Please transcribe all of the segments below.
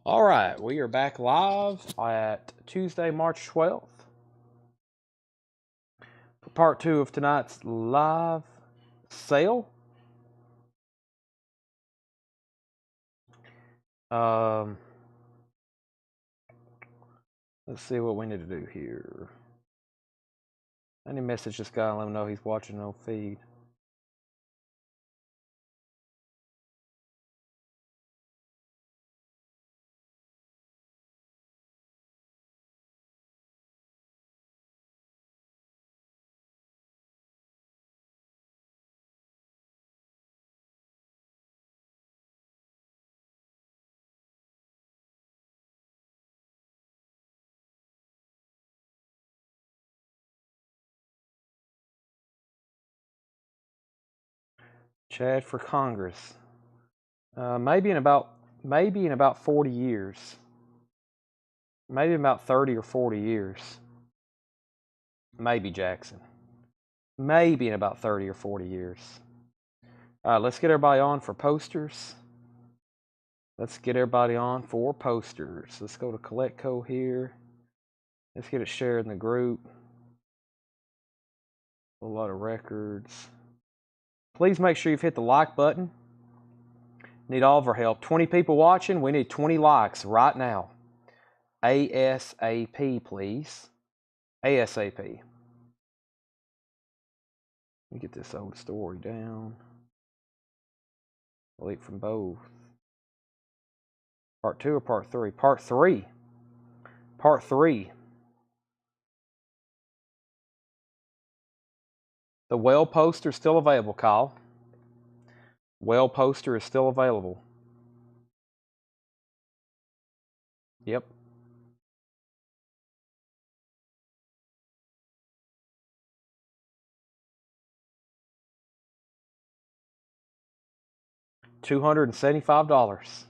All right, we are back live at Tuesday, March 12th. For part 2 of tonight's live sale. Let's see what we need to do here. I need to message this guy and let him know he's watching no feed. Chad for Congress. Maybe in about 40 years. Maybe about 30 or 40 years. Maybe Jackson. Maybe in about 30 or 40 years. All right, let's get everybody on for posters. Let's get everybody on for posters. Let's go to CollectCo here. Let's get it shared in the group. A lot of records. Please make sure you've hit the like button. Need all of our help. 20 people watching. We need 20 likes right now. ASAP, please. ASAP. Let me get this old story down. Delete from both. Part 2 or part 3? Part 3. Part 3. The whale poster is still available, Kyle. Whale poster is still available. Yep. $275.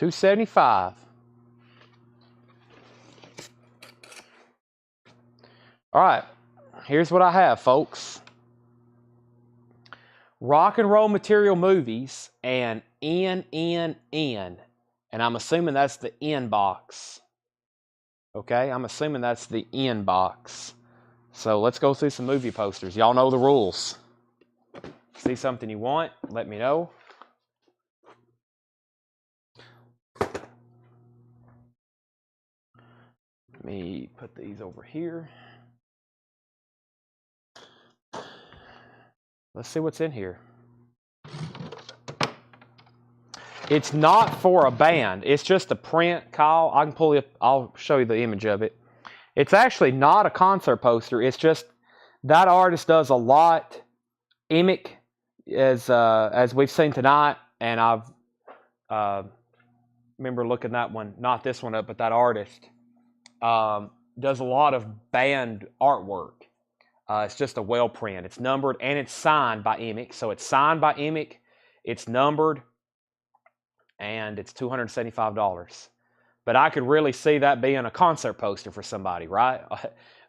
$275. All right, here's what I have, folks. Rock and Roll Material Movies and NNN. And I'm assuming that's the N box. Okay, I'm assuming that's the N box. So let's go through some movie posters. Y'all know the rules. See something you want, let me know. Let me put these over here. Let's see what's in here. It's not for a band. It's just a print, Kyle. I can pull it up. I'll show you the image of it. It's actually not a concert poster. It's just that artist does a lot. Emic, as we've seen tonight, and I've remember looking that one, not this one up, but that artist does a lot of band artwork. It's just a whale print. It's numbered and it's signed by Emic. So it's signed by Emic. It's numbered. And it's $275. But I could really see that being a concert poster for somebody, right?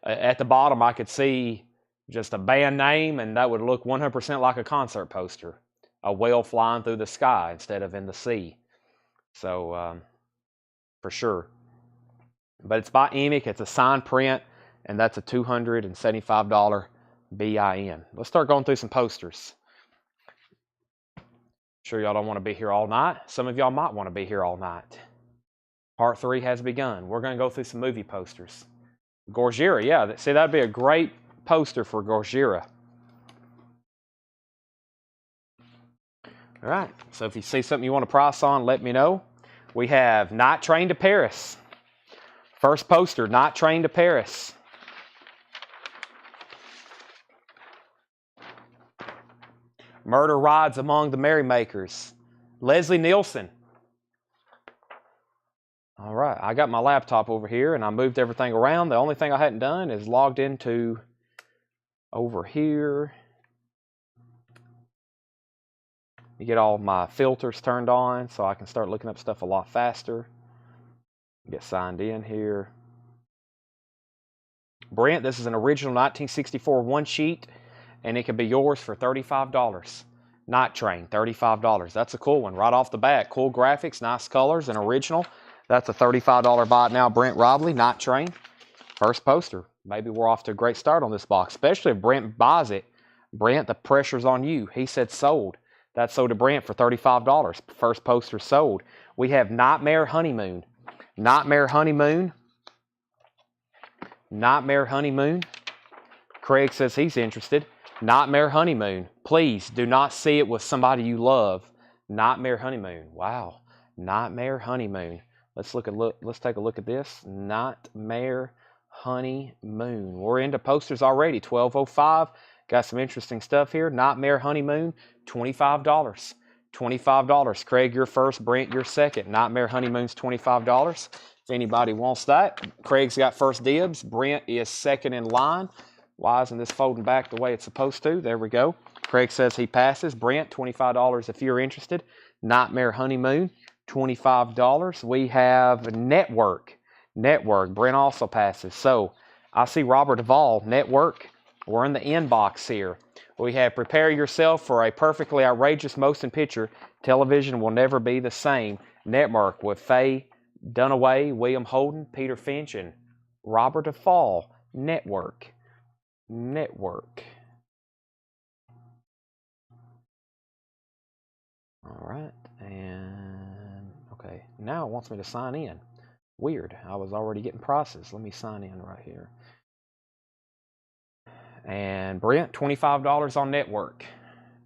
At the bottom, I could see just a band name, and that would look 100% like a concert poster. A whale flying through the sky instead of in the sea. So, for sure. But it's by Emic. It's a signed print, and that's a $275 BIN. Let's start going through some posters. Sure y'all don't want to be here all night. Some of y'all might want to be here all night. Part 3 has begun. We're going to go through some movie posters. Gojira, yeah. See, that'd be a great poster for Gojira. All right. So if you see something you want to price on, let me know. We have Night Train to Paris. First poster, Night Train to Paris. Murder Rides Among the Merrymakers. Leslie Nielsen. All right, I got my laptop over here and I moved everything around. The only thing I hadn't done is logged into over here. You get all my filters turned on so I can start looking up stuff a lot faster. Get signed in here. Brent, this is an original 1964 one sheet and it could be yours for $35. Night Train, $35. That's a cool one right off the bat. Cool graphics, nice colors, and original. That's a $35 buy it now. Brent Robley, Night Train. First poster. Maybe we're off to a great start on this box, especially if Brent buys it. Brent, the pressure's on you. He said sold. That sold to Brent for $35. First poster sold. We have Nightmare Honeymoon. Nightmare Honeymoon. Nightmare Honeymoon. Craig says he's interested. Nightmare Honeymoon. Please do not see it with somebody you love. Nightmare Honeymoon. Wow. Nightmare Honeymoon. Let's take a look at this. Nightmare Honeymoon. We're into posters already. 1205. Got some interesting stuff here. Nightmare Honeymoon. $25. $25. Craig, you're first. Brent, you're second. Nightmare Honeymoon's $25. If anybody wants that, Craig's got first dibs. Brent is second in line. Why isn't this folding back the way it's supposed to? There we go. Craig says he passes. Brent, $25 if you're interested. Nightmare Honeymoon, $25. We have Network. Network. Brent also passes. So I see Robert Duvall. Network. We're in the inbox here. We have Prepare Yourself for a Perfectly Outrageous Motion Picture. Television Will Never Be the Same. Network with Faye Dunaway, William Holden, Peter Finch, and Robert Duvall. Network. Network. All right, and okay, now it wants me to sign in. Weird, I was already getting processed. Let me sign in right here. And Brent, $25 on Network.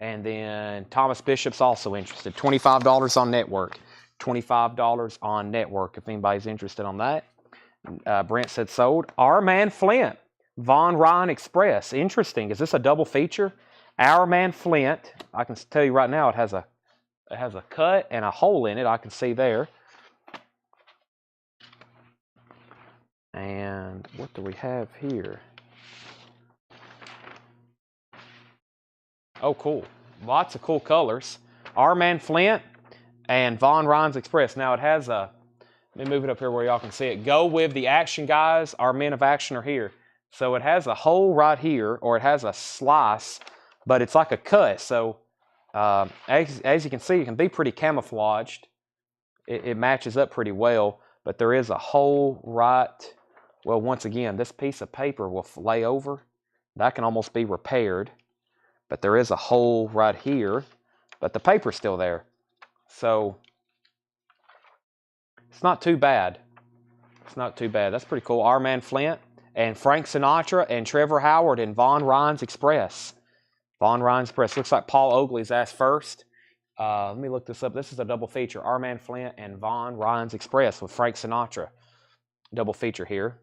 And then Thomas Bishop's also interested. $25 on Network. $25 on Network if anybody's interested on that. Brent said sold. Our Man Flint. Von Ryan Express. Interesting. Is this a double feature? Our Man Flint. I can tell you right now it has a cut and a hole in it. I can see there. And what do we have here? Oh, cool. Lots of cool colors. Our Man Flint and Von Ryan's Express. Now it has a, let me move it up here where y'all can see it. Go with the action guys. Our men of action are here. So it has a hole right here, or it has a slice, but it's like a cut. So as you can see, it can be pretty camouflaged. It matches up pretty well, but there is a hole right, well, once again, this piece of paper will lay over. That can almost be repaired, but there is a hole right here, but the paper's still there. So it's not too bad. It's not too bad. That's pretty cool. Our Man Flint and Frank Sinatra and Trevor Howard and Von Ryan's Express. Von Ryan's Express. Looks like Paul Oakley's asked first. Let me look this up. This is a double feature. Our Man Flint and Von Ryan's Express with Frank Sinatra. Double feature here.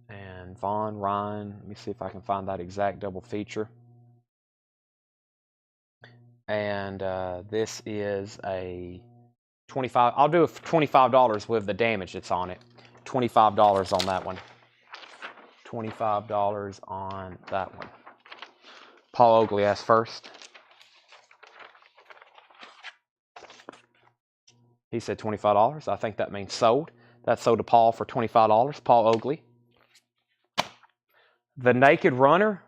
And Von Ryan. Let me see if I can find that exact double feature. And this is a $25. I'll do $25 with the damage that's on it. $25 on that one. $25 on that one. Paul Oakley asked first. He said $25. I think that means sold. That's sold to Paul for $25. Paul Oakley. The Naked Runner.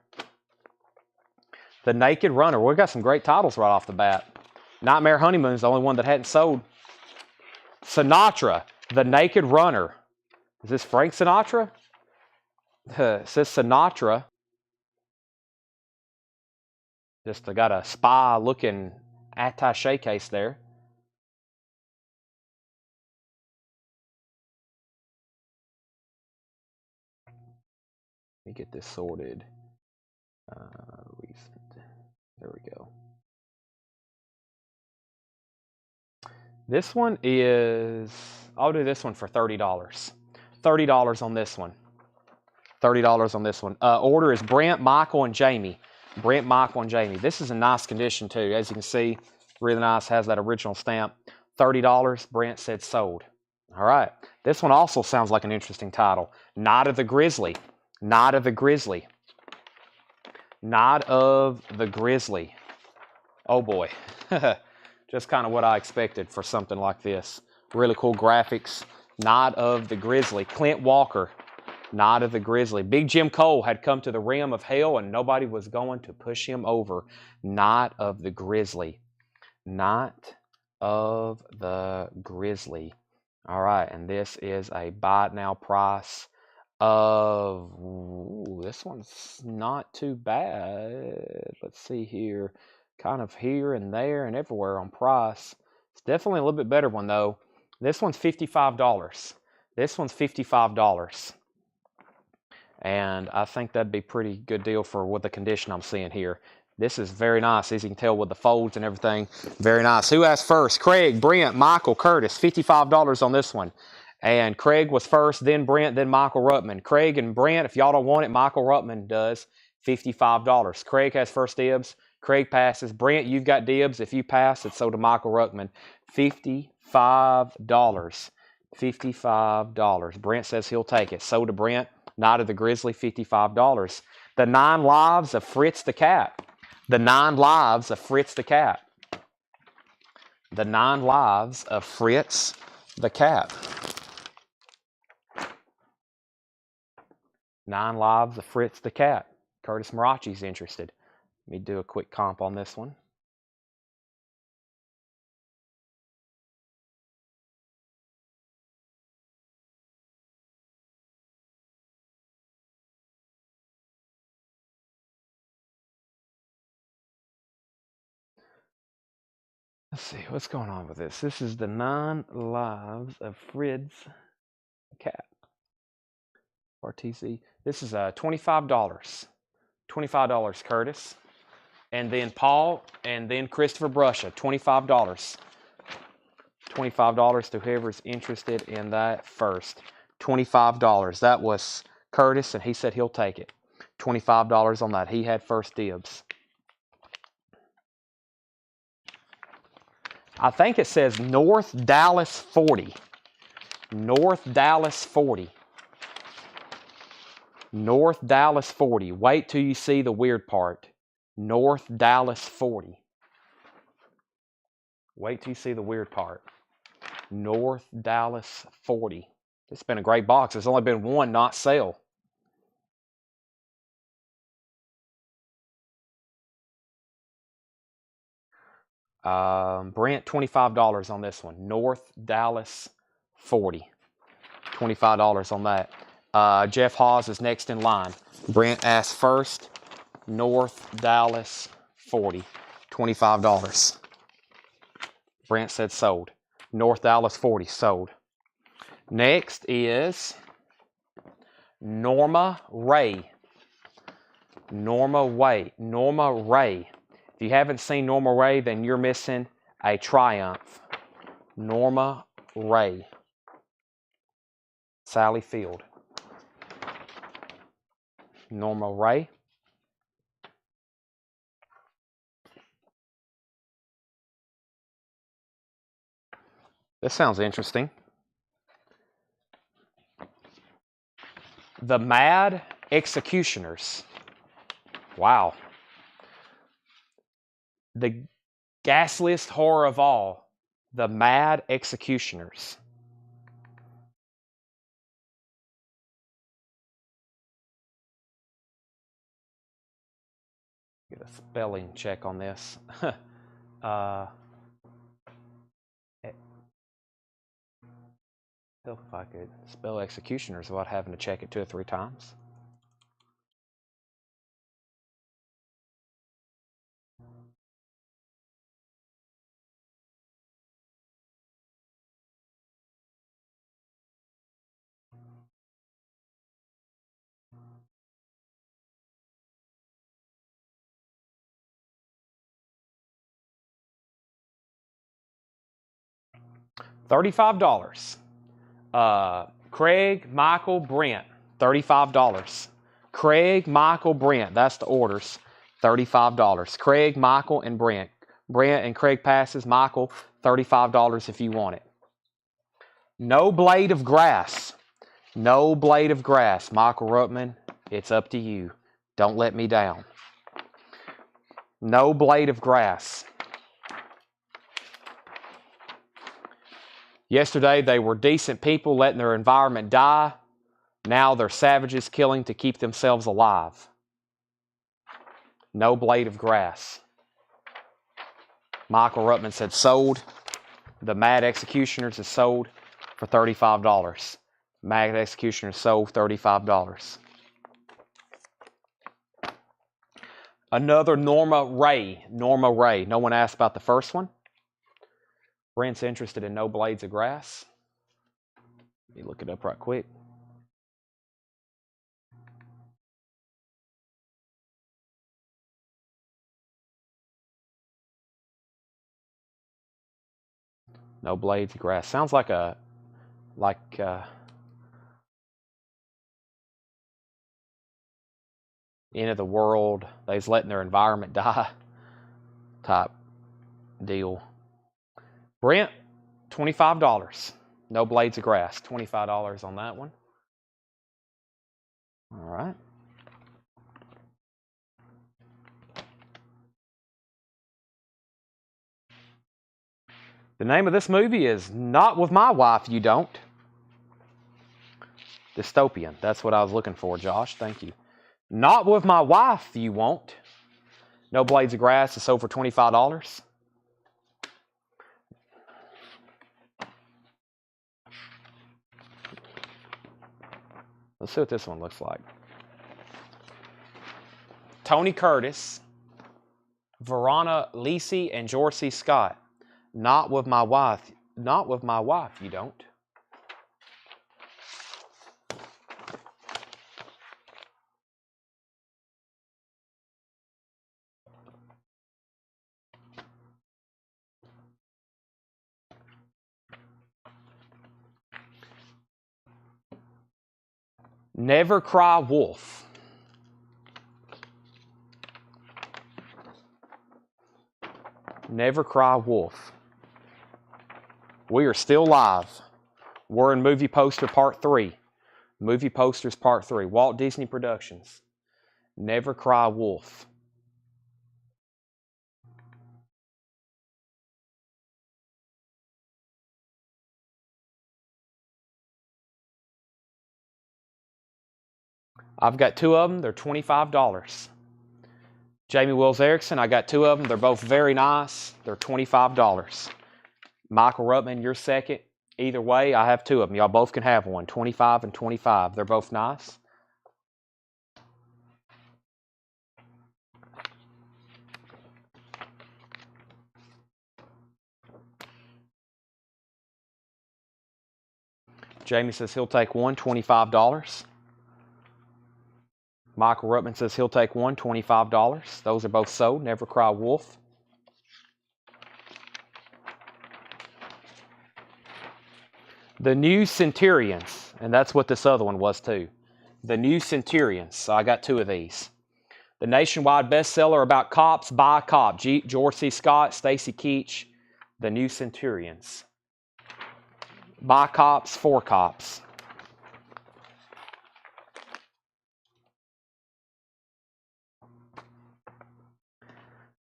The Naked Runner. We've got some great titles right off the bat. Nightmare Honeymoon is the only one that hadn't sold. Sinatra. The Naked Runner. Is this Frank Sinatra? It says Sinatra. Just got a spy-looking attaché case there. Let me get this sorted. Recent. There we go. This one is, I'll do this one for $30. $30 on this one. $30 on this one. Order is Brent, Michael, and Jamie. Brent, Michael, and Jamie. This is in nice condition too. As you can see, really nice. Has that original stamp. $30. Brent said sold. All right. This one also sounds like an interesting title. Night of the Grizzly. Night of the Grizzly. Night of the Grizzly. Oh boy. Just kind of what I expected for something like this. Really cool graphics. Night of the Grizzly. Clint Walker. Night of the Grizzly. Big Jim Cole had come to the rim of hell and nobody was going to push him over. Night of the Grizzly. Night of the Grizzly. All right, and this is a buy it now price of, ooh, this one's not too bad. Let's see here. Kind of here and there and everywhere on price. It's definitely a little bit better one though. This one's $55. This one's $55. And I think that'd be a pretty good deal for what the condition I'm seeing here. This is very nice, as you can tell with the folds and everything. Very nice. Who asked first? Craig, Brent, Michael, Curtis. $55 on this one. And Craig was first, then Brent, then Michael Ruttman. Craig and Brent, if y'all don't want it, Michael Ruttman does. $55. Craig has first dibs. Craig passes. Brent, you've got dibs. If you pass, it's so to Michael Ruttman. $55. $55. Brent says he'll take it. So to Brent. Night of the Grizzly, $55. The 9 Lives of Fritz the Cat. The 9 Lives of Fritz the Cat. The 9 Lives of Fritz the Cat. 9 Lives of Fritz the Cat. Curtis Marachi's interested. Let me do a quick comp on this one. Let's see, what's going on with this? This is the 9 Lives of Fritz the Cat. RTC. This is $25. $25, Curtis. And then Paul, and then Christopher Brusha, $25. $25 to whoever's interested in that first. $25. That was Curtis, and he said he'll take it. $25 on that. He had first dibs. I think it says North Dallas 40. North Dallas 40. North Dallas 40. Wait till you see the weird part. North Dallas 40. Wait till you see the weird part. North Dallas 40. It's been a great box. There's only been one not sale. Brent, $25 on this one. North Dallas 40. $25 on that. Jeff Hawes is next in line. Brent asked first. North Dallas 40. $25. Brent said sold. North Dallas 40 sold. Next is Norma Ray. Norma Ray. Norma Ray. If you haven't seen Norma Ray, then you're missing a triumph. Norma Ray. Sally Field. Norma Ray. This sounds interesting. The Mad Executioners. Wow. The ghastliest horror of all. The Mad Executioners. Get a spelling check on this. If I could spell executioners without having to check it 2 or 3 times. $35. Craig, Michael, Brent, $35. Craig, Michael, Brent, that's the orders, $35. Craig, Michael, and Brent. Brent and Craig passes. Michael, $35 if you want it. No Blade of Grass. No Blade of Grass. Michael Ruttman, it's up to you. Don't let me down. No Blade of Grass. Yesterday, they were decent people letting their environment die. Now they're savages killing to keep themselves alive. No blade of grass. Michael Ruttman said sold. The Mad Executioners is sold for $35. Mad Executioners sold $35. Another Norma Ray. Norma Ray. No one asked about the first one. Brent's interested in No Blades of Grass. Let me look it up right quick. No Blades of Grass. Sounds like end of the world. They's letting their environment die type deal. Brent, $25. No Blades of Grass. $25 on that one. All right. The name of this movie is Not With My Wife You Don't. Dystopian. That's what I was looking for, Josh. Thank you. Not With My Wife You Won't. No Blades of Grass is sold for $25. Let's see what this one looks like. Tony Curtis, Verona Lisi, and George C. Scott. Not With My Wife. Not With My Wife You Don't. Never Cry Wolf. Never Cry Wolf. We are still live. We're in Movie Poster Part 3. Movie Posters Part 3. Walt Disney Productions. Never Cry Wolf. I've got two of them. They're $25. Jamie Wills Erickson, I got two of them. They're both very nice. They're $25. Michael Ruttman, you're second. Either way, I have two of them. Y'all both can have one. 25 and 25. They're both nice. Jamie says he'll take one, $25. Michael Ruttman says he'll take one, $25. Those are both sold. Never Cry Wolf. The New Centurions, and that's what this other one was too. The New Centurions. So I got two of these. The nationwide bestseller about cops by a cop. George C. Scott, Stacy Keach. The New Centurions. By cops, for cops.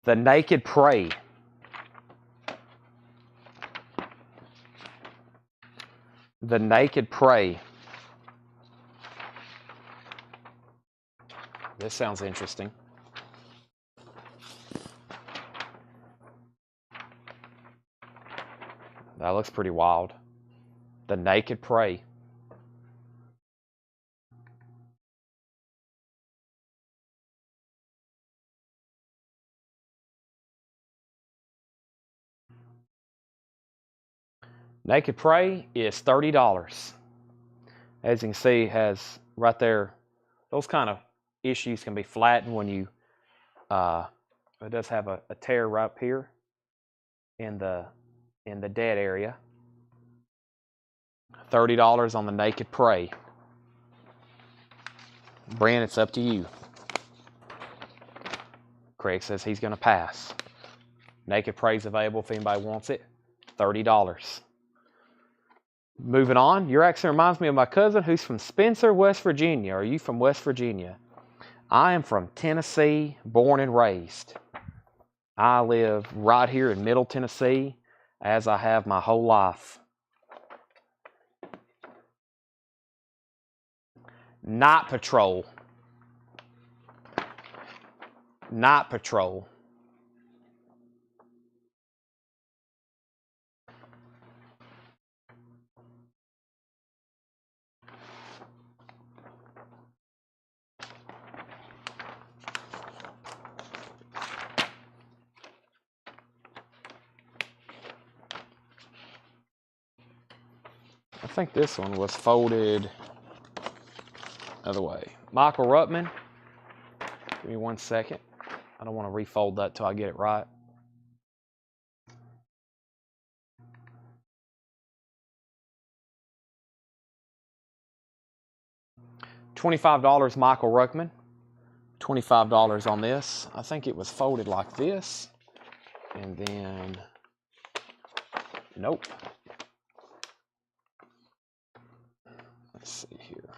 The Naked Prey. The Naked Prey. This sounds interesting. That looks pretty wild. The Naked Prey. Naked Prey is $30. As you can see, it has right there, those kind of issues can be flattened when you, it does have a tear right up here in the dead area. $30 on the Naked Prey. Brent, it's up to you. Craig says he's going to pass. Naked Prey's available if anybody wants it. $30. Moving on, your accent reminds me of my cousin who's from Spencer, West Virginia. Are you from West Virginia? I am from Tennessee, born and raised. I live right here in Middle Tennessee, as I have my whole life. Night Patrol. Night Patrol. I think this one was folded other way. Michael Ruttman. Give me 1 second. I don't want to refold that till I get it right. $25, Michael Ruckman. $25 on this. I think it was folded like this. And then, nope. Let's see here.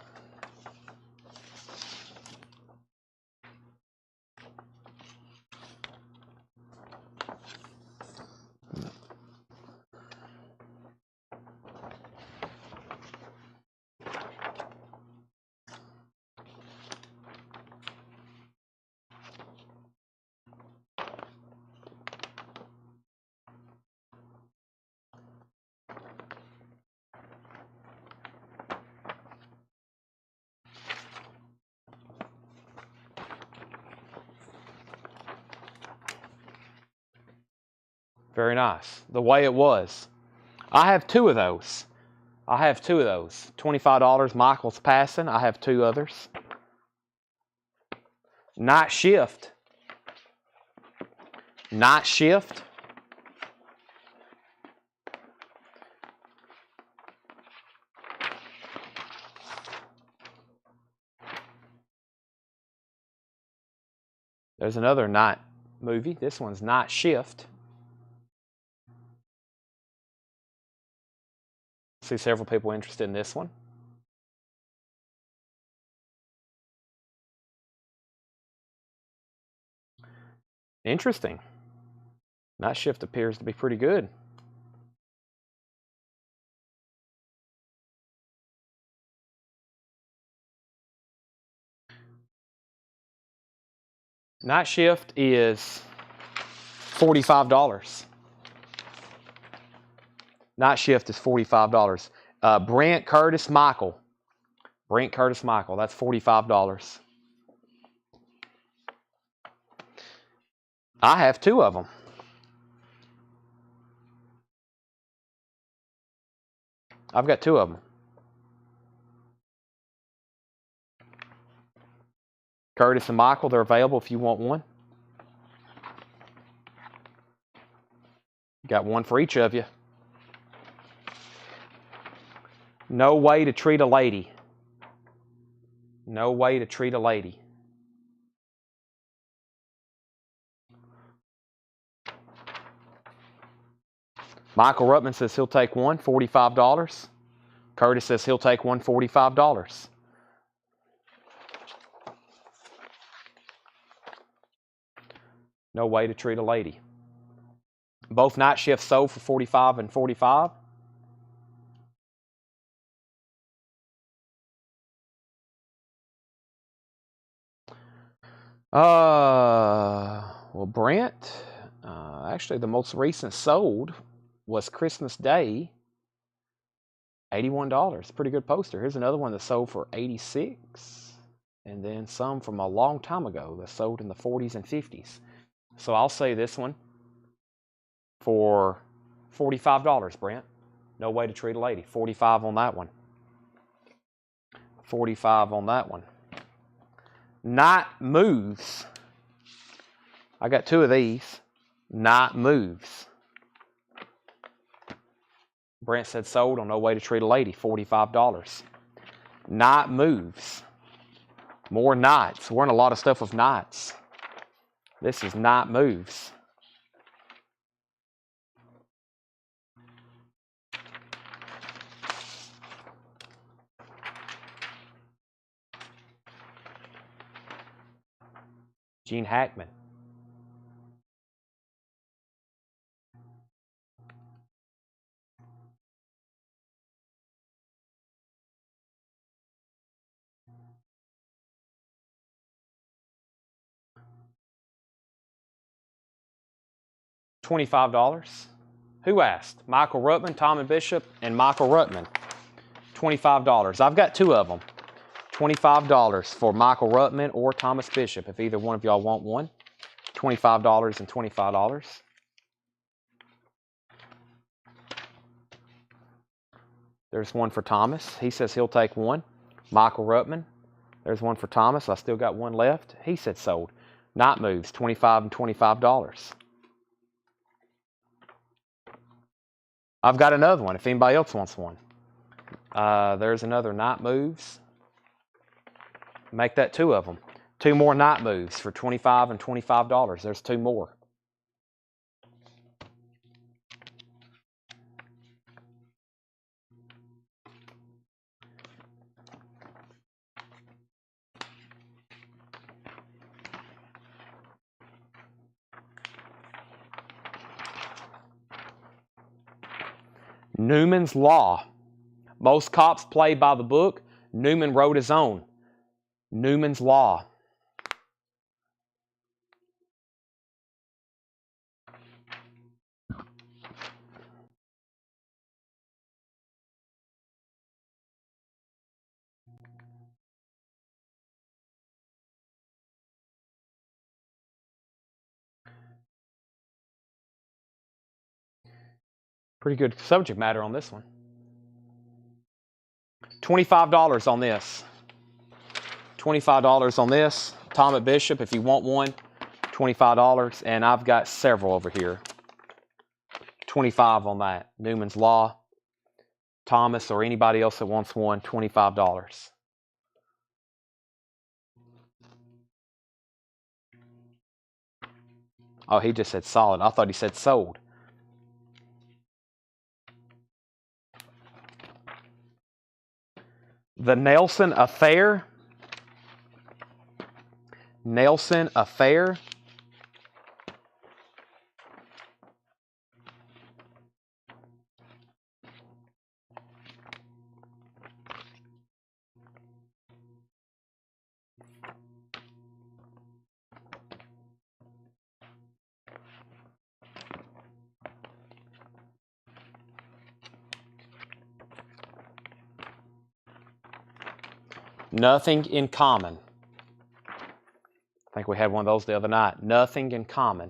Very nice. The way it was. I have two of those. $25. Michael's passing. I have two others. Night Shift. Night Shift. There's another night movie. This one's Night Shift. See several people interested in this one. Interesting. Night Shift appears to be pretty good. Night Shift is $45. Night Shift is $45. Brent Curtis Michael. Brent Curtis Michael. That's $45. I have two of them. I've got two of them. Curtis and Michael, they're available if you want one. Got one for each of you. No Way to Treat a Lady. No Way to Treat a Lady. Michael Ruttman says he'll take one, $45. Curtis says he'll take one, $45. No Way to Treat a Lady. Both night shifts sold for $45 and $45. Well, Brent, actually the most recent sold was Christmas Day, $81. Pretty good poster. Here's another one that sold for $86. And then some from a long time ago that sold in the 40s and 50s. So I'll say this one for $45, Brent. No Way to Treat a Lady. $45 on that one. $45 on that one. Night Moves. I got two of these. Night Moves. Brent said sold on No Way to Treat a Lady. $45. Night Moves. More nights. We're in a lot of stuff with nights. This is Night Moves. Gene Hackman. $25. Who asked? Michael Ruttman, Tom and Bishop, and Michael Ruttman. $25. I've got two of them. $25 for Michael Ruttman or Thomas Bishop, if either one of y'all want one. $25 and $25. There's one for Thomas. He says he'll take one. Michael Ruttman. There's one for Thomas. I still got one left. He said sold. Night Moves, $25 and $25. I've got another one if anybody else wants one. There's another Night Moves. Make that two of them. Two more Night Moves for $25 and $25. There's two more. Newman's Law. Most cops play by the book. Newman wrote his own. Newman's Law. Pretty good subject matter on this one. $25 on this. $25 on this. Tom at Bishop, if you want one, $25. And I've got several over here. $25 on that. Newman's Law. Thomas or anybody else that wants one, $25. Oh, he just said solid. I thought he said sold. The Nelson Affair. Nelson Affair. Nothing in Common. I think we had one of those the other night. Nothing in Common.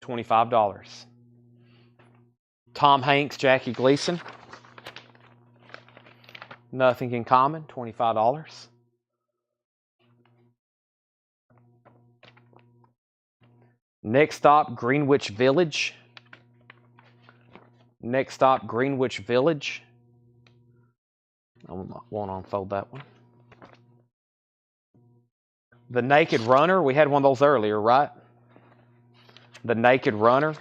$25. Tom Hanks, Jackie Gleason. Nothing in Common, $25. Next Stop, Greenwich Village. Next Stop, Greenwich Village. I won't unfold that one. The Naked Runner. We had one of those earlier, right? The Naked Runner.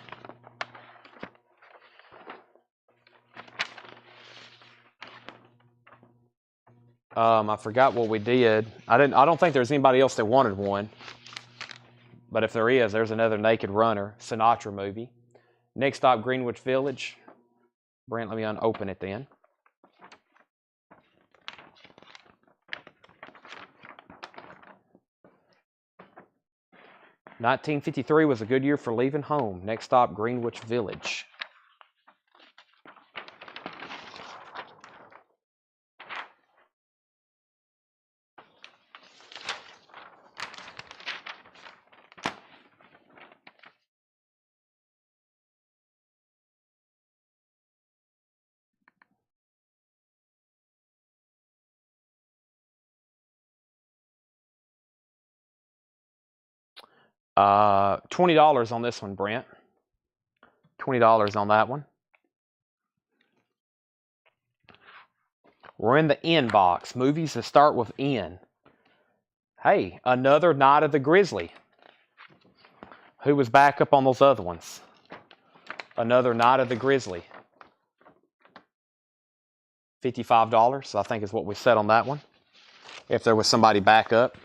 I forgot what we did. I don't think there's anybody else that wanted one. But if there is, there's another Naked Runner, Sinatra movie. Next Stop, Greenwich Village. Brent, let me unopen it then. $1953 was a good year for leaving home. Next Stop, Greenwich Village. $20 on this one, Brent. $20 on that one. We're in the N box. Movies that start with N. Hey, another Night of the Grizzly. Who was back up on those other ones? Another Night of the Grizzly. $55, I think is what we said on that one. If there was somebody back up.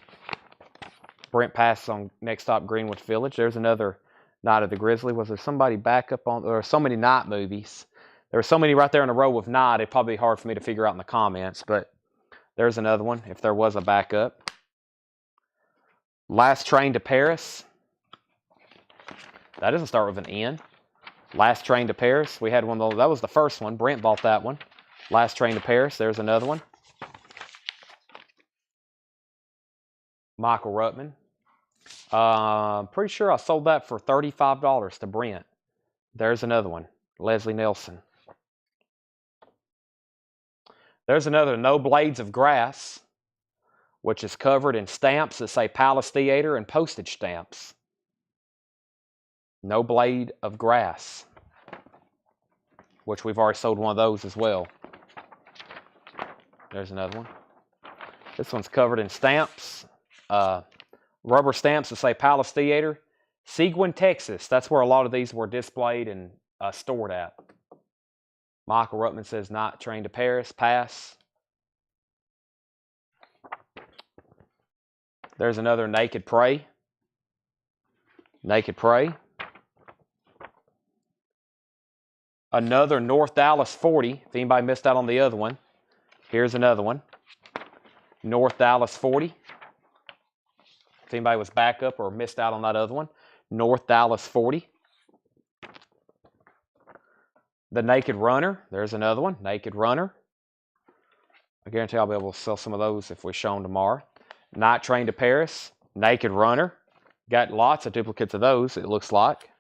Brent passes on Next Stop, Greenwich Village. There's another Night of the Grizzly. Was there somebody back up on? There are so many night movies. There were so many right there in a row with not. It'd probably be hard for me to figure out in the comments, but there's another one if there was a backup. Last Train to Paris. That doesn't start with an N. Last Train to Paris. We had one of those. That was the first one. Brent bought that one. Last Train to Paris. There's another one. Michael Ruttman. Pretty sure I sold that for $35 to Brent. There's another one. Leslie Nelson. There's another No Blades of Grass, which is covered in stamps that say Palace Theater and postage stamps. No Blade of Grass, which we've already sold one of those as well. There's another one. This one's covered in stamps, rubber stamps that say Palace Theater. Seguin, Texas. That's where a lot of these were displayed and stored at. Michael Ruttman says Night Train to Paris. Pass. There's another Naked Prey. Naked Prey. Another North Dallas 40. If anybody missed out on the other one, here's another one. North Dallas 40. If anybody was back up or missed out on that other one, North Dallas 40. The Naked Runner. There's another one. Naked Runner. I guarantee I'll be able to sell some of those if we show them tomorrow. Night Train to Paris. Naked Runner. Got lots of duplicates of those, it looks like.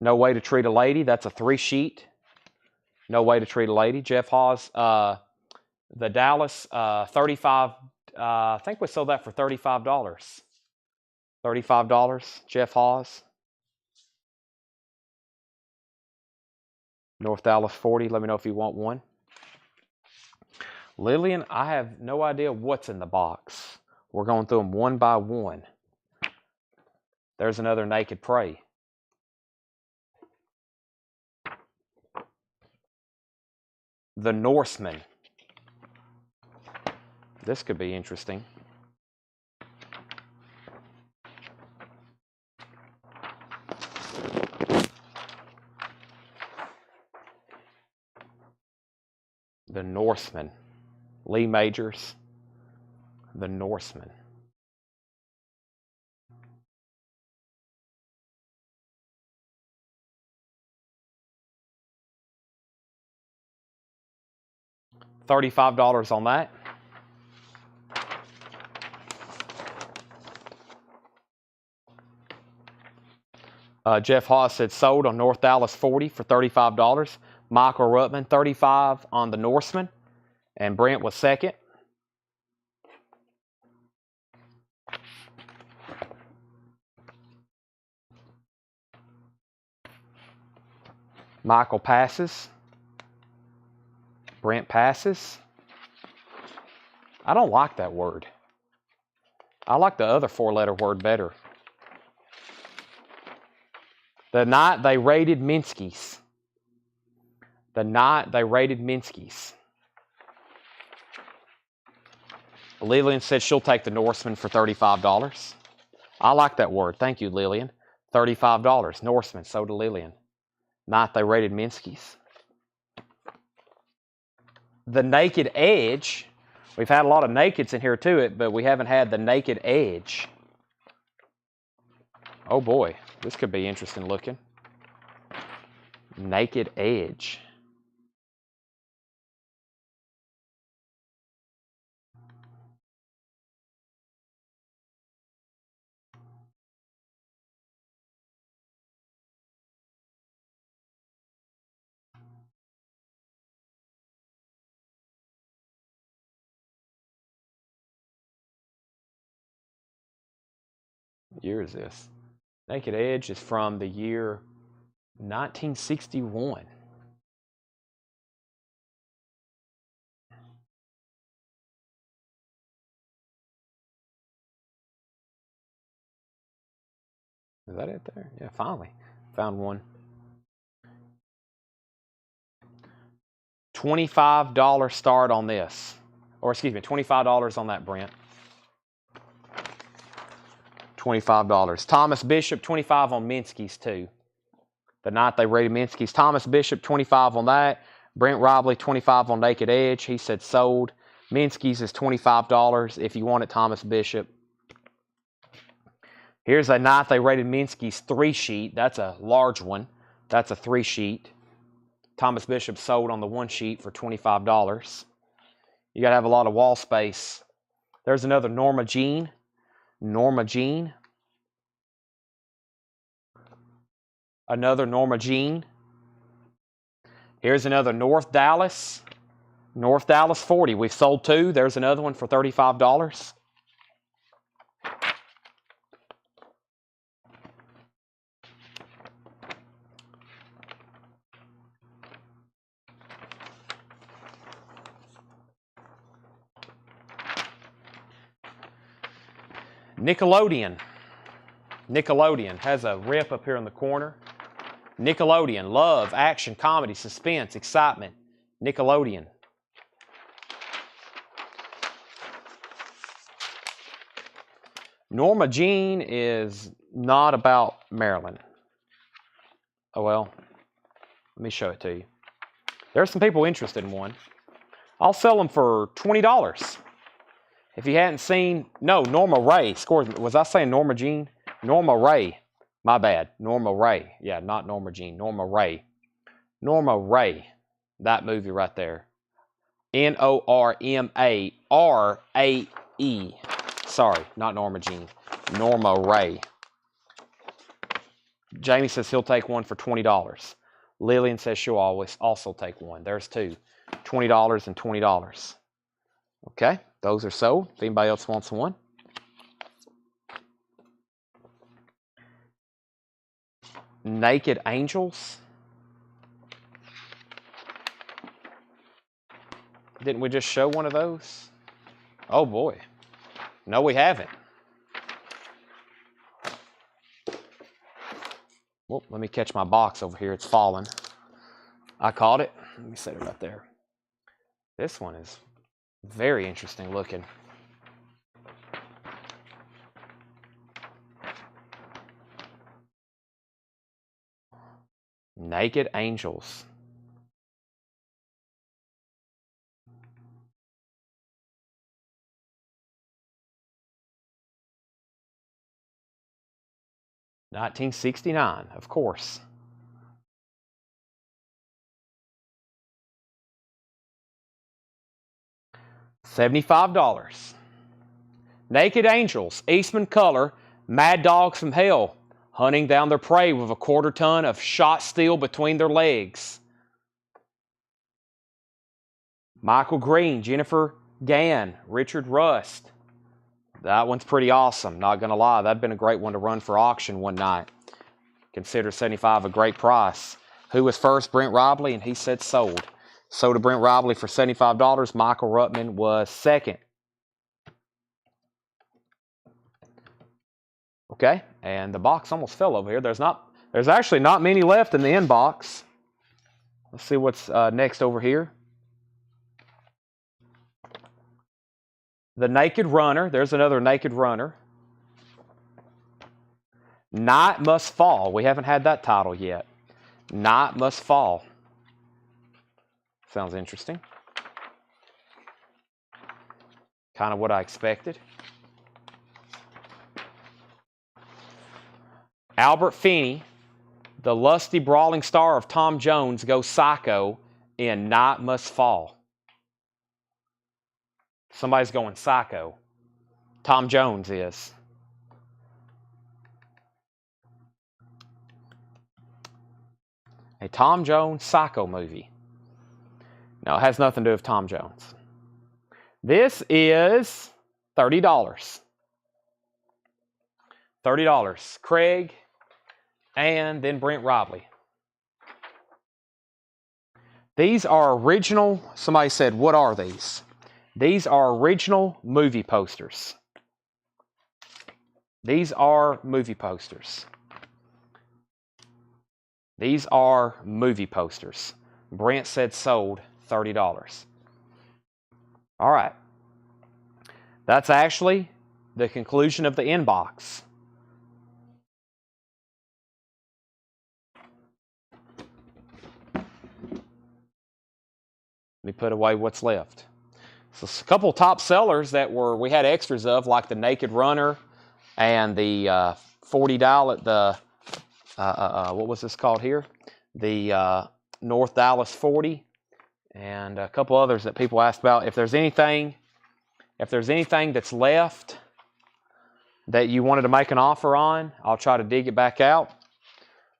No Way to Treat a Lady. That's a 3-sheet. No Way to Treat a Lady. Jeff Hawes. The Dallas 35. I think we sold that for $35. $35. Jeff Hawes. North Dallas 40. Let me know if you want one. Lillian, I have no idea what's in the box. We're going through them one by one. There's another Naked Prey. The Norseman. This could be interesting. The Norseman. Lee Majors. The Norseman. $35 on that. Jeff Haas said sold on North Dallas 40 for $35. Michael Ruttman, $35 on the Norseman. And Brent was second. Michael passes. Brent passes. I don't like that word. I like the other 4-letter word better. The night they raided Minsky's. The night they raided Minsky's. Lillian said she'll take the Norseman for $35. I like that word. Thank you, Lillian. $35. Norseman, so to Lillian. Night they raided Minsky's. The Naked Edge. We've had a lot of nakeds in here to it, but we haven't had the Naked Edge. Oh boy, this could be interesting looking. Naked Edge. What year is this? Naked Edge is from the year 1961. Is that it there? Yeah, finally. Found one. $25 start on this. Or excuse me, $25 on that, Brent. $25. Thomas Bishop, $25 on Minsky's too. The night they rated Minsky's. Thomas Bishop, 25 on that. Brent Robley, 25 on Naked Edge. He said sold. Minsky's is $25 if you want it, Thomas Bishop. Here's a night they rated Minsky's 3-sheet. That's a large one. That's a 3-sheet. Thomas Bishop sold on the 1-sheet for $25. You got to have a lot of wall space. There's another Norma Jean. Norma Jean. Another Norma Jean. Here's another North Dallas. North Dallas 40. We've sold 2. There's another one for $35. Nickelodeon. Nickelodeon has a rip up here in the corner. Nickelodeon. Love, action, comedy, suspense, excitement. Nickelodeon. Norma Jean is not about Maryland. Oh, well. Let me show it to you. There's some people interested in one. I'll sell them for $20. If you hadn't seen, no, Norma Ray scores. Was I saying Norma Jean? Norma Ray. My bad. Norma Ray. Yeah, not Norma Jean. Norma Ray. Norma Ray. That movie right there. Normarae. Sorry, not Norma Jean. Norma Ray. Jamie says he'll take one for $20. Lillian says she'll always also take one. There's 2. $20 and $20. Okay, those are sold. If anybody else wants one. Naked Angels. Didn't we just show one of those? Oh boy. No, we haven't. Well, let me catch my box over here. It's fallen. I caught it. Let me set it right there. This one is very interesting looking. Naked Angels. $1969, of course. $75. Naked Angels, Eastman color, Mad Dogs from Hell, hunting down their prey with a 1/4 ton of shot steel between their legs. Michael Green, Jennifer Gann, Richard Rust. That one's pretty awesome, not going to lie. That'd been a great one to run for auction one night. Consider $75 a great price. Who was first? Brent Robley, and he said sold. Sold to Brent Robley for $75. Michael Ruttman was second. Okay, and the box almost fell over here. There's actually not many left in the inbox. Let's see what's next over here. The Naked Runner. There's another Naked Runner. Night Must Fall. We haven't had that title yet. Night Must Fall. Sounds interesting. Kind of what I expected. Albert Finney, the lusty brawling star of Tom Jones, goes psycho in Night Must Fall. Somebody's going psycho. Tom Jones is. A Tom Jones psycho movie. No, it has nothing to do with Tom Jones. This is $30. $30. Craig and then Brent Robley. These are original. Somebody said, what are these? These are original movie posters. These are movie posters. These are movie posters. Brent said sold $30. All right. That's actually the conclusion of the inbox. Let me put away what's left. So a couple top sellers that we had extras of, like the Naked Runner and the $40, what was this called here? The North Dallas 40, and a couple others that people asked about. If there's anything that's left that you wanted to make an offer on, I'll try to dig it back out.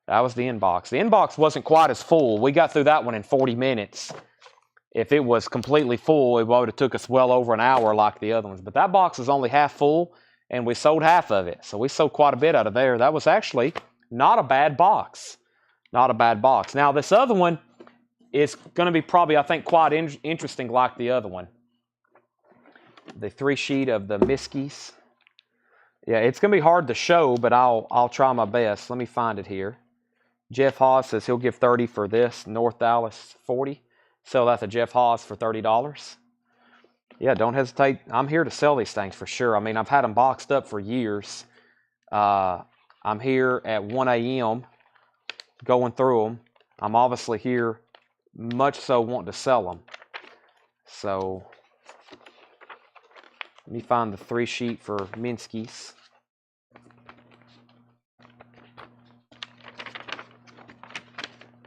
That was the inbox. The inbox wasn't quite as full. We got through that one in 40 minutes. If it was completely full, it would have took us well over an hour like the other ones. But that box was only half full, and we sold half of it. So we sold quite a bit out of there. That was actually not a bad box. Not a bad box. Now, this other one is going to be probably, I think, quite interesting like the other one. The 3-sheet of the Miskies. Yeah, it's going to be hard to show, but I'll try my best. Let me find it here. Jeff Haas says he'll give $30 for this North Dallas 40. Sell that to Jeff Haas for $30. Yeah, don't hesitate. I'm here to sell these things for sure. I mean, I've had them boxed up for years. I'm here at 1 a.m. going through them. I'm obviously here much so wanting to sell them. So let me find the 3-sheet for Minsky's.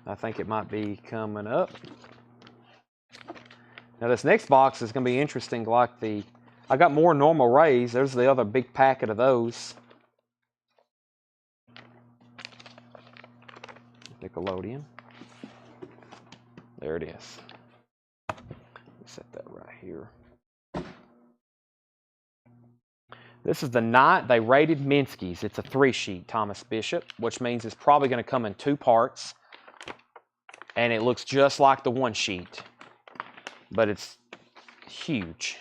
I think it might be coming up. Now this next box is going to be interesting like I got more normal rays. There's the other big packet of those. Nickelodeon. There it is. Set that right here. This is the night they rated Minsky's. It's a 3-sheet Thomas Bishop, which means it's probably going to come in 2 parts. And it looks just like the 1-sheet. But it's huge.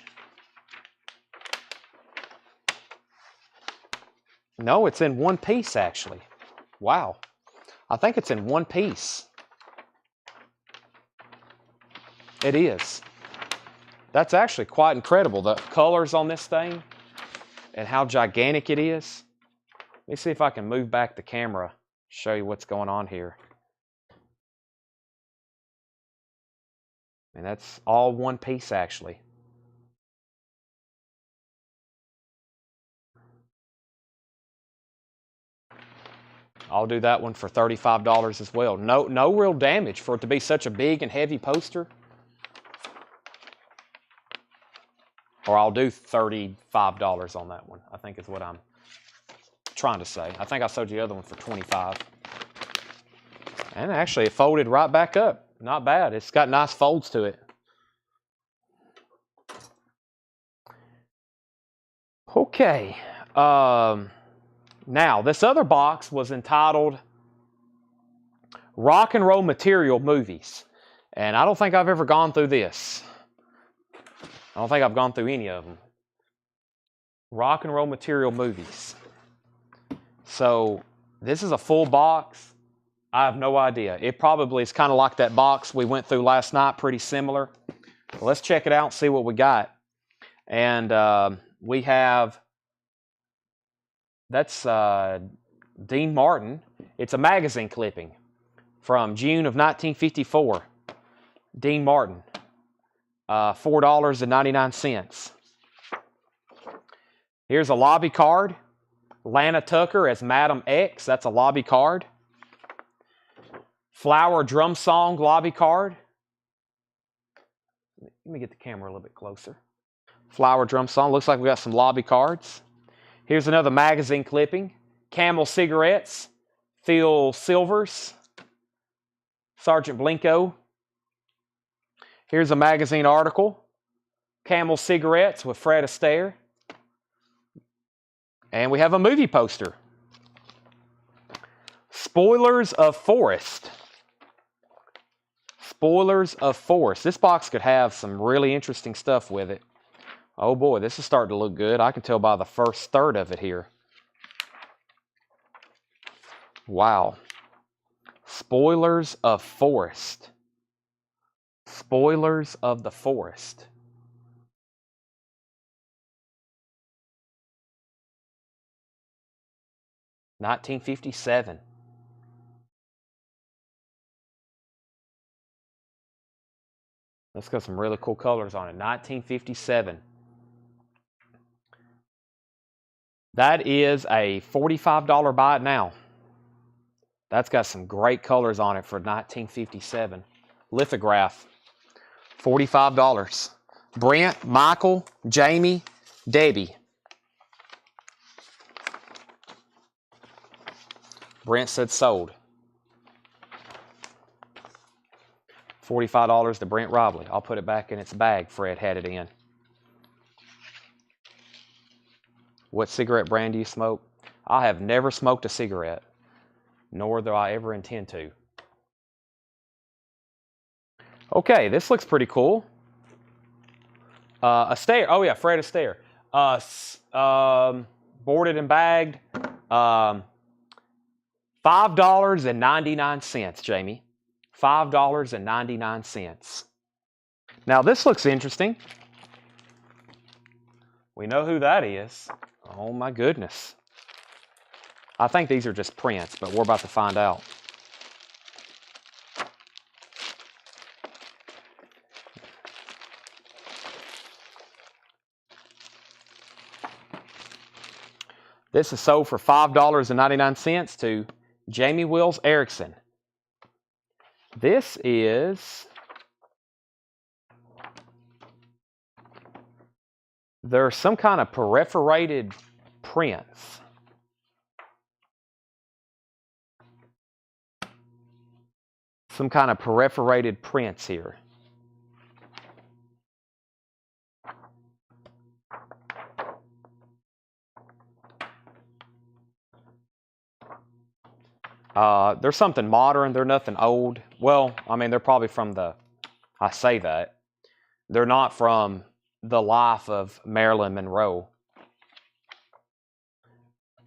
No, it's in 1 piece, actually. Wow. I think it's in 1 piece. It is. That's actually quite incredible. The colors on this thing and how gigantic it is. Let me see if I can move back the camera, show you what's going on here. And that's all 1 piece, actually. I'll do that one for $35 as well. No real damage for it to be such a big and heavy poster. Or I'll do $35 on that one, I think is what I'm trying to say. I think I sold you the other one for $25. And actually, it folded right back up. Not bad. It's got nice folds to it. Okay. Now, this other box was entitled Rock and Roll Material Movies. And I don't think I've ever gone through this. I don't think I've gone through any of them. Rock and Roll Material Movies. So, this is a full box. I have no idea. It probably is kind of like that box we went through last night, pretty similar. Let's check it out and see what we got. And we have, that's Dean Martin. It's a magazine clipping from June of 1954. Dean Martin, $4.99. Here's a lobby card. Lana Tucker as Madam X. That's a lobby card. Flower Drum Song lobby card. Let me get the camera a little bit closer. Flower Drum Song. Looks like we got some lobby cards. Here's another magazine clipping. Camel Cigarettes. Phil Silvers. Sergeant Blinko. Here's a magazine article. Camel Cigarettes with Fred Astaire. And we have a movie poster. Spoilers of Forrest. Spoilers of Forrest. This box could have some really interesting stuff with it. Oh boy, this is starting to look good. I can tell by the first third of it here. Wow. Spoilers of Forrest. Spoilers of the Forest. $1957. Let's got some really cool colors on it. 1957. That is a $45 buy it now. That's got some great colors on it for 1957. Lithograph. $45. Brent, Michael, Jamie, Debbie. Brent said sold. $45 to Brent Robley. I'll put it back in its bag. Fred had it in. What cigarette brand do you smoke? I have never smoked a cigarette, nor do I ever intend to. Okay, this looks pretty cool. Astaire. Oh yeah, Fred Astaire. Boarded and bagged. $5.99, Jamie. $5.99. Now this looks interesting. We know who that is. Oh my goodness. I think these are just prints, but we're about to find out. This is sold for $5.99 to Jamie Wills Erickson. This is... There's some kind of perforated prints. Some kind of perforated prints here. There's something modern. They're nothing old. Well, I mean, they're probably from the... I say that. They're not from the life of Marilyn Monroe,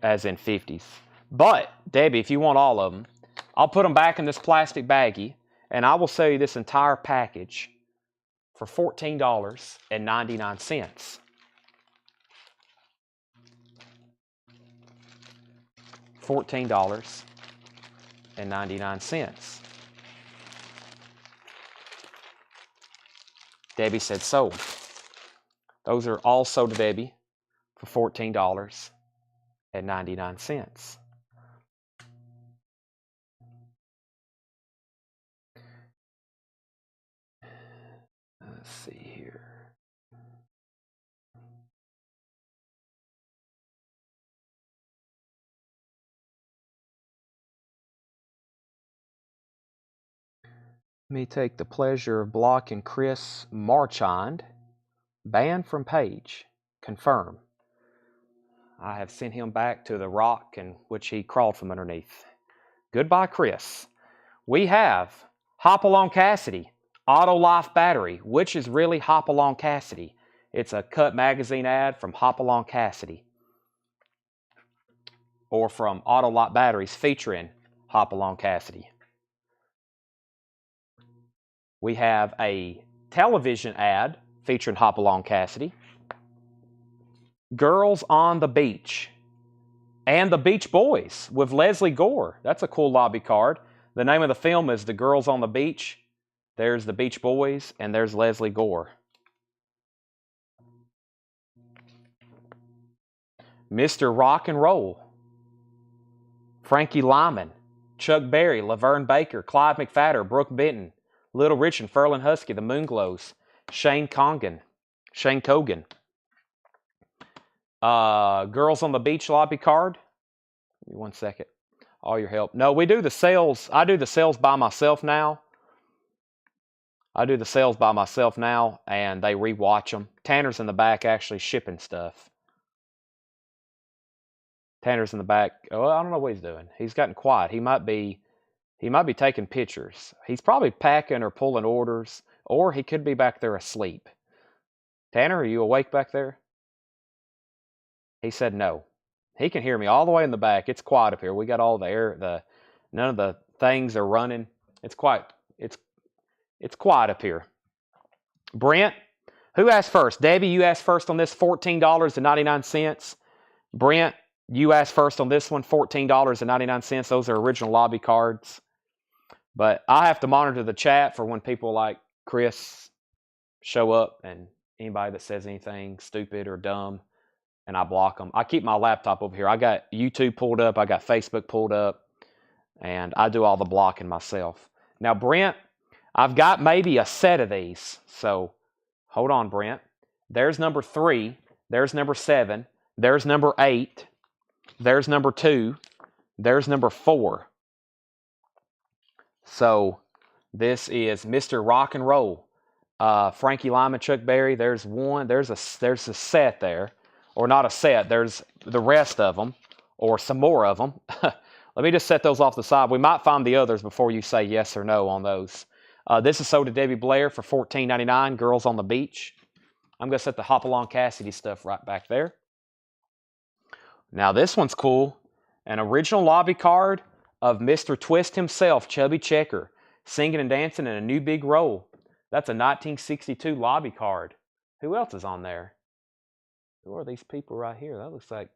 as in 50s. But, Debbie, if you want all of them, I'll put them back in this plastic baggie, and I will sell you this entire package for $14.99. $14.99. Debbie said sold. Those are all sold to Debbie for $14.99. Let's see here. Let me take the pleasure of blocking Chris Marchand. Banned from page. Confirm. I have sent him back to the rock in which he crawled from underneath. Goodbye, Chris. We have Hopalong Cassidy, Auto Life Battery, which is really Hopalong Cassidy. It's a cut magazine ad from Hopalong Cassidy. Or from Auto Life Batteries featuring Hopalong Cassidy. We have a television ad featuring Hopalong Cassidy. Girls on the Beach. And the Beach Boys with Leslie Gore. That's a cool lobby card. The name of the film is The Girls on the Beach. There's the Beach Boys and there's Leslie Gore. Mr. Rock and Roll. Frankie Lyman. Chuck Berry, Laverne Baker, Clive McFadder, Brooke Benton, Little Rich and Ferlin Husky, The Moonglows, Shane Cogan. Girls on the Beach lobby card. Give me 1 second. All your help. No, we do the sales. I do the sales by myself now. And they rewatch them. Tanner's in the back actually shipping stuff. Tanner's in the back. Oh, I don't know what he's doing. He's gotten quiet. He might be taking pictures. He's probably packing or pulling orders, or he could be back there asleep. Tanner, are you awake back there? He said no. He can hear me all the way in the back. It's quiet up here. We got all the air, none of the things are running. It's quiet up here. Brent, who asked first? Debbie, you asked first on this, $14.99. Brent, you asked first on this one, $14.99. Those are original lobby cards. But I have to monitor the chat for when people like Chris show up, and anybody that says anything stupid or dumb, and I block them. I keep my laptop over here. I got YouTube pulled up. I got Facebook pulled up, and I do all the blocking myself. Now, Brent, I've got maybe a set of these. So hold on, Brent. There's number 3. There's number 7. There's number 8. There's number 2. There's number 4. So this is Mr. Rock and Roll. Frankie Lyman, Chuck Berry. There's one. There's a set there. Or not a set. There's the rest of them. Or some more of them. Let me just set those off the side. We might find the others before you say yes or no on those. This is sold to Debbie Blair for $14.99. Girls on the Beach. I'm going to set the Hopalong Cassidy stuff right back there. Now this one's cool. An original lobby card of Mr. Twist himself, Chubby Checker, singing and dancing in a new big role. That's a 1962 lobby card. Who else is on there? Who are these people right here? That looks like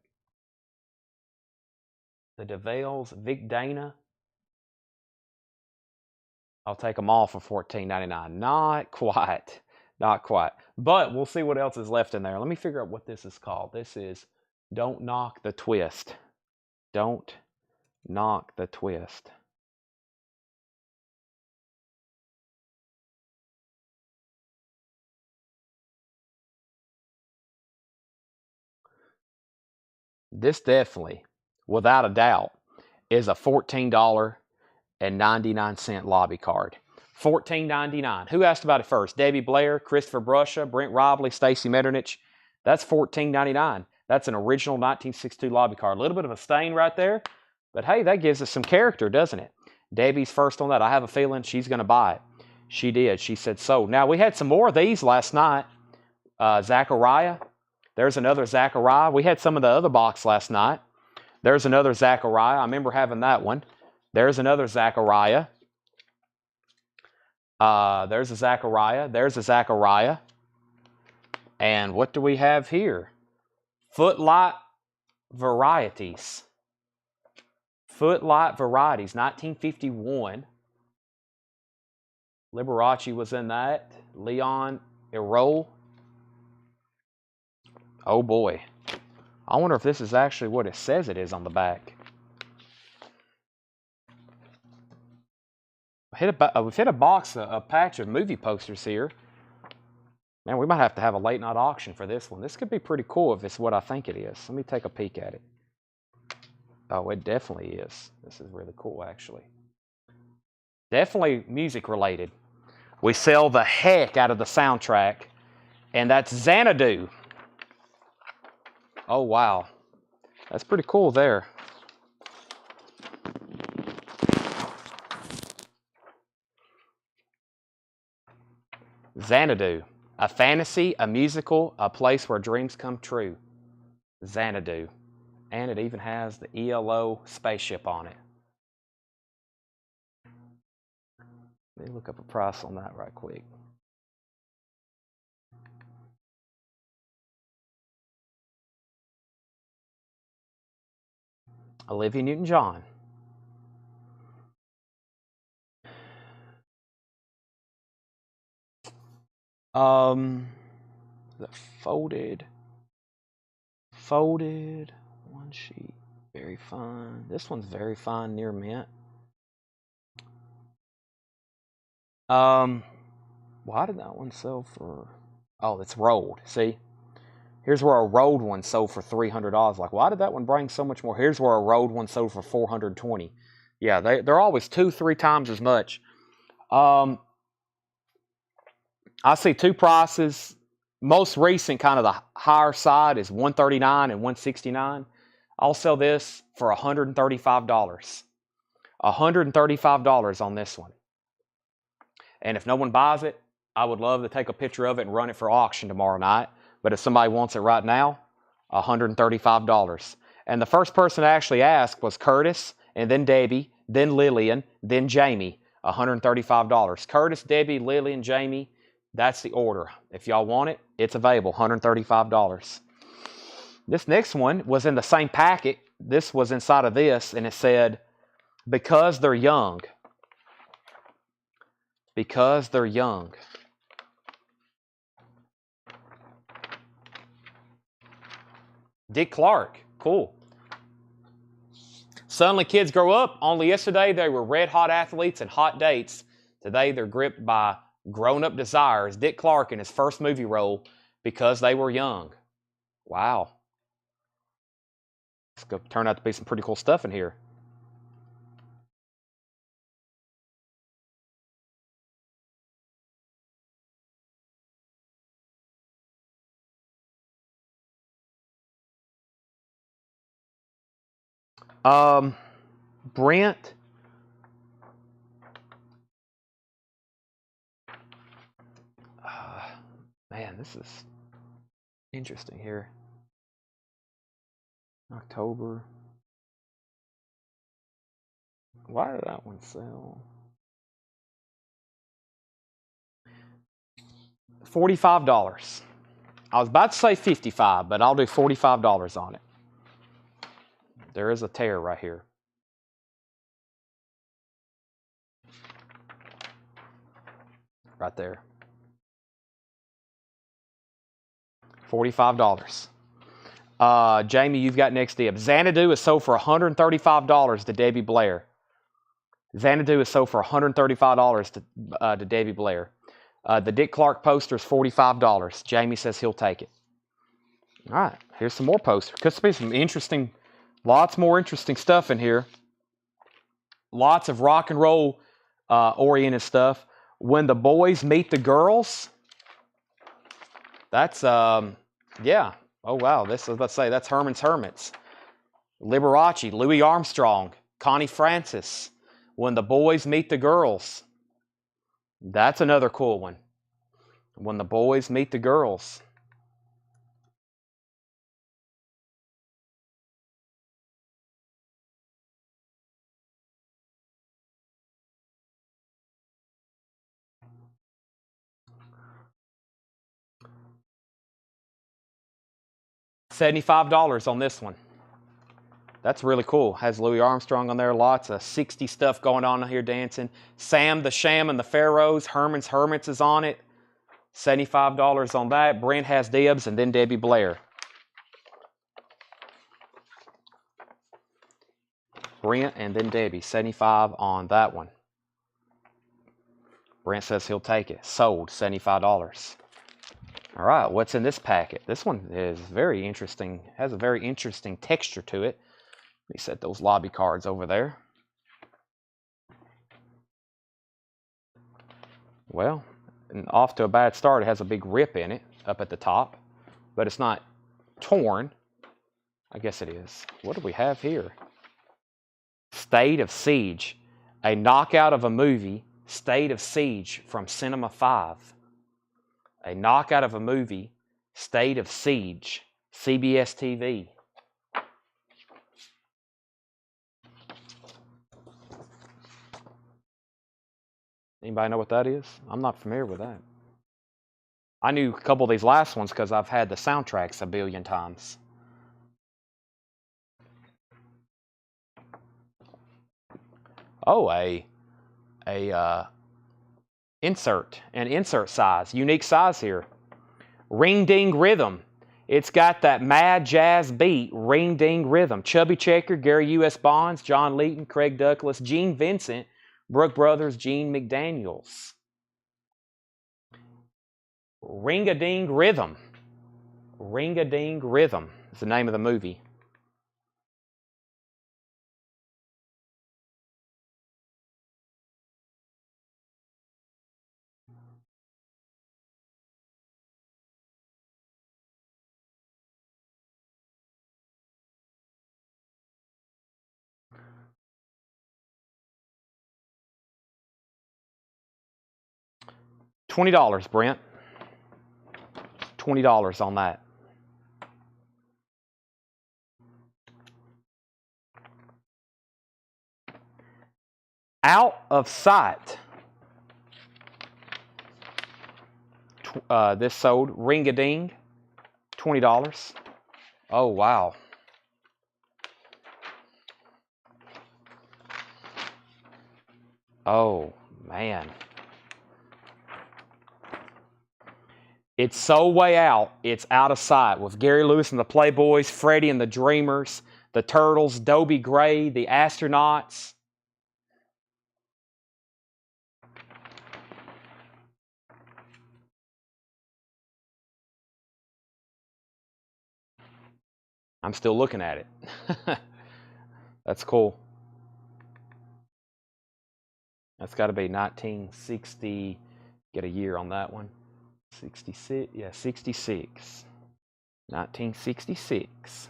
the DeVales, Vic Dana. I'll take them all for $14.99. Not quite. Not quite. But we'll see what else is left in there. Let me figure out what this is called. This is Don't Knock the Twist. Don't Knock the Twist. This definitely, without a doubt, is a $14.99 lobby card. $14.99. Who asked about it first? Debbie Blair, Christopher Brusha, Brent Robley, Stacy Metternich. That's $14.99. That's an original 1962 lobby card. A little bit of a stain right there, but hey, that gives us some character, doesn't it? Debbie's first on that. I have a feeling she's going to buy it. She did. She said so. Now, we had some more of these last night. Zachariah. There's another Zachariah. We had some of the other box last night. There's another Zachariah. I remember having that one. There's another Zachariah. There's a Zachariah. There's a Zachariah. And what do we have here? Footlight Varieties. Footlight Varieties, 1951. Liberace was in that. Leon Errol. Oh boy. I wonder if this is actually what it says it is on the back. We've hit a box, a patch of movie posters here. Man, we might have to have a late night auction for this one. This could be pretty cool if it's what I think it is. Let me take a peek at it. Oh, it definitely is. This is really cool, actually. Definitely music related. We sell the heck out of the soundtrack, and that's Xanadu. Oh, wow. That's pretty cool there. Xanadu. A fantasy, a musical, a place where dreams come true. Xanadu. And it even has the ELO spaceship on it. Let me look up a price on that right quick. Olivia Newton-John. The folded one sheet, very fine. This one's very fine, near mint. Why did that one sell for? Oh, it's rolled. See, here's where a rolled one sold for $300. Like, why did that one bring so much more? Here's where a rolled one sold for $420. Yeah, they're always 2-3 times as much. I see two prices. Most recent, kind of the higher side, is $139 and $169. I'll sell this for $135. $135 on this one. And if no one buys it, I would love to take a picture of it and run it for auction tomorrow night. But if somebody wants it right now, $135. And the first person to actually ask was Curtis, and then Debbie, then Lillian, then Jamie. $135. Curtis, Debbie, Lillian, Jamie. That's the order. If y'all want it, it's available. $135. This next one was in the same packet. This was inside of this, and it said, because they're young. Because they're young. Dick Clark. Cool. Suddenly kids grow up. Only yesterday they were red-hot athletes and hot dates. Today they're gripped by grown-up desires. Dick Clark in his first movie role because they were young. Wow. It's going to turn out to be some pretty cool stuff in here. Brent. Man, this is interesting here. October. Why did that one sell? $45. I was about to say $55, but I'll do $45 on it. There is a tear right here. Right there. $45. Jamie, you've got next dib. Xanadu is sold for $135 to Debbie Blair. Xanadu is sold for $135 to Debbie Blair. The Dick Clark poster is $45. Jamie says he'll take it. All right, here's some more posters. Could be some interesting, lots more interesting stuff in here. Lots of rock and roll oriented stuff. When the Boys Meet the Girls. That's yeah. Oh wow, this is, let's say that's Herman's Hermits. Liberace, Louis Armstrong, Connie Francis. When the Boys Meet the Girls. That's another cool one. When the Boys Meet the Girls. $75 on this one. That's really cool. Has Louis Armstrong on there. Lots of 60 stuff going on here dancing. Sam the Sham and the Pharaohs. Herman's Hermits is on it. $75 on that. Brent has dibs, and then Debbie Blair. Brent and then Debbie. $75 on that one. Brent says he'll take it. Sold. $75. All right, what's in this packet? This one is very interesting. Has a very interesting texture to it. Let me set those lobby cards over there. Well, off to a bad start. It has a big rip in it up at the top, but it's not torn. I guess it is. What do we have here? State of Siege. A knockout of a movie, State of Siege from Cinema 5. A knockout of a movie, State of Siege, CBS TV. Anybody know what that is? I'm not familiar with that. I knew a couple of these last ones because I've had the soundtracks a billion times. Oh, an insert size, unique size here. Ring Ding Rhythm. It's got that mad jazz beat, ring ding rhythm. Chubby Checker, Gary U.S. Bonds, John Leeton, Craig Douglas, Gene Vincent, Brooke Brothers, Gene McDaniels. Ring-a-ding Rhythm. Ring-a-ding Rhythm is the name of the movie. $20, Brent. $20 on that. Out of Sight. This sold. Ring-a-ding. $20. Oh, wow. Oh, man. It's so way out, it's out of sight. With Gary Lewis and the Playboys, Freddie and the Dreamers, the Turtles, Dobie Gray, the Astronauts. I'm still looking at it. That's cool. That's got to be 1960. Get a year on that one. 66. Yeah, 66. 1966.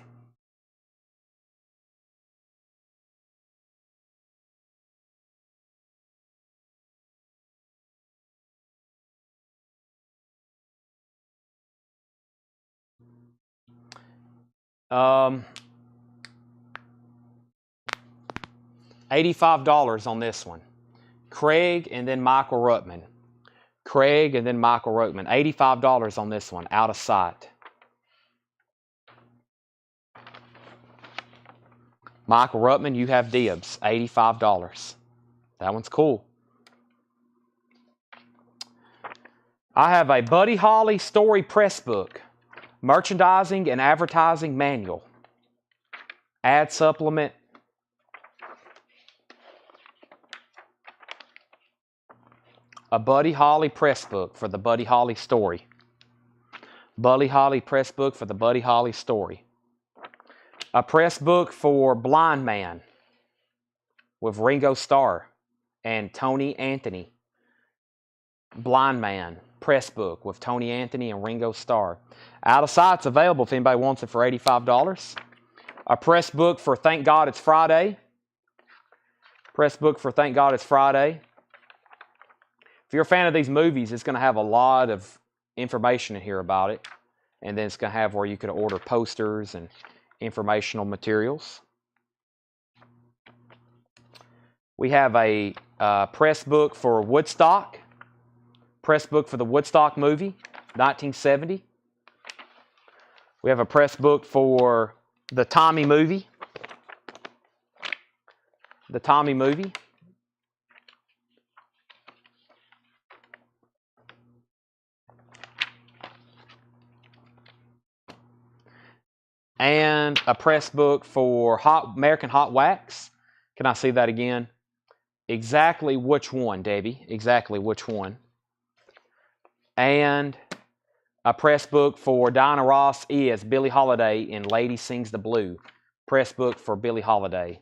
$85 on this one. Craig and then Michael Ruttman. Craig and then Michael Ruttman. $85 on this one, out of sight. Michael Ruttman, you have dibs. $85. That one's cool. I have a Buddy Holly story press book. Merchandising and advertising manual. Ad supplement. A Buddy Holly press book for the Buddy Holly story. Buddy Holly press book for the Buddy Holly story. A press book for Blind Man with Ringo Starr and Tony Anthony. Blind Man press book with Tony Anthony and Ringo Starr. Out of sight's available if anybody wants it for $85. A press book for Thank God It's Friday. Press book for Thank God It's Friday. If you're a fan of these movies, it's going to have a lot of information in here about it. And then it's going to have where you could order posters and informational materials. We have a press book for Woodstock. Press book for the Woodstock movie, 1970. We have a press book for the Tommy movie. The Tommy movie. And a press book for American Hot Wax. Can I see that again? Exactly which one, Debbie? Exactly which one? And a press book for Diana Ross is Billie Holiday in Lady Sings the Blue. Press book for Billie Holiday.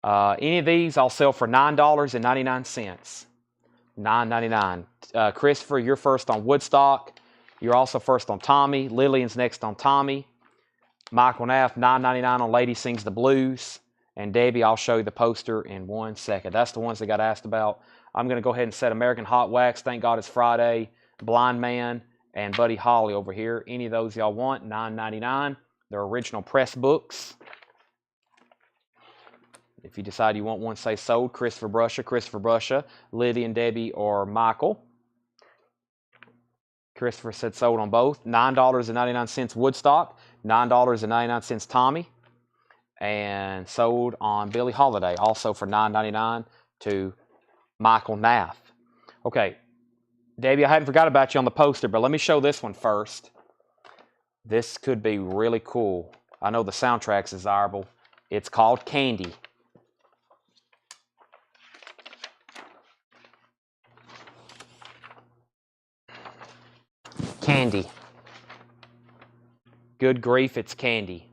Any of these I'll sell for $9.99. $9.99. Christopher, you're first on Woodstock. You're also first on Tommy. Lillian's next on Tommy. Michael Naff, $9.99 on Lady Sings the Blues. And Debbie, I'll show you the poster in 1 second. That's the ones that got asked about. I'm going to go ahead and set American Hot Wax, Thank God It's Friday, Blind Man, and Buddy Holly over here. Any of those y'all want, $9.99. They're original press books. If you decide you want one, say sold. Christopher Brusha, Lydia and Debbie, or Michael. Christopher said sold on both. $9.99 Woodstock, $9.99 Tommy, and sold on Billie Holiday, also for $9.99 to Michael Naff. Okay, Debbie, I hadn't forgot about you on the poster, but let me show this one first. This could be really cool. I know the soundtrack's desirable. It's called Candy. Candy. Good grief, it's Candy.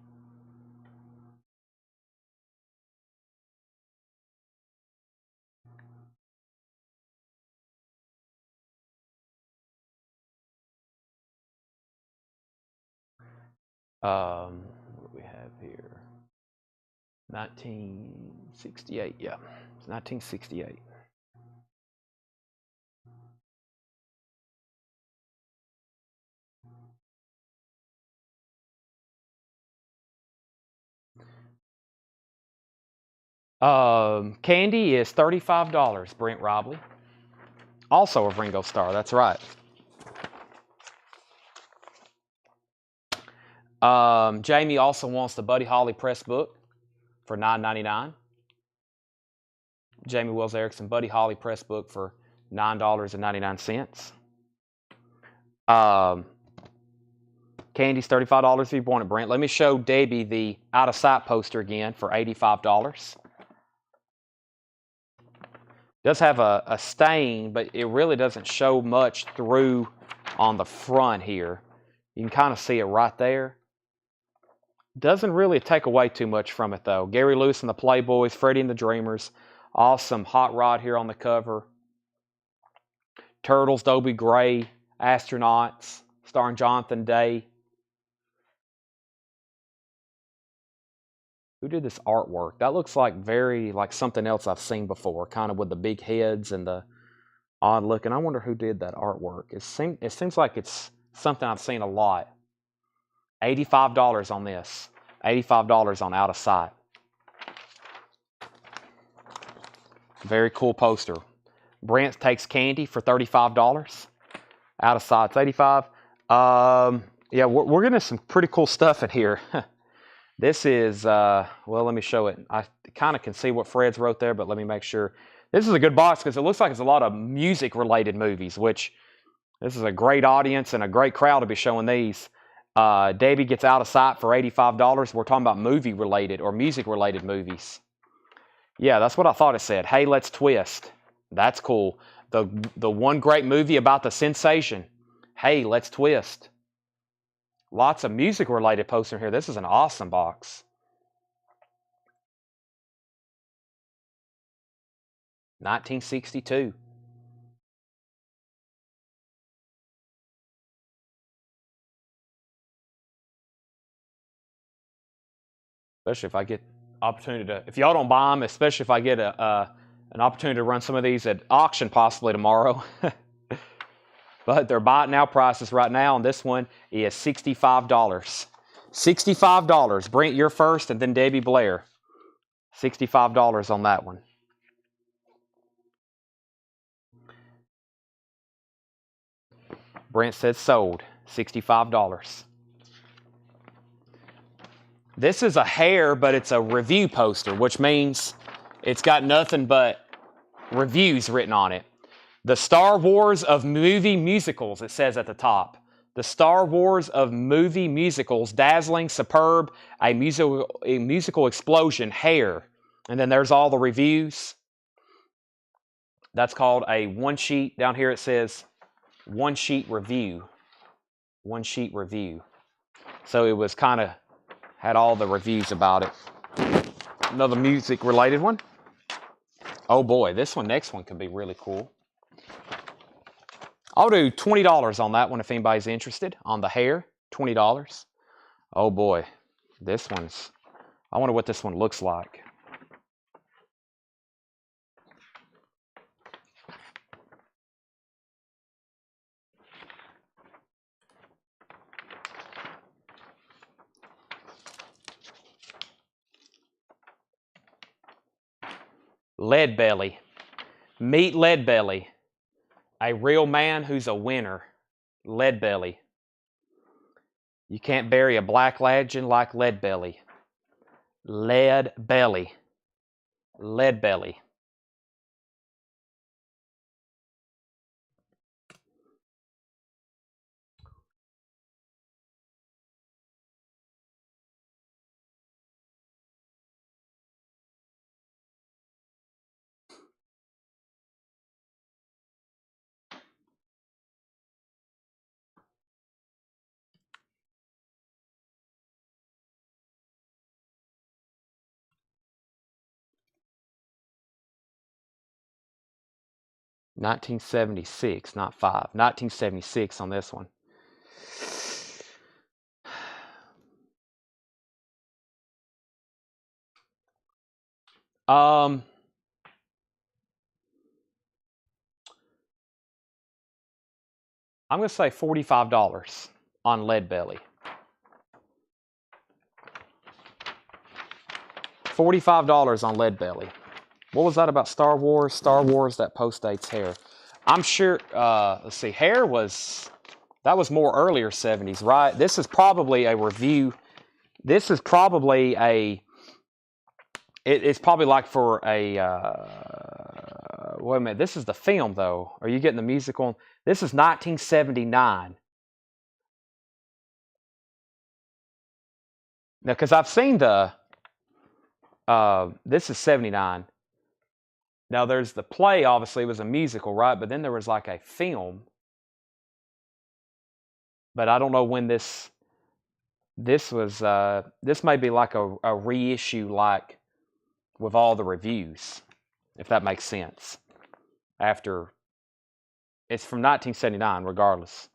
What do we have here? 1968, yeah. It's 1968. Candy is $35, Brent Robley. Also of Ringo Starr, that's right. Jamie also wants the Buddy Holly press book for $9.99. Jamie Wells Erickson, Buddy Holly press book for $9.99. Candy's $35 if you want it, Brent. Let me show Debbie the out of sight poster again for $85. Does have a stain, but it really doesn't show much through on the front here. You can kind of see it right there. Doesn't really take away too much from it though. Gary Lewis and the Playboys, Freddie and the Dreamers. Awesome hot rod here on the cover. Turtles, Dobie Gray, Astronauts, starring Jonathan Day. Who did this artwork? That looks like very like something else I've seen before, kind of with the big heads and the odd looking. I wonder who did that artwork. It seems like it's something I've seen a lot. $85 on this. $85 on Out of Sight. Very cool poster. Brent takes Candy for $35. Out of Sight's $85. Yeah, we're getting some pretty cool stuff in here. This is, well, let me show it. I kind of can see what Fred's wrote there, but let me make sure. This is a good box because it looks like it's a lot of music-related movies, which this is a great audience and a great crowd to be showing these. Debbie gets Out of Sight for $85. We're talking about movie-related or music-related movies. Yeah, that's what I thought it said. Hey, Let's Twist. That's cool. The one great movie about the sensation. Hey, Let's Twist. Lots of music-related poster here. This is an awesome box. $19.62. Especially if I get opportunity to, if y'all don't buy them, especially if I get an opportunity to run some of these at auction possibly tomorrow. But they're buy it now prices right now, and this one is $65. $65. Brent, you're first, and then Debbie Blair. $65 on that one. Brent said sold. $65. This is a hair, but it's a review poster, which means it's got nothing but reviews written on it. The Star Wars of movie musicals, it says at the top. The Star Wars of movie musicals, dazzling, superb, a musical explosion, hair. And then there's all the reviews. That's called a one sheet. Down here it says one sheet review. One sheet review. So it was kind of, had all the reviews about it. Another music related one. Oh boy, this one, next one could be really cool. I'll do $20 on that one if anybody's interested. On the hair, $20. Oh boy, this one's, I wonder what this one looks like. Leadbelly. Meet Leadbelly. A real man who's a winner. Leadbelly. You can't bury a black legend like Leadbelly. Leadbelly. Leadbelly. $1976, not five. $1976 on this one. I'm going to say $45 on Leadbelly. $45 on Leadbelly. What was that about Star Wars? Star Wars, that post-dates hair. I'm sure, let's see, hair was, that was more earlier 70s, right? This is probably a review. This is probably a, it's probably like for a, wait a minute, this is the film though. Are you getting the musical? This is 1979. Now, because I've seen the, this is 79. Now, there's the play, obviously, it was a musical, right? But then there was like a film. But I don't know when this was, this may be like a reissue, like with all the reviews, if that makes sense. After, it's from 1979, regardless.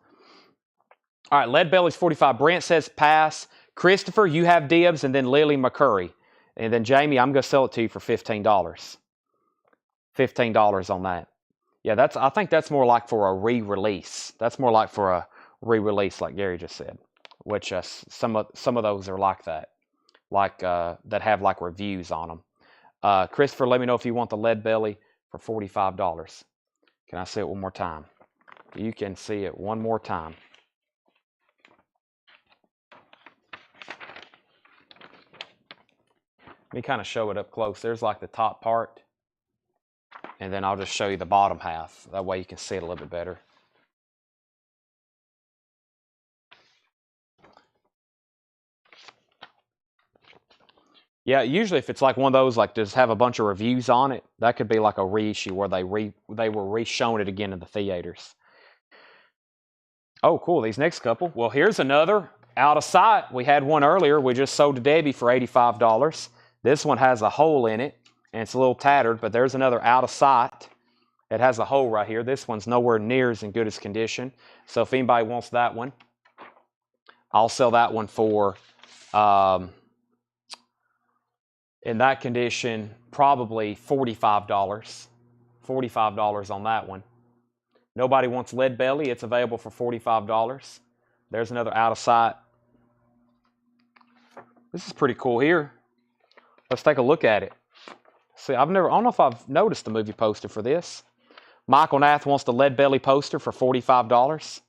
All right, Lead Belly's 45. Brent says pass. Christopher, you have dibs, and then Lily McCurry. And then Jamie, I'm going to sell it to you for $15. $15 on that. Yeah, I think that's more like for a re-release. That's more like for a re-release, like Gary just said. Which some of those are like that, like that have like reviews on them. Christopher, let me know if you want the Lead Belly for $45. Can I see it one more time? You can see it one more time. Let me kind of show it up close. There's like the top part, and then I'll just show you the bottom half. That way you can see it a little bit better. Yeah, usually if it's like one of those, like just have a bunch of reviews on it, that could be like a reissue where they were re-showing it again in the theaters. Oh, cool. These next couple. Well, here's another out of sight. We had one earlier. We just sold to Debbie for $85. This one has a hole in it, and it's a little tattered, but there's another out of sight. It has a hole right here. This one's nowhere near as in good as condition. So if anybody wants that one, I'll sell that one for, in that condition, probably $45. $45 on that one. Nobody wants Lead Belly. It's available for $45. There's another out of sight. This is pretty cool here. Let's take a look at it. See, I don't know if I've noticed the movie poster for this. Michael Nath wants the Lead Belly poster for $45.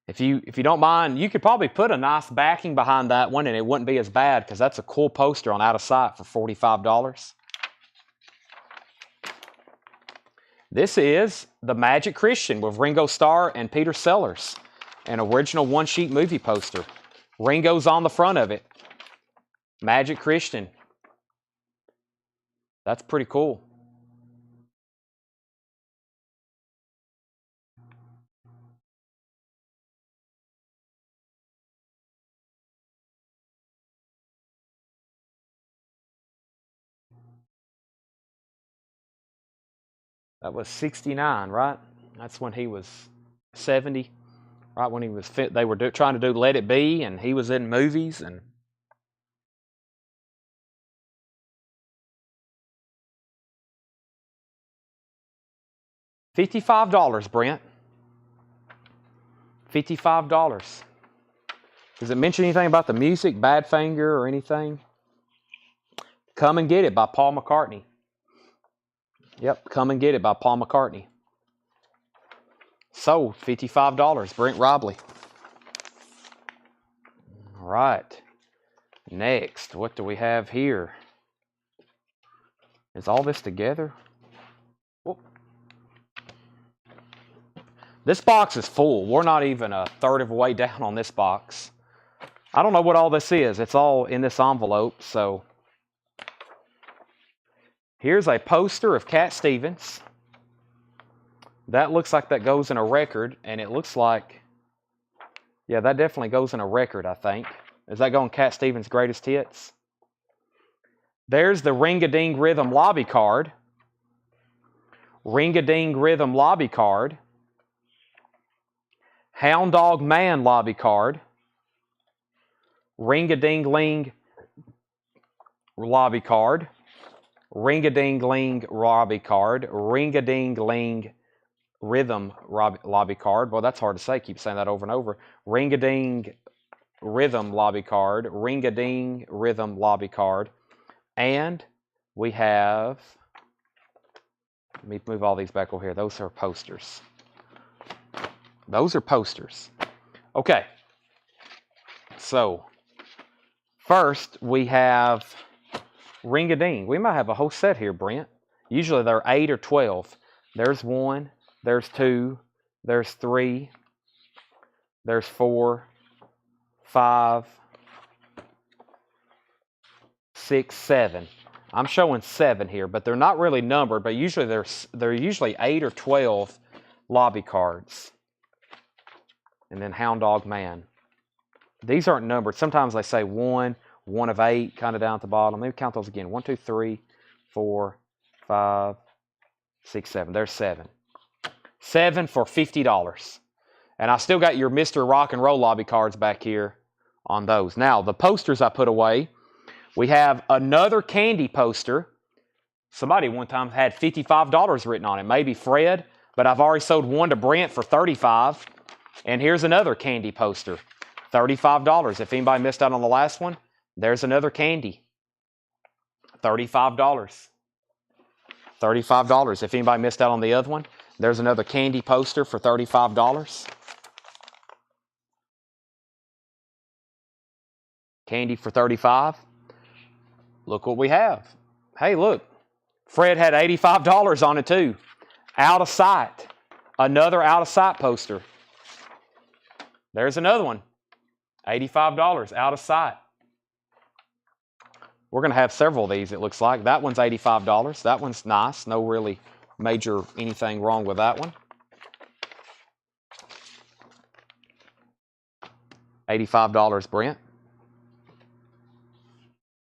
If you don't mind, you could probably put a nice backing behind that one and it wouldn't be as bad, because that's a cool poster on Out of Sight for $45. This is The Magic Christian with Ringo Starr and Peter Sellers, an original one-sheet movie poster. Ringo's on the front of it. Magic Christian. That's pretty cool. That was 69, right? That's when he was 70, right? When he was fit, they were trying to do Let It Be, and he was in movies. And $55, Brent. $55. Does it mention anything about the music, Badfinger, or anything? Come and Get It by Paul McCartney. Yep, Come and Get It by Paul McCartney. Sold, $55, Brent Robley. All right. Next, what do we have here? Is all this together? Whoop. This box is full. We're not even a third of the way down on this box. I don't know what all this is. It's all in this envelope, so. Here's a poster of Cat Stevens. That looks like that goes in a record, and it looks like, yeah, that definitely goes in a record, I think. Is that going Cat Stevens' Greatest Hits? There's the Ring-a-Ding Rhythm lobby card. Ring-a-Ding Rhythm lobby card. Hound Dog Man lobby card. Ring-a-Ding-Ling lobby card. Ring-a-Ding-Ling lobby card. Ring-a-Ding-Ling Rhythm lobby card. Well, that's hard to say. Keep saying that over and over. Ring-a-Ding Rhythm lobby card. Ring-a-Ding Rhythm lobby card. And we have, let me move all these back over here. Those are posters. Those are posters. Okay. So, first we have Ring-a-Ding. We might have a whole set here, Brent. Usually they're 8 or 12. There's 1, there's 2, there's 3, there's 4, 5, 6, 7. I'm showing 7 here, but they're not really numbered, but usually they're usually 8 or 12 lobby cards. And then Hound Dog Man. These aren't numbered. Sometimes they say 1 of 8, kind of down at the bottom. Let me count those again. 1, 2, 3, 4, 5, 6, 7. There's 7. 7 for $50. And I still got your Mr. Rock and Roll lobby cards back here on those. Now, the posters I put away, we have another candy poster. Somebody one time had $55 written on it. Maybe Fred, but I've already sold one to Brent for $35. And here's another candy poster, $35. If anybody missed out on the last one, there's another candy, $35. $35. If anybody missed out on the other one, there's another candy poster for $35. Candy for $35. Look what we have. Hey, look. Fred had $85 on it too. Out of Sight. Another Out of Sight poster. There's another one. $85. Out of Sight. We're going to have several of these, it looks like. That one's $85. That one's nice. No really major anything wrong with that one. $85, Brent.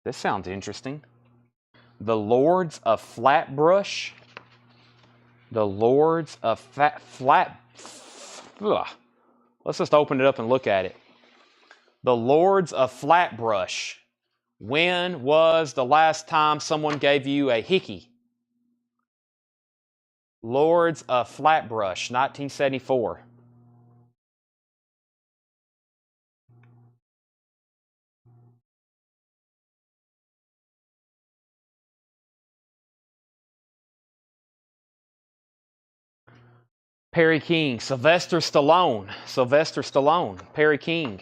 This sounds interesting. The Lords of Flatbrush. The Lords of Let's just open it up and look at it. The Lords of Flatbrush. When was the last time someone gave you a hickey? Lords of Flatbrush, 1974. Perry King, Sylvester Stallone, Perry King.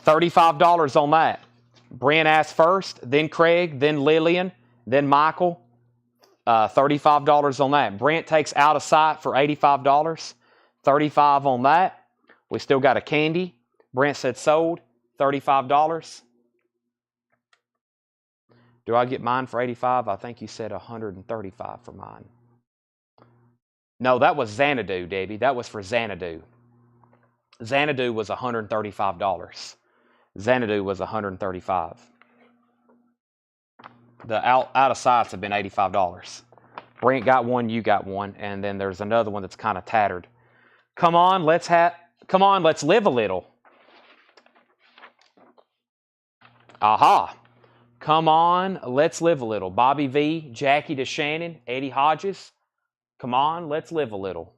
$35 on that. Brent asked first, then Craig, then Lillian, then Michael. $35 on that. Brent takes Out of Sight for $85. $35 on that. We still got a candy. Brent said sold. $35. Do I get mine for $85? I think you said $135 for mine. No, that was Xanadu, Debbie. That was for Xanadu. Xanadu was $135. Xanadu was $135. The out of Sights have been $85. Brent got one, you got one, and then there's another one that's kind of tattered. Come on, let's live a little. Aha. Come on, let's live a little. Bobby V, Jackie DeShannon, Eddie Hodges. Come on, let's live a little.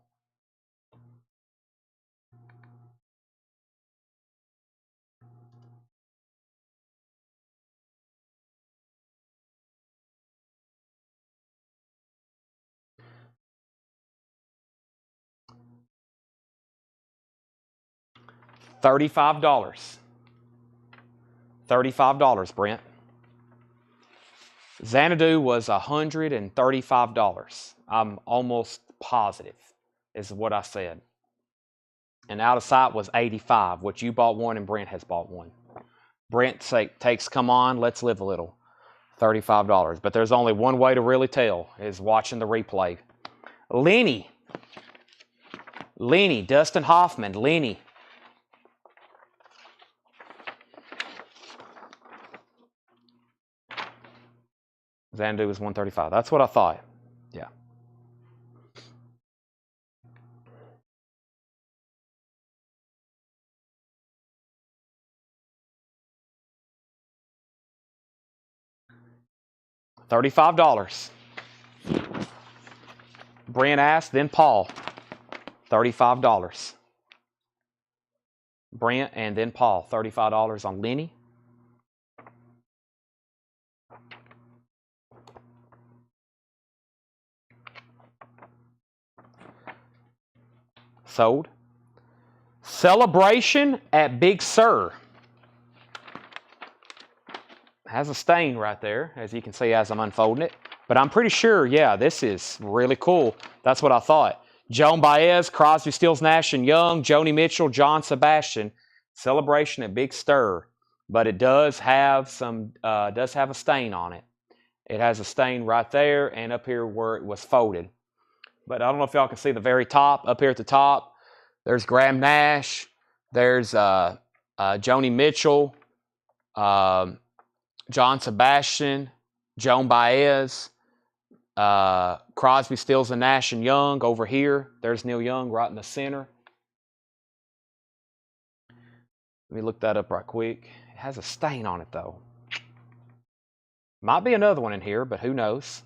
$35. $35, Brent. Xanadu was $135. I'm almost positive is what I said. And Out of Sight was $85, which you bought one and Brent has bought one. Brent takes Come On, Let's Live a Little. $35. But there's only one way to really tell, is watching the replay. Lenny, Dustin Hoffman, Lenny. Xanadu was $135. That's what I thought. Yeah. $35. Brent asked, then Paul. $35. Brent and then Paul. $35 on Lenny. Sold. Celebration at Big Sur. Has a stain right there, as you can see as I'm unfolding it. But I'm pretty sure, yeah, this is really cool. That's what I thought. Joan Baez, Crosby, Stills, Nash & Young, Joni Mitchell, John Sebastian. Celebration at Big Sur. but it does have a stain on it. It has a stain right there and up here where it was folded. But I don't know if y'all can see the very top. Up here at the top, there's Graham Nash. There's Joni Mitchell, John Sebastian, Joan Baez, Crosby, Stills, and Nash and Young over here. There's Neil Young right in the center. Let me look that up right quick. It has a stain on it, though. Might be another one in here, but who knows?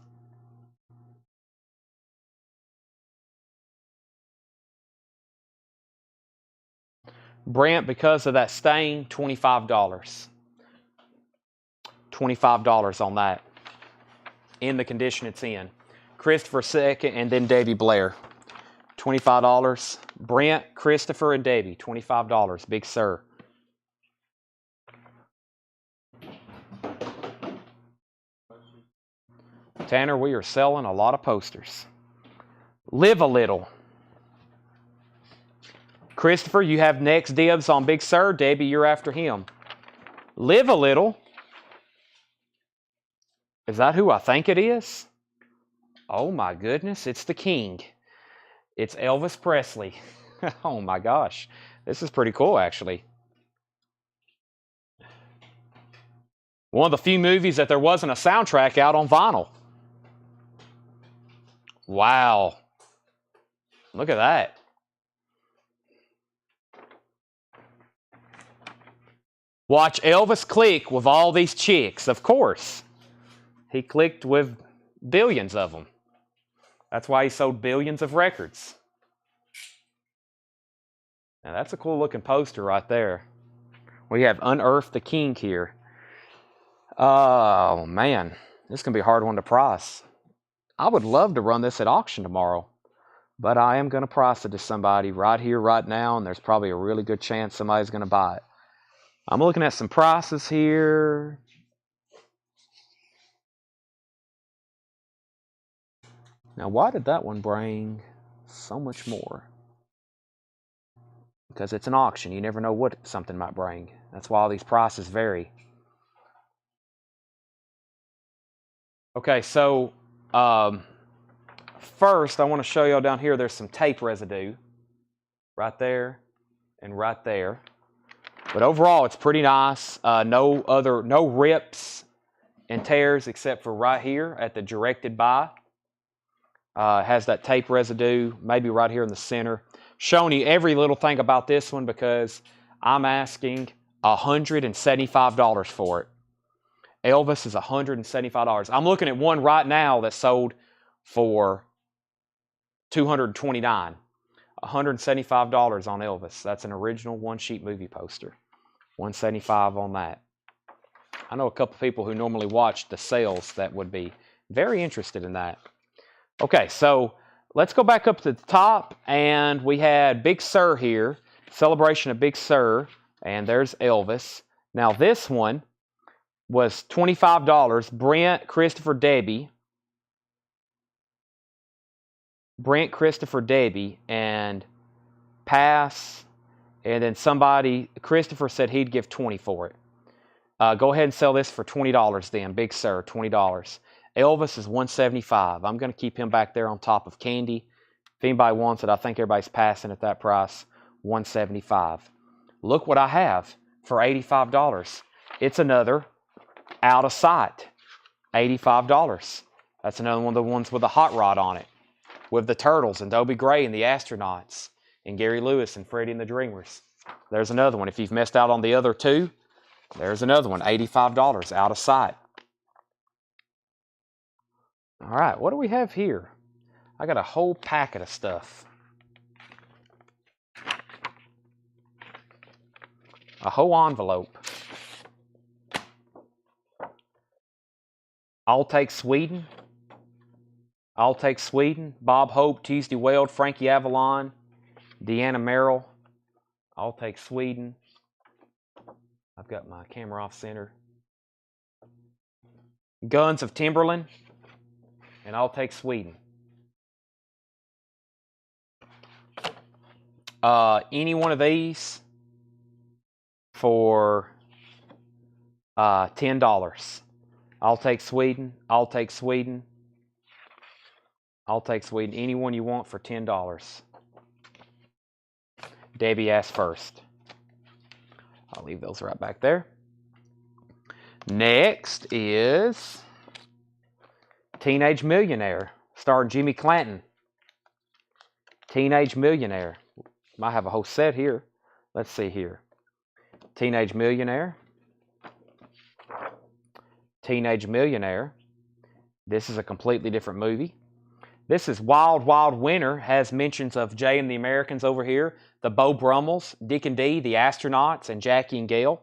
Brent, because of that stain, $25. $25 on that. In the condition it's in. Christopher second, and then Davy Blair. $25. Brent, Christopher, and Davy. $25. Big Sur. Tanner, we are selling a lot of posters. Live a Little. Christopher, you have next dibs on Big Sur. Debbie, you're after him. Live a Little. Is that who I think it is? Oh my goodness, it's the king. It's Elvis Presley. Oh my gosh. This is pretty cool, actually. One of the few movies that there wasn't a soundtrack out on vinyl. Wow. Look at that. Watch Elvis click with all these chicks, of course. He clicked with billions of them. That's why he sold billions of records. Now that's a cool looking poster right there. We have Unearthed the King here. Oh man, this is going to be a hard one to price. I would love to run this at auction tomorrow, but I am going to price it to somebody right here, right now, and there's probably a really good chance somebody's going to buy it. I'm looking at some prices here. Now, why did that one bring so much more? Because it's an auction. You never know what something might bring. That's why all these prices vary. Okay, so first I want to show y'all down here there's some tape residue right there and right there. But overall, it's pretty nice. No rips and tears except for right here at the directed by. Has that tape residue, maybe right here in the center. Showing you every little thing about this one because I'm asking $175 for it. Elvis is $175. I'm looking at one right now that sold for $229. $175 on Elvis. That's an original one-sheet movie poster. $175 on that. I know a couple people who normally watch the sales that would be very interested in that. Okay, so let's go back up to the top, and we had Big Sur here, celebration of Big Sur, and there's Elvis. Now this one was $25. Brent, Christopher, Debbie. Brent, Christopher, Debbie, and pass. And then somebody, Christopher said he'd give $20 for it. Go ahead and sell this for $20 then. Big Sur, $20. Elvis is $175. I'm going to keep him back there on top of Candy. If anybody wants it, I think everybody's passing at that price. $175. Look what I have for $85. It's another Out of Sight. $85. That's another one of the ones with the hot rod on it. With the Turtles and Dobie Gray and the Astronauts. And Gary Lewis and Freddie and the Dreamers. There's another one. If you've missed out on the other two, there's another one. $85. Out of Sight. All right, what do we have here? I got a whole packet of stuff. A whole envelope. I'll Take Sweden. I'll Take Sweden. Bob Hope, Tuesday Weld, Frankie Avalon, Deanna Merrill. I'll Take Sweden. I've got my camera off center. Guns of Timberland. And I'll Take Sweden. Any one of these for $10. I'll take Sweden. I'll take Sweden. I'll take Sweden. Anyone you want for $10. Debbie asked first. I'll leave those right back there. Next is Teenage Millionaire, starring Jimmy Clanton. Teenage Millionaire. Might have a whole set here. Let's see here. Teenage Millionaire. Teenage Millionaire. This is a completely different movie. This is Wild Wild Winter. Has mentions of Jay and the Americans over here, the Beau Brummels, Dick and Dee, the Astronauts, and Jackie and Gail.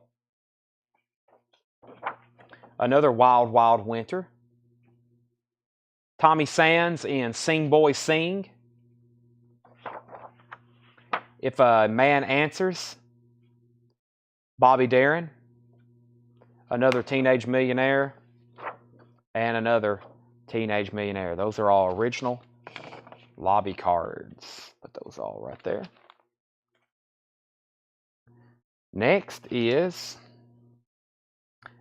Another Wild Wild Winter. Tommy Sands in Sing Boy Sing. If a Man Answers. Bobby Darin. Another Teenage Millionaire. And another Teenage Millionaire. Those are all original lobby cards. Put those all right there. Next is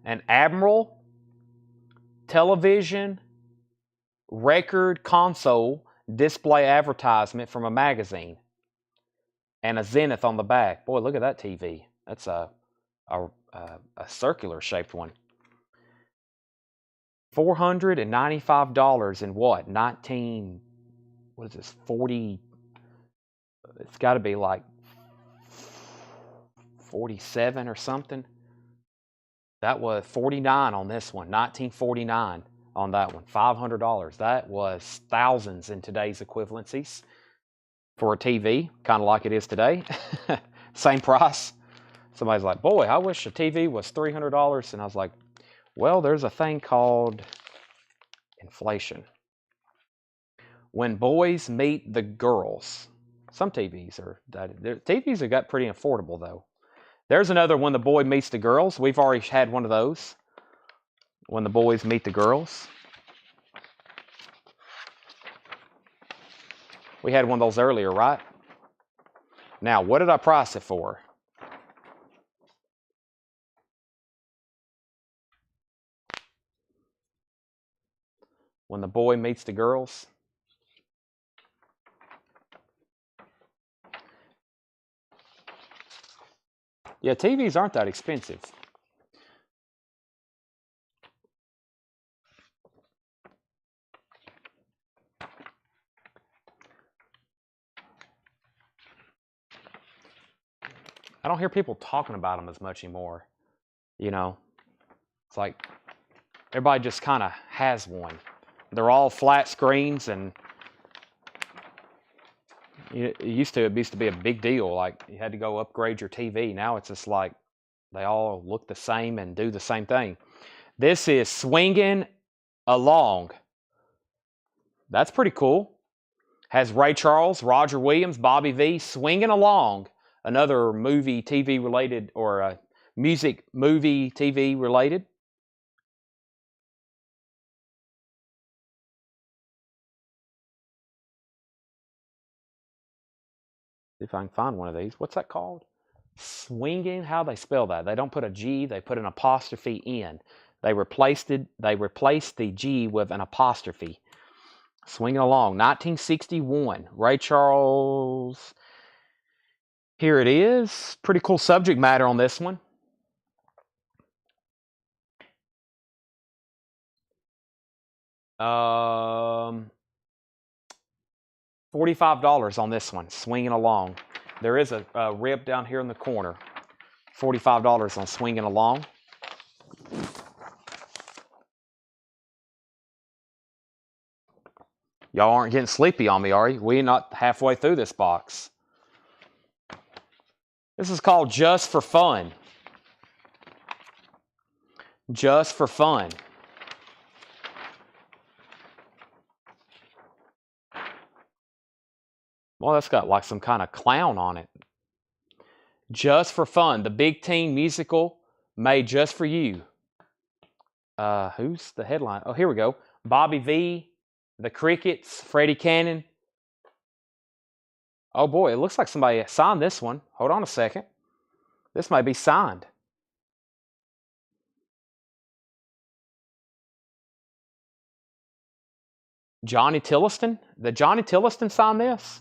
an Admiral television record console display advertisement from a magazine. And a Zenith on the back. Boy, look at that TV. That's a circular shaped one. $495 in what? 40? It's got to be like 47 or something. That was 49 on this one. 1949 on that one. $500. That was thousands in today's equivalencies for a TV, kind of like it is today. Same price. Somebody's like, boy, I wish a TV was $300. And I was like, well, there's a thing called inflation. When Boys Meet the Girls. Some TVs have got pretty affordable though. There's another When the Boy Meets the Girls. We've already had one of those. When the Boys Meet the Girls. We had one of those earlier, right? Now, what did I price it for? When the Boy Meets the Girls. Yeah, TVs aren't that expensive. I don't hear people talking about them as much anymore. You know, it's like everybody just kind of has one. They're all flat screens, and it used to be a big deal. Like you had to go upgrade your TV. Now it's just like they all look the same and do the same thing. This is Swinging Along. That's pretty cool. Has Ray Charles, Roger Williams, Bobby V, Swinging Along. Another movie, TV related, or music, movie, TV related. If I can find one of these. What's that called? Swinging. How they spell that? They don't put a G. They put an apostrophe in. They replaced the G with an apostrophe. Swinging Along. 1961. Ray Charles. Here it is. Pretty cool subject matter on this one. $45 on this one. Swinging Along. There is a rib down here in the corner. $45 on Swinging Along. Y'all aren't getting sleepy on me, are you? We're not halfway through this box. This is called Just for Fun. Just for Fun. Well, that's got like some kind of clown on it. Just for Fun. The big teen musical made just for you. Who's the headline? Oh, here we go. Bobby V, The Crickets, Freddie Cannon. Oh boy, it looks like somebody signed this one. Hold on a second. This might be signed. Johnny Tilliston? Did Johnny Tilliston sign this?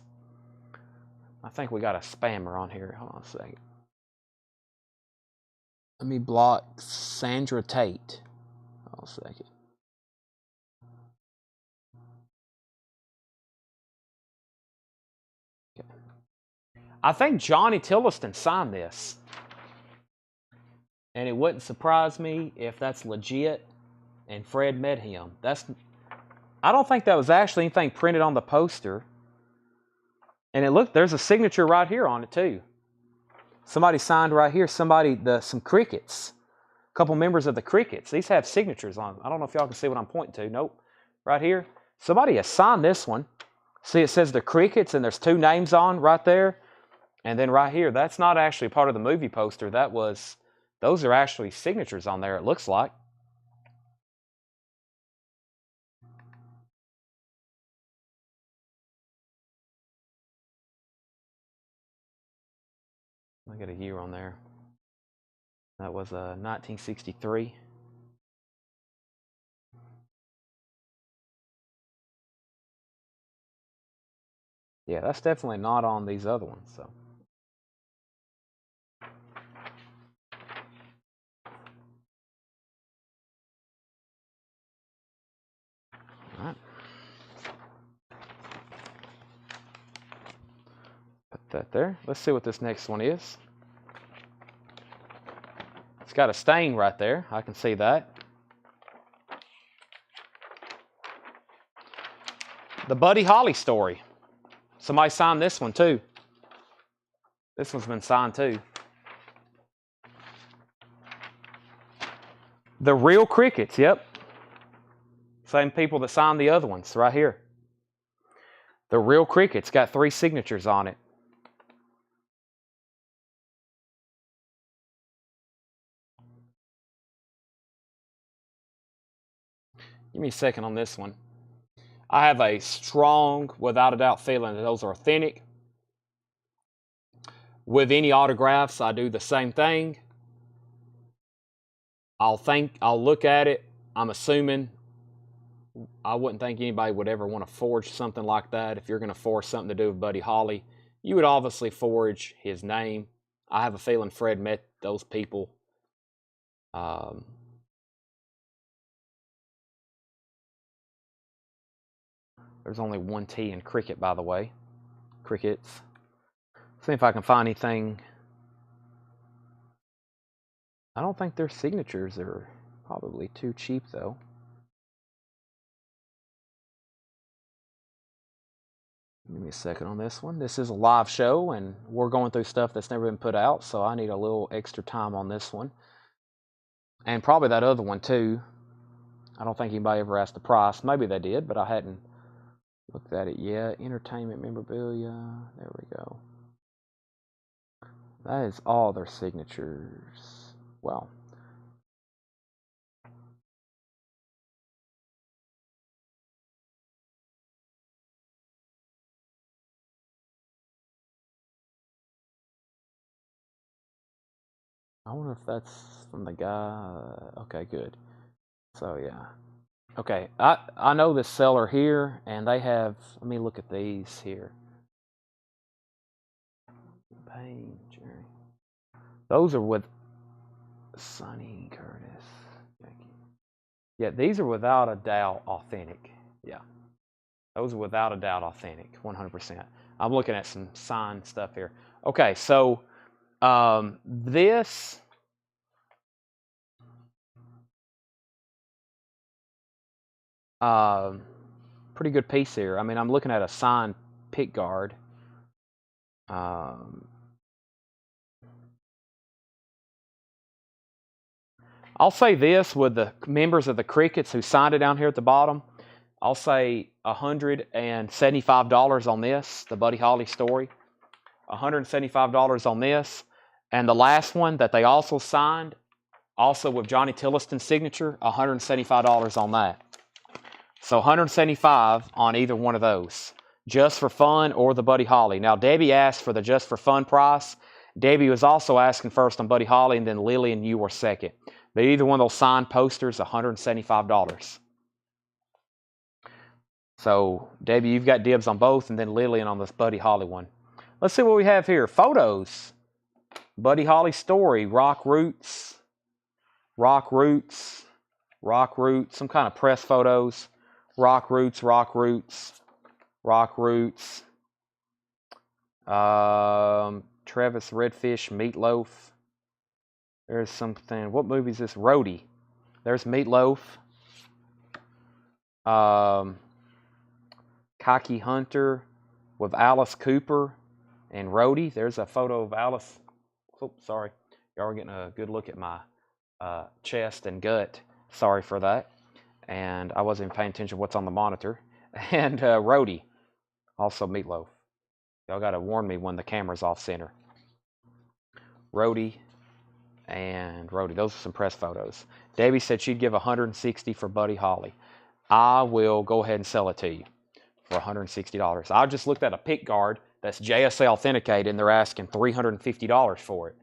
I think we got a spammer on here. Hold on a second. Let me block Sandra Tate. Hold on a second. Okay. I think Johnny Tilliston signed this. And it wouldn't surprise me if that's legit and Fred met him. I don't think that was actually anything printed on the poster. And there's a signature right here on it too. Somebody signed right here. Some Crickets. A couple members of the Crickets. These have signatures on them. I don't know if y'all can see what I'm pointing to. Nope. Right here. Somebody has signed this one. See, it says the Crickets, and there's two names on right there. And then right here, that's not actually part of the movie poster. Those are actually signatures on there, it looks like. I got a year on there. That was 1963. Yeah, that's definitely not on these other ones. So. All right. Put that there. Let's see what this next one is. It's got a stain right there. I can see that. The Buddy Holly story. Somebody signed this one too. This one's been signed too. The Real Crickets, yep. Same people that signed the other ones right here. The Real Crickets got 3 signatures on it. Give me a second on this one. I have a strong, without a doubt, feeling that those are authentic. With any autographs, I do the same thing. I'll look at it. I'm assuming I wouldn't think anybody would ever want to forge something like that. If you're going to forge something to do with Buddy Holly, you would obviously forge his name. I have a feeling Fred met those people. There's only one T in cricket, by the way. Crickets. See if I can find anything. I don't think their signatures are probably too cheap, though. Give me a second on this one. This is a live show, and we're going through stuff that's never been put out, so I need a little extra time on this one. And probably that other one, too. I don't think anybody ever asked the price. Maybe they did, but I hadn't looked at it yet. Entertainment memorabilia. There we go. That is all their signatures. Wow. I wonder if that's from the guy. Okay, good. So, yeah. Okay, I know this seller here, and they have, let me look at these here. Payne, Jerry. Those are with Sonny Curtis. Yeah, these are without a doubt authentic. Yeah. Those are without a doubt authentic, 100%. I'm looking at some signed stuff here. Okay, so this... pretty good piece here. I mean, I'm looking at a signed pick guard. I'll say this with the members of the Crickets who signed it down here at the bottom. I'll say $175 on this, the Buddy Holly story. $175 on this. And the last one that they also signed, also with Johnny Tilliston's signature, $175 on that. So $175 on either one of those. Just for Fun or the Buddy Holly. Now, Debbie asked for the Just for Fun price. Debbie was also asking first on Buddy Holly, and then Lillian, you were second. But either one of those signed posters, $175. So, Debbie, you've got dibs on both, and then Lillian on this Buddy Holly one. Let's see what we have here. Photos. Buddy Holly story. Rock Roots. Rock Roots. Rock Roots. Some kind of press photos. Rock Roots. Rock Roots. Rock Roots. Travis Redfish. Meatloaf. There's something. What movie is this? Roadie. There's Meatloaf. Cocky Hunter with Alice Cooper and Rhodey. There's a photo of Alice. Oh, sorry. Y'all are getting a good look at my chest and gut. Sorry for that. And I wasn't even paying attention to what's on the monitor. And Rhodey. Also Meatloaf. Y'all got to warn me when the camera's off center. Rhodey and Rhodey. Those are some press photos. Debbie said she'd give $160 for Buddy Holly. I will go ahead and sell it to you for $160. I just looked at a pick guard that's JSA authenticated, and they're asking $350 for it.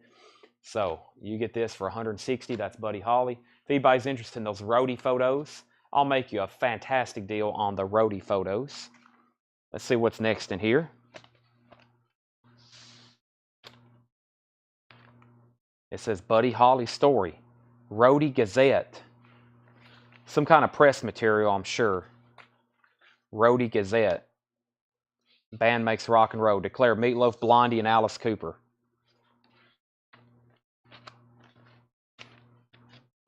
So you get this for $160. That's Buddy Holly. If anybody's interested in those Rhodey photos, I'll make you a fantastic deal on the Rhodey photos. Let's see what's next in here. It says Buddy Holly story. Rhodey Gazette. Some kind of press material, I'm sure. Rhodey Gazette. Band makes rock and roll. Declare Meatloaf, Blondie, and Alice Cooper.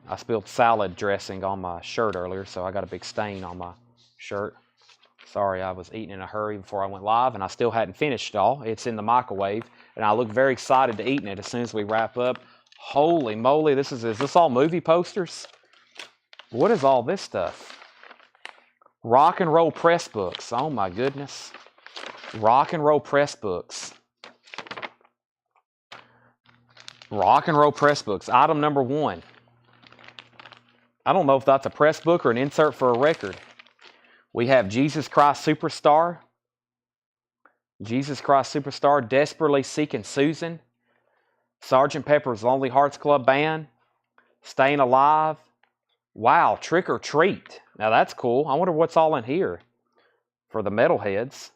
I spilled salad dressing on my shirt earlier, so I got a big stain on my shirt. Sorry, I was eating in a hurry before I went live, and I still hadn't finished it all. It's in the microwave, and I look very excited to eating it as soon as we wrap up. Holy moly, is this all movie posters? What is all this stuff? Rock and roll press books. Oh my goodness. Rock and roll press books. Rock and roll press books. Item number 1. I don't know if that's a press book or an insert for a record. We have Jesus Christ Superstar. Jesus Christ Superstar. Desperately Seeking Susan. Sgt. Pepper's Lonely Hearts Club Band. Staying Alive. Wow, Trick or Treat. Now that's cool. I wonder what's all in here for the metalheads.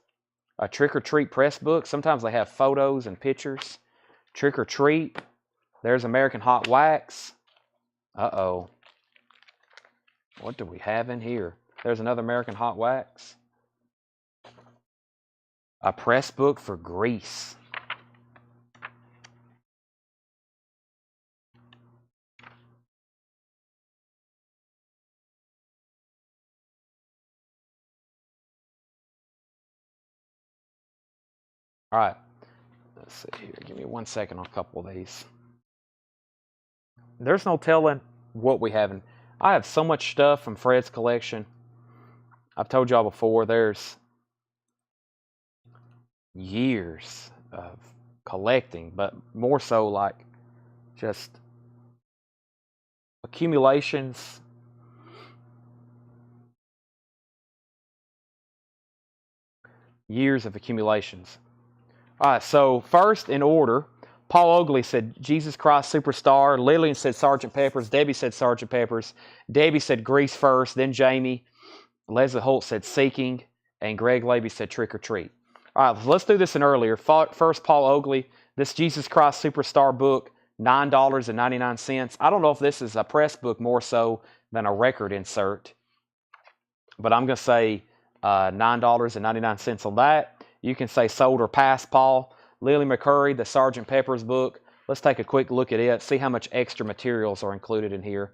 A Trick or Treat press book. Sometimes they have photos and pictures. Trick or Treat. There's American Hot Wax. Uh-oh. What do we have in here? There's another American Hot Wax. A press book for Grease. All right, let's see here. Give me 1 second on a couple of these. There's no telling what we have. I have so much stuff from Fred's collection. I've told y'all before, there's years of collecting, but more so like just accumulations. Years of accumulations. All right, so first in order, Paul Oakley said Jesus Christ Superstar. Lillian said Sgt. Pepper's. Debbie said Sgt. Pepper's. Debbie said Grease first, then Jamie. Leslie Holt said Seeking. And Greg Levy said Trick or Treat. All right, let's do this in earlier. First, Paul Oakley. This Jesus Christ Superstar book, $9.99. I don't know if this is a press book more so than a record insert. But I'm going to say $9.99 on that. You can say sold or passed, Paul. Lily McCurry, the Sgt. Pepper's book. Let's take a quick look at it, see how much extra materials are included in here.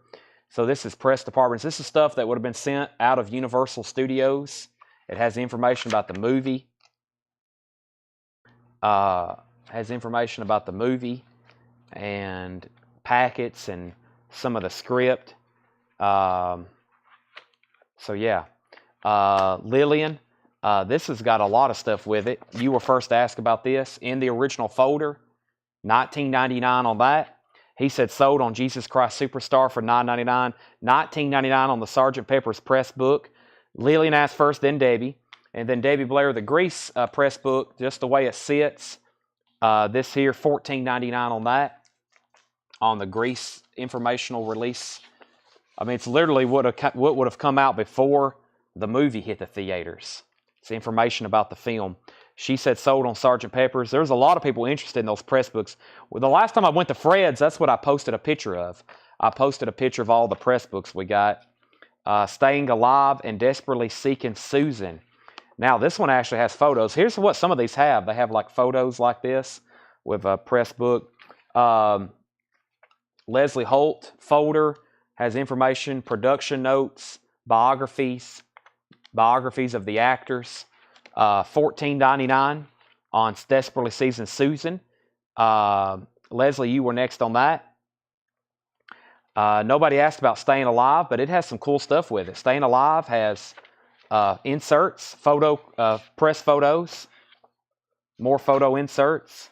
So this is press departments. This is stuff that would have been sent out of Universal Studios. It has information about the movie. Has information about the movie and packets and some of the script. So yeah. Lillian. This has got a lot of stuff with it. You were first to ask about this. In the original folder, $19.99 on that. He said sold on Jesus Christ Superstar for $9.99. $19.99 on the Sgt. Pepper's press book. Lillian asked first, then Debbie. And then Debbie Blair, the Grease press book, just the way it sits. This here, $14.99 on that. On the Grease informational release. I mean, it's literally what would have come out before the movie hit the theaters. It's information about the film. She said sold on Sgt. Pepper's. There's a lot of people interested in those press books. Well, the last time I went to Fred's, that's what I posted a picture of. I posted a picture of all the press books we got. Staying Alive and Desperately Seeking Susan. Now, this one actually has photos. Here's what some of these have. They have like photos like this with a press book. Leslie Holt folder has information, production notes, biographies of the actors. $14.99 on Desperately Seeking Susan. Leslie, you were next on that. Nobody asked about Staying Alive, but it has some cool stuff with it. Staying Alive has inserts, press photos, more photo inserts.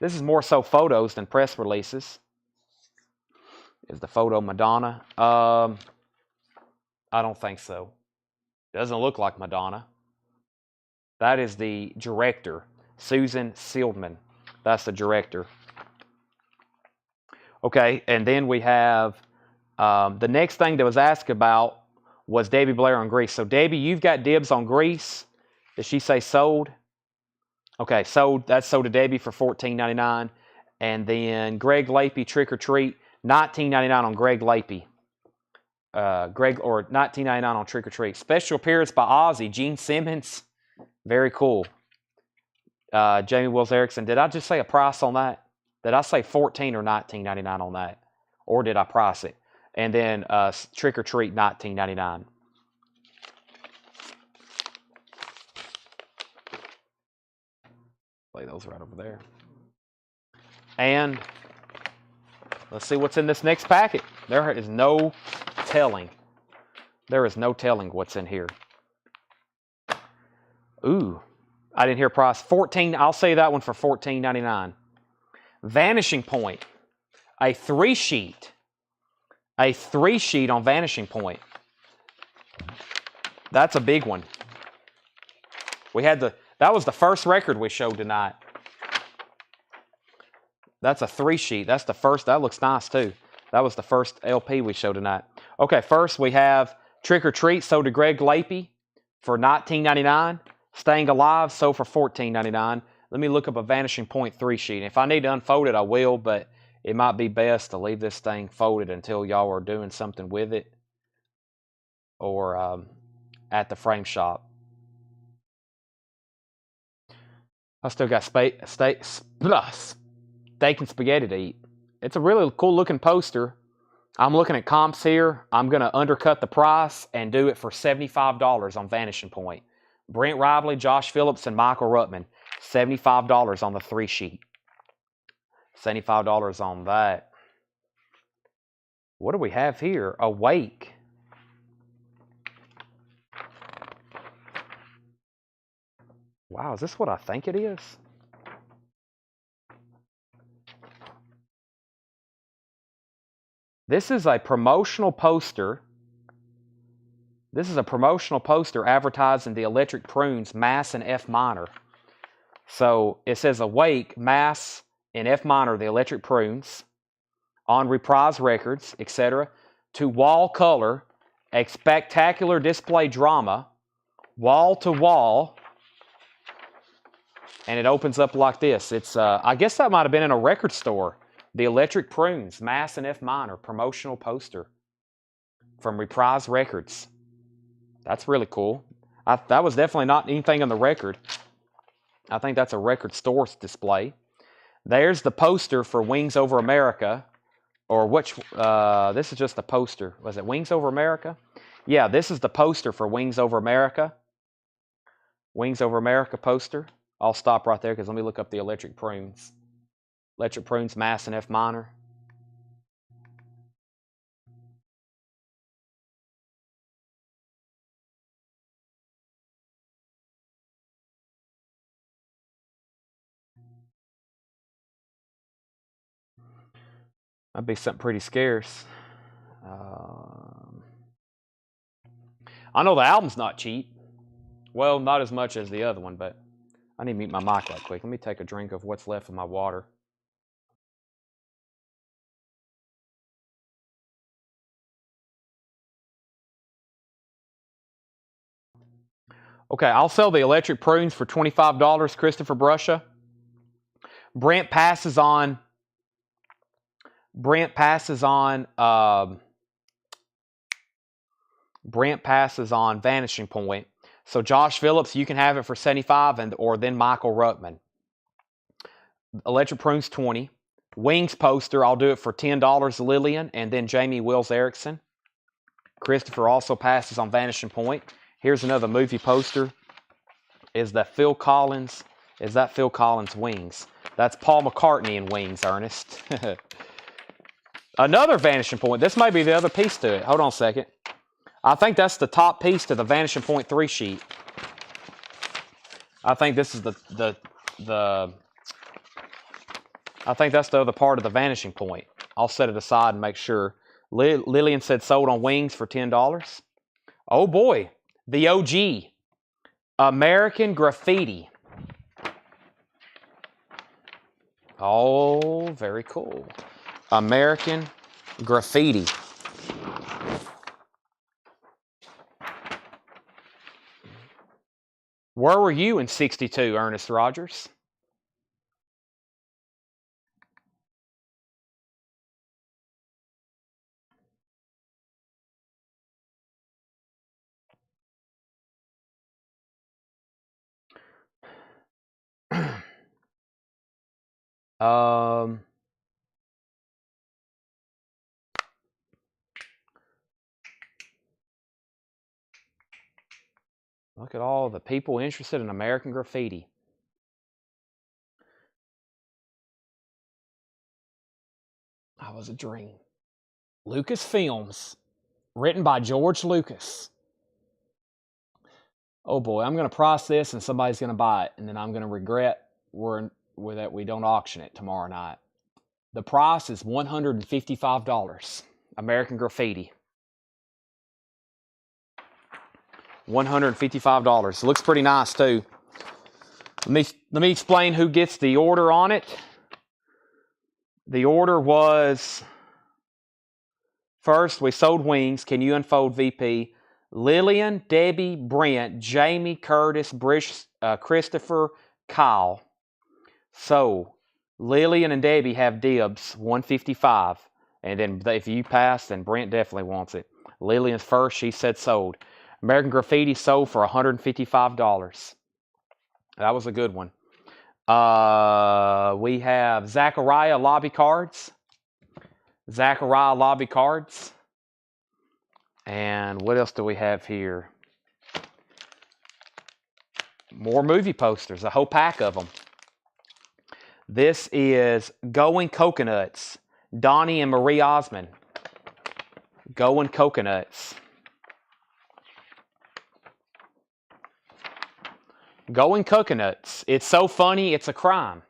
This is more so photos than press releases. Is the photo Madonna? I don't think so. Doesn't look like Madonna. That is the director, Susan Sildman. That's the director. Okay, and then we have the next thing that was asked about was Debbie Blair on Grease. So Debbie, you've got dibs on Grease. Did she say sold? Okay, sold. That's sold to Debbie for $14.99. And then Greg Lapey, Trick or Treat, $19.99 on Greg Lapey. $19.99 on Trick or Treat. Special appearance by Ozzy, Gene Simmons. Very cool. Jamie Wills Erickson. Did I just say a price on that? Did I say $14 or $19.99 on that? Or did I price it? And then Trick or Treat, $19.99. Lay those right over there. And let's see what's in this next packet. There is no telling. There is no telling what's in here. Ooh, I didn't hear price. I'll say that one for $14.99. Vanishing Point, a 3-sheet. A 3-sheet on Vanishing Point. That's a big one. That was the first record we showed tonight. That's a 3-sheet. That's the first. That looks nice too. That was the first LP we showed tonight. Okay, first we have Trick or Treat sold to Greg Lapey for $19.99. Staying Alive sold for $14.99. Let me look up a Vanishing Point 3-sheet. If I need to unfold it, I will, but it might be best to leave this thing folded until y'all are doing something with it or at the frame shop. I still got steak and spaghetti to eat. It's a really cool looking poster. I'm looking at comps here. I'm going to undercut the price and do it for $75 on Vanishing Point. Brent Rively, Josh Phillips, and Michael Ruttman. $75 on the 3-sheet. $75 on that. What do we have here? Awake. Wow, is this what I think it is? This is a promotional poster. This is a promotional poster advertising the Electric Prunes Mass in F minor. So it says Awake, Mass in F minor, the Electric Prunes, on Reprise Records, etc. To Wall Color, a spectacular display drama, wall to wall. And it opens up like this. It's I guess that might have been in a record store. The Electric Prunes, Mass in F minor, promotional poster from Reprise Records. That's really cool. That was definitely not anything on the record. I think that's a record store display. There's the poster for Wings Over America, or this is just a poster. Was it Wings Over America? Yeah, this is the poster for Wings Over America. Wings Over America poster. I'll stop right there because let me look up the Electric Prunes. Electric Prunes, Mass in F minor. That'd be something pretty scarce. I know the album's not cheap. Well, not as much as the other one, but I need to mute my mic right quick. Let me take a drink of what's left of my water. Okay, I'll sell the electric prunes for $25, Christopher Brusha. Brent passes on. Brent passes on Vanishing Point. So Josh Phillips, you can have it for $75, or then Michael Ruttman. Electric prunes 20. Wings poster, I'll do it for $10, Lillian, and then Jamie Wills Erickson. Christopher also passes on Vanishing Point. Here's another movie poster. Is that Phil Collins Wings? That's Paul McCartney in Wings, Ernest. Another Vanishing Point. This might be the other piece to it. Hold on a second. I think that's the top piece to the Vanishing Point 3 sheet. I think this is I think that's the other part of the Vanishing Point. I'll set it aside and make sure. Lillian said sold on Wings for $10. Oh boy, the OG, American Graffiti. Oh, very cool. American Graffiti. Where were you in '62, Ernest Rogers? Look at all the people interested in American Graffiti. That was a dream. Lucasfilms, written by George Lucas. Oh boy, I'm going to price this and somebody's going to buy it, and then I'm going to regret that we don't auction it tomorrow night. The price is $155. American Graffiti. $155. Looks pretty nice too. Let me explain who gets the order on it. The order was, first we sold Wings. Can you unfold VP? Lillian, Debbie, Brent, Jamie, Curtis, Christopher, Kyle. So Lillian and Debbie have dibs, $155. And then if you pass, then Brent definitely wants it. Lillian's first, she said sold. American Graffiti sold for $155. That was a good one. We have Zachariah lobby cards. And what else do we have here? More movie posters, a whole pack of them. This is Going Coconuts. Donnie and Marie Osmond. Going Coconuts. Going Coconuts. It's so funny, it's a crime.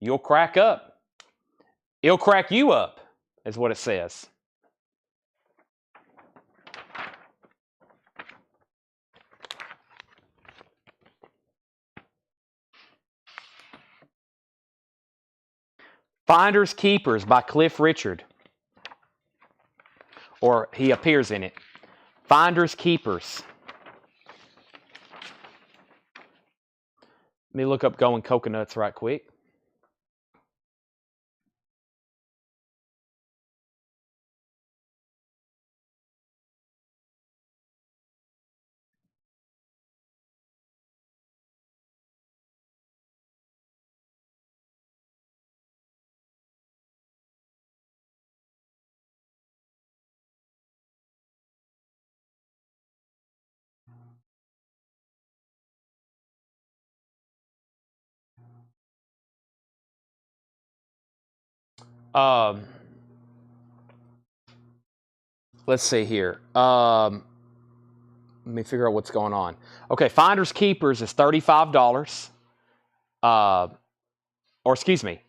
You'll crack up. It'll crack you up, is what it says. Finders Keepers by Cliff Richard. Or he appears in it. Finders Keepers. Let me look up Going Coconuts right quick. Let's see here. Let me figure out what's going on. Okay, Finders Keepers is $35. Or excuse me,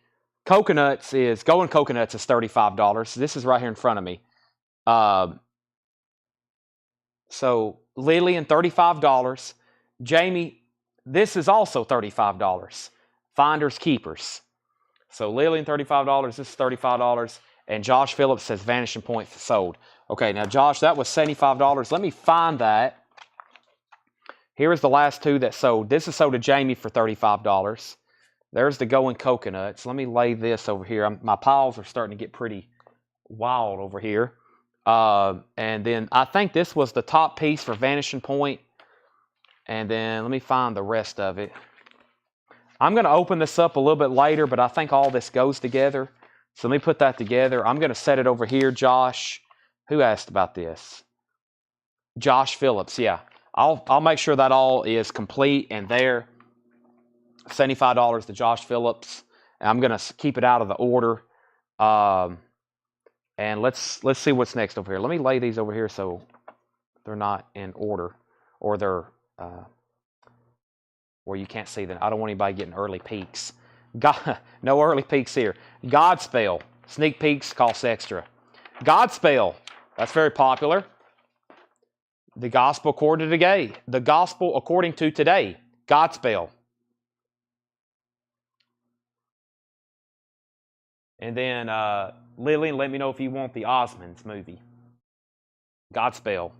Going Coconuts is $35. This is right here in front of me. So Lillian, $35. Jamie, this is also $35. Finders Keepers. So Lillian, $35. This is $35. And Josh Phillips says Vanishing Point sold. Okay, now Josh, that was $75. Let me find that. Here's the last two that sold. This is sold to Jamie for $35. There's the Going Coconuts. Let me lay this over here. My piles are starting to get pretty wild over here. And then I think this was the top piece for Vanishing Point. And then let me find the rest of it. I'm going to open this up a little bit later, but I think all this goes together. So let me put that together. I'm going to set it over here, Josh. Who asked about this? Josh Phillips, yeah. I'll make sure that all is complete and there. $75 to Josh Phillips. And I'm going to keep it out of the order. And let's see what's next over here. Let me lay these over here so they're not in order, or they're where you can't see them. I don't want anybody getting early peeks. No early peeks here. Godspell. Sneak peeks costs extra. Godspell. That's very popular. The Gospel according to today. The Gospel according to today. Godspell. And then Lillian, let me know if you want the Osmonds movie. Godspell.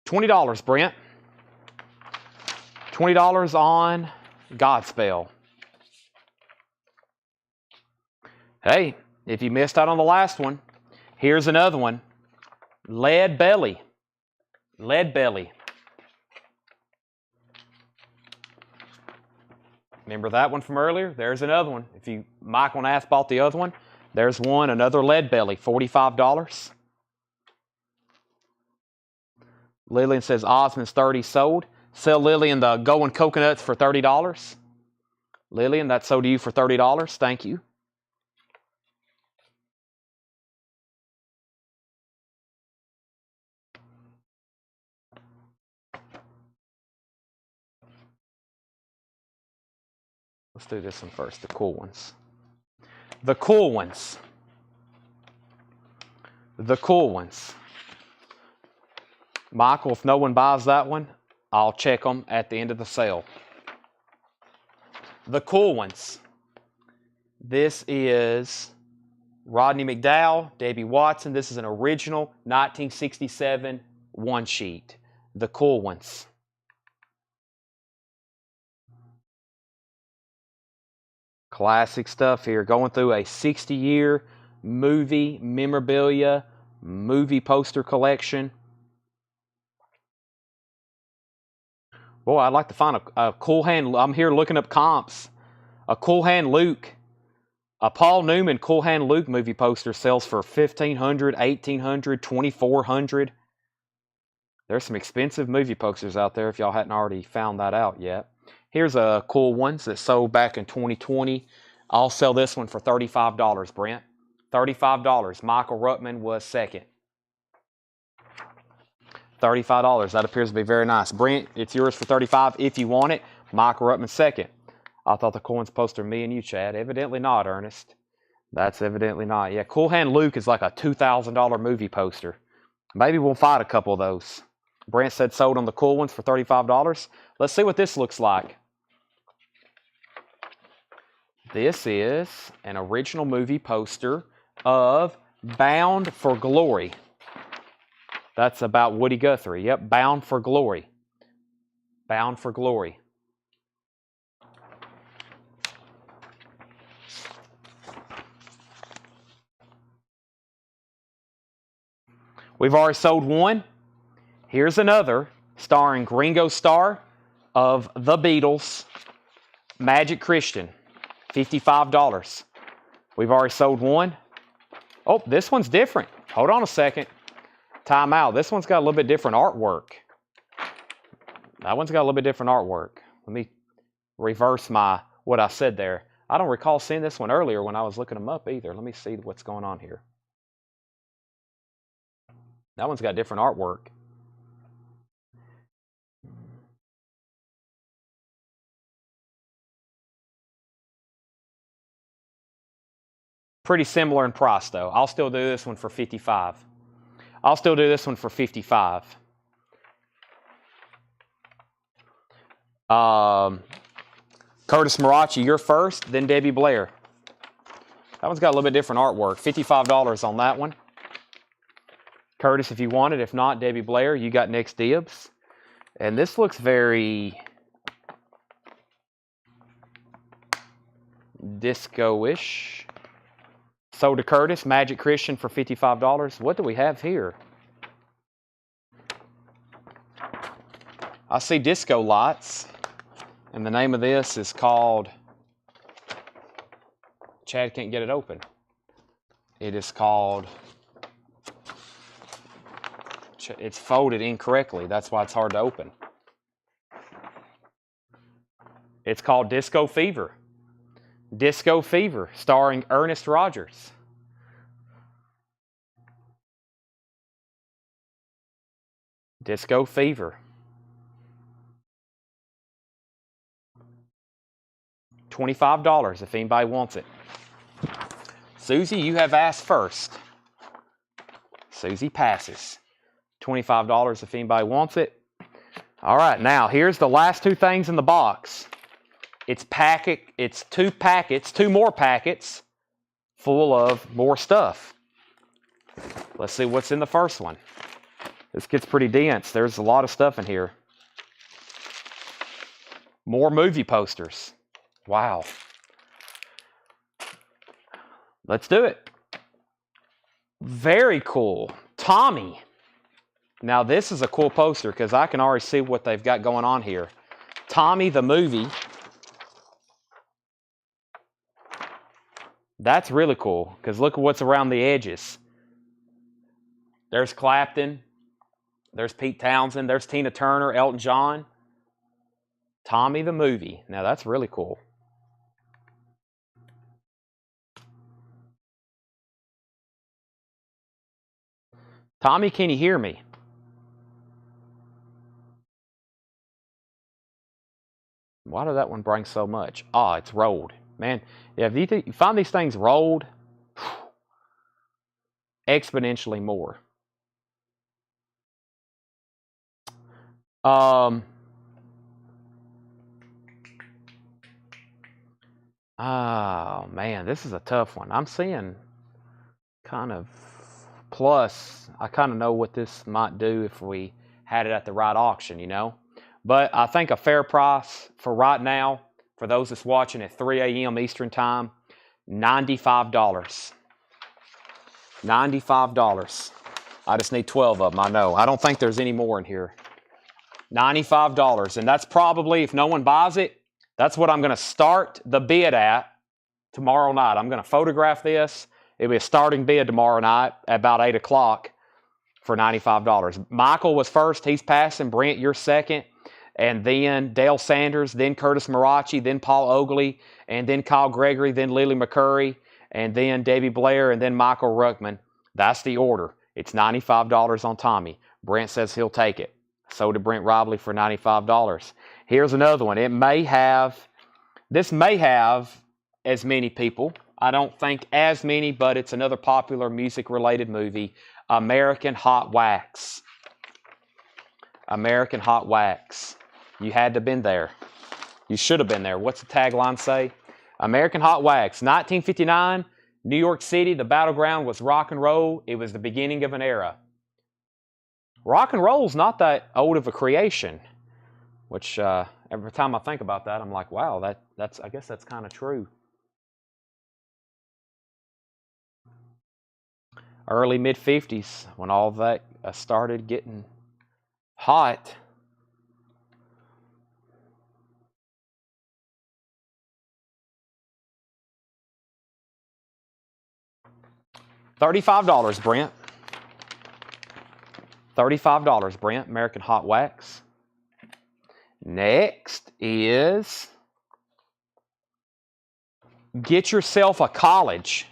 $20, Brent. $20 on Godspell. Hey, if you missed out on the last one, here's another one. Lead Belly. Lead Belly. Remember that one from earlier? There's another one. If you, Michael and Ath bought the other one, there's one, another Lead Belly, $45. Lillian says Osmond's 30 sold. Sell Lillian the Going Coconuts for $30. Lillian, that's sold to you for $30. Thank you. Let's do this one first, the cool ones. The cool ones. The cool ones. Michael, if no one buys that one, I'll check them at the end of the sale. The cool ones. This is Rodney McDowell, Debbie Watson. This is an original 1967 one sheet. The cool ones. Classic stuff here. Going through a 60-year movie memorabilia, movie poster collection. Boy, I'd like to find a Cool Hand. I'm here looking up comps. A Cool Hand Luke. A Paul Newman Cool Hand Luke movie poster sells for $1,500, $1,800, $2,400. There's some expensive movie posters out there if y'all hadn't already found that out yet. Here's a cool one that sold back in 2020. I'll sell this one for $35, Brent. $35. Michael Ruttman was second. $35. That appears to be very nice. Brent, it's yours for $35 if you want it. Michael Ruttman second. I thought the cool one's poster me and you, Chad. Evidently not, Ernest. That's evidently not. Yeah, Cool Hand Luke is like a $2,000 movie poster. Maybe we'll find a couple of those. Brent said sold on the cool ones for $35. Let's see what this looks like. This is an original movie poster of Bound for Glory. That's about Woody Guthrie. Yep, Bound for Glory. Bound for Glory. We've already sold one. Here's another, starring Ringo Starr of The Beatles, Magic Christian, $55. We've already sold one. Oh, this one's different. Hold on a second. Time out. This one's got a little bit different artwork. That one's got a little bit different artwork. Let me reverse what I said there. I don't recall seeing this one earlier when I was looking them up either. Let me see what's going on here. That one's got different artwork. Pretty similar in price, though. I'll still do this one for $55. I'll still do this one for $55. Curtis Marachi, you're first, then Debbie Blair. That one's got a little bit different artwork. $55 on that one. Curtis, if you want it. If not, Debbie Blair, you got next dibs. And this looks very disco-ish. Sold to Curtis, Magic Christian for $55. What do we have here? I see Disco Lights. And the name of this is called... Chad can't get it open. It is called... It's folded incorrectly. That's why it's hard to open. It's called Disco Fever. Disco Fever, starring Ernest Rogers. Disco Fever. $25 if anybody wants it. Susie, you have asked first. Susie passes. $25 if anybody wants it. All right, now here's the last two things in the box. It's two more packets full of more stuff. Let's see what's in the first one. This gets pretty dense. There's a lot of stuff in here. More movie posters. Wow. Let's do it. Very cool. Tommy. Now this is a cool poster because I can already see what they've got going on here. Tommy the movie. That's really cool because look at what's around the edges. There's Clapton. There's Pete Townsend. There's Tina Turner, Elton John. Tommy the movie. Now that's really cool. Tommy, can you hear me? Why did that one bring so much? Ah, it's rolled. Man, yeah, if you find these things rolled, exponentially more. Oh, man, this is a tough one. I'm seeing kind of... Plus, I kind of know what this might do if we had it at the right auction, you know. But I think a fair price for right now, for those that's watching at 3 a.m. Eastern Time, $95. $95. I just need 12 of them, I know. I don't think there's any more in here. $95. And that's probably, if no one buys it, that's what I'm going to start the bid at tomorrow night. I'm going to photograph this. It'll be a starting bid tomorrow night at about 8 o'clock for $95. Michael was first. He's passing. Brent, you're second. And then Dale Sanders, then Curtis Marachi, then Paul Oakley, and then Kyle Gregory, then Lily McCurry, and then Debbie Blair, and then Michael Ruckman. That's the order. It's $95 on Tommy. Brent says he'll take it. So did Brent Robley for $95. Here's another one. This may have as many people. I don't think as many, but it's another popular music-related movie, American Hot Wax. American Hot Wax. You had to have been there. You should have been there. What's the tagline say? American Hot Wax. 1959, New York City, the battleground was rock and roll. It was the beginning of an era. Rock and roll's not that old of a creation, which every time I think about that, I'm like, wow, I guess that's kind of true. Early mid-50s, when all that started getting hot. $35, Brent. $35, Brent. American Hot Wax. Next is Get Yourself a College.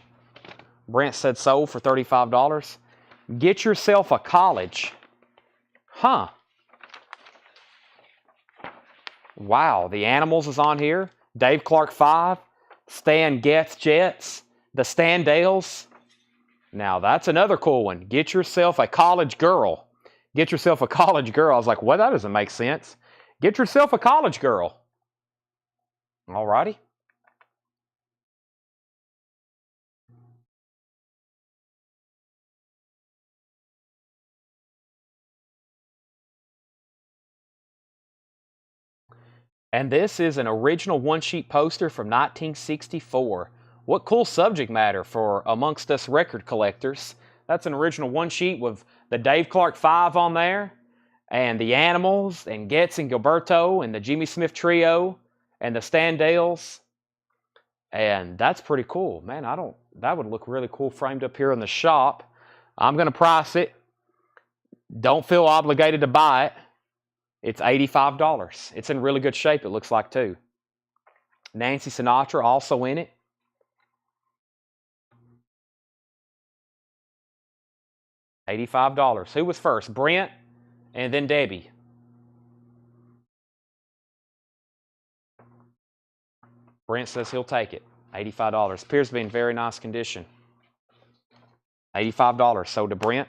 Brent said sold for $35. Get Yourself a College. Huh. Wow, the Animals is on here. Dave Clark 5. Stan Getz Jets. The Standales. Now, that's another cool one. Get yourself a college girl. Get yourself a college girl. I was like, well, that doesn't make sense. Get yourself a college girl. All righty. And this is an original one-sheet poster from 1964. What cool subject matter for amongst us record collectors. That's an original one-sheet with the Dave Clark 5 on there, and the Animals, and Getz and Gilberto, and the Jimmy Smith Trio, and the Standales. And that's pretty cool. Man, that would look really cool framed up here in the shop. I'm going to price it. Don't feel obligated to buy it. It's $85. It's in really good shape, it looks like, too. Nancy Sinatra also in it. $85. Who was first? Brent and then Debbie. Brent says he'll take it. $85. Appears to be in very nice condition. $85 sold to Brent.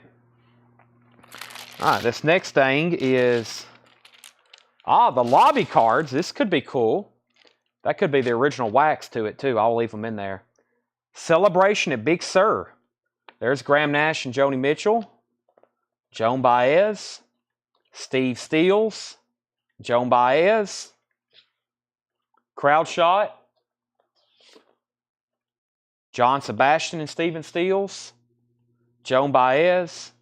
All right, this next thing is the lobby cards. This could be cool. That could be the original wax to it, too. I'll leave them in there. Celebration at Big Sur. There's Graham Nash and Joni Mitchell. Joan Baez. Steve Stills. Joan Baez. Crowd shot. John Sebastian and Stephen Stills. Joan Baez.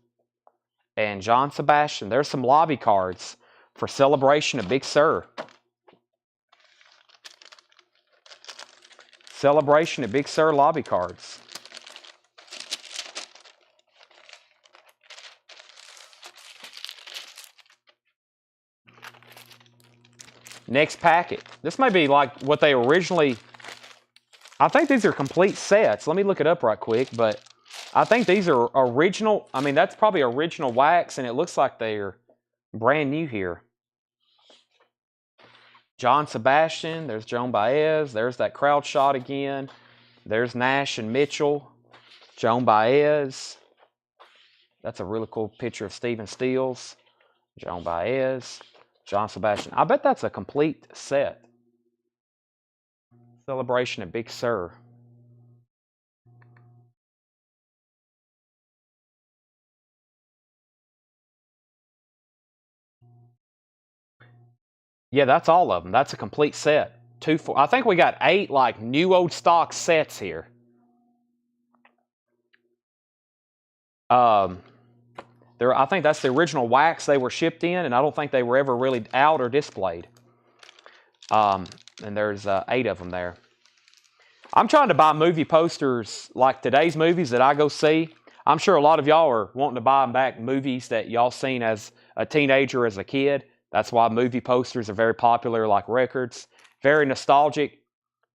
And John Sebastian. There's some lobby cards for Celebration at Big Sur. Celebration at Big Sur lobby cards. Next packet. This may be like what they originally... I think these are complete sets. Let me look it up right quick, but I think these are original. I mean, that's probably original wax, and it looks like they're brand new here. John Sebastian, there's Joan Baez, there's that crowd shot again. There's Nash and Mitchell, Joan Baez. That's a really cool picture of Stephen Stills, Joan Baez, John Sebastian. I bet that's a complete set. Celebration at Big Sur. Yeah, that's all of them. That's a complete set. I think we got 8 like new old stock sets here. I think that's the original wax they were shipped in, and I don't think they were ever really out or displayed. And there's 8 of them there. I'm trying to buy movie posters like today's movies that I go see. I'm sure a lot of y'all are wanting to buy back movies that y'all seen as a teenager or as a kid. That's why movie posters are very popular, like records. Very nostalgic.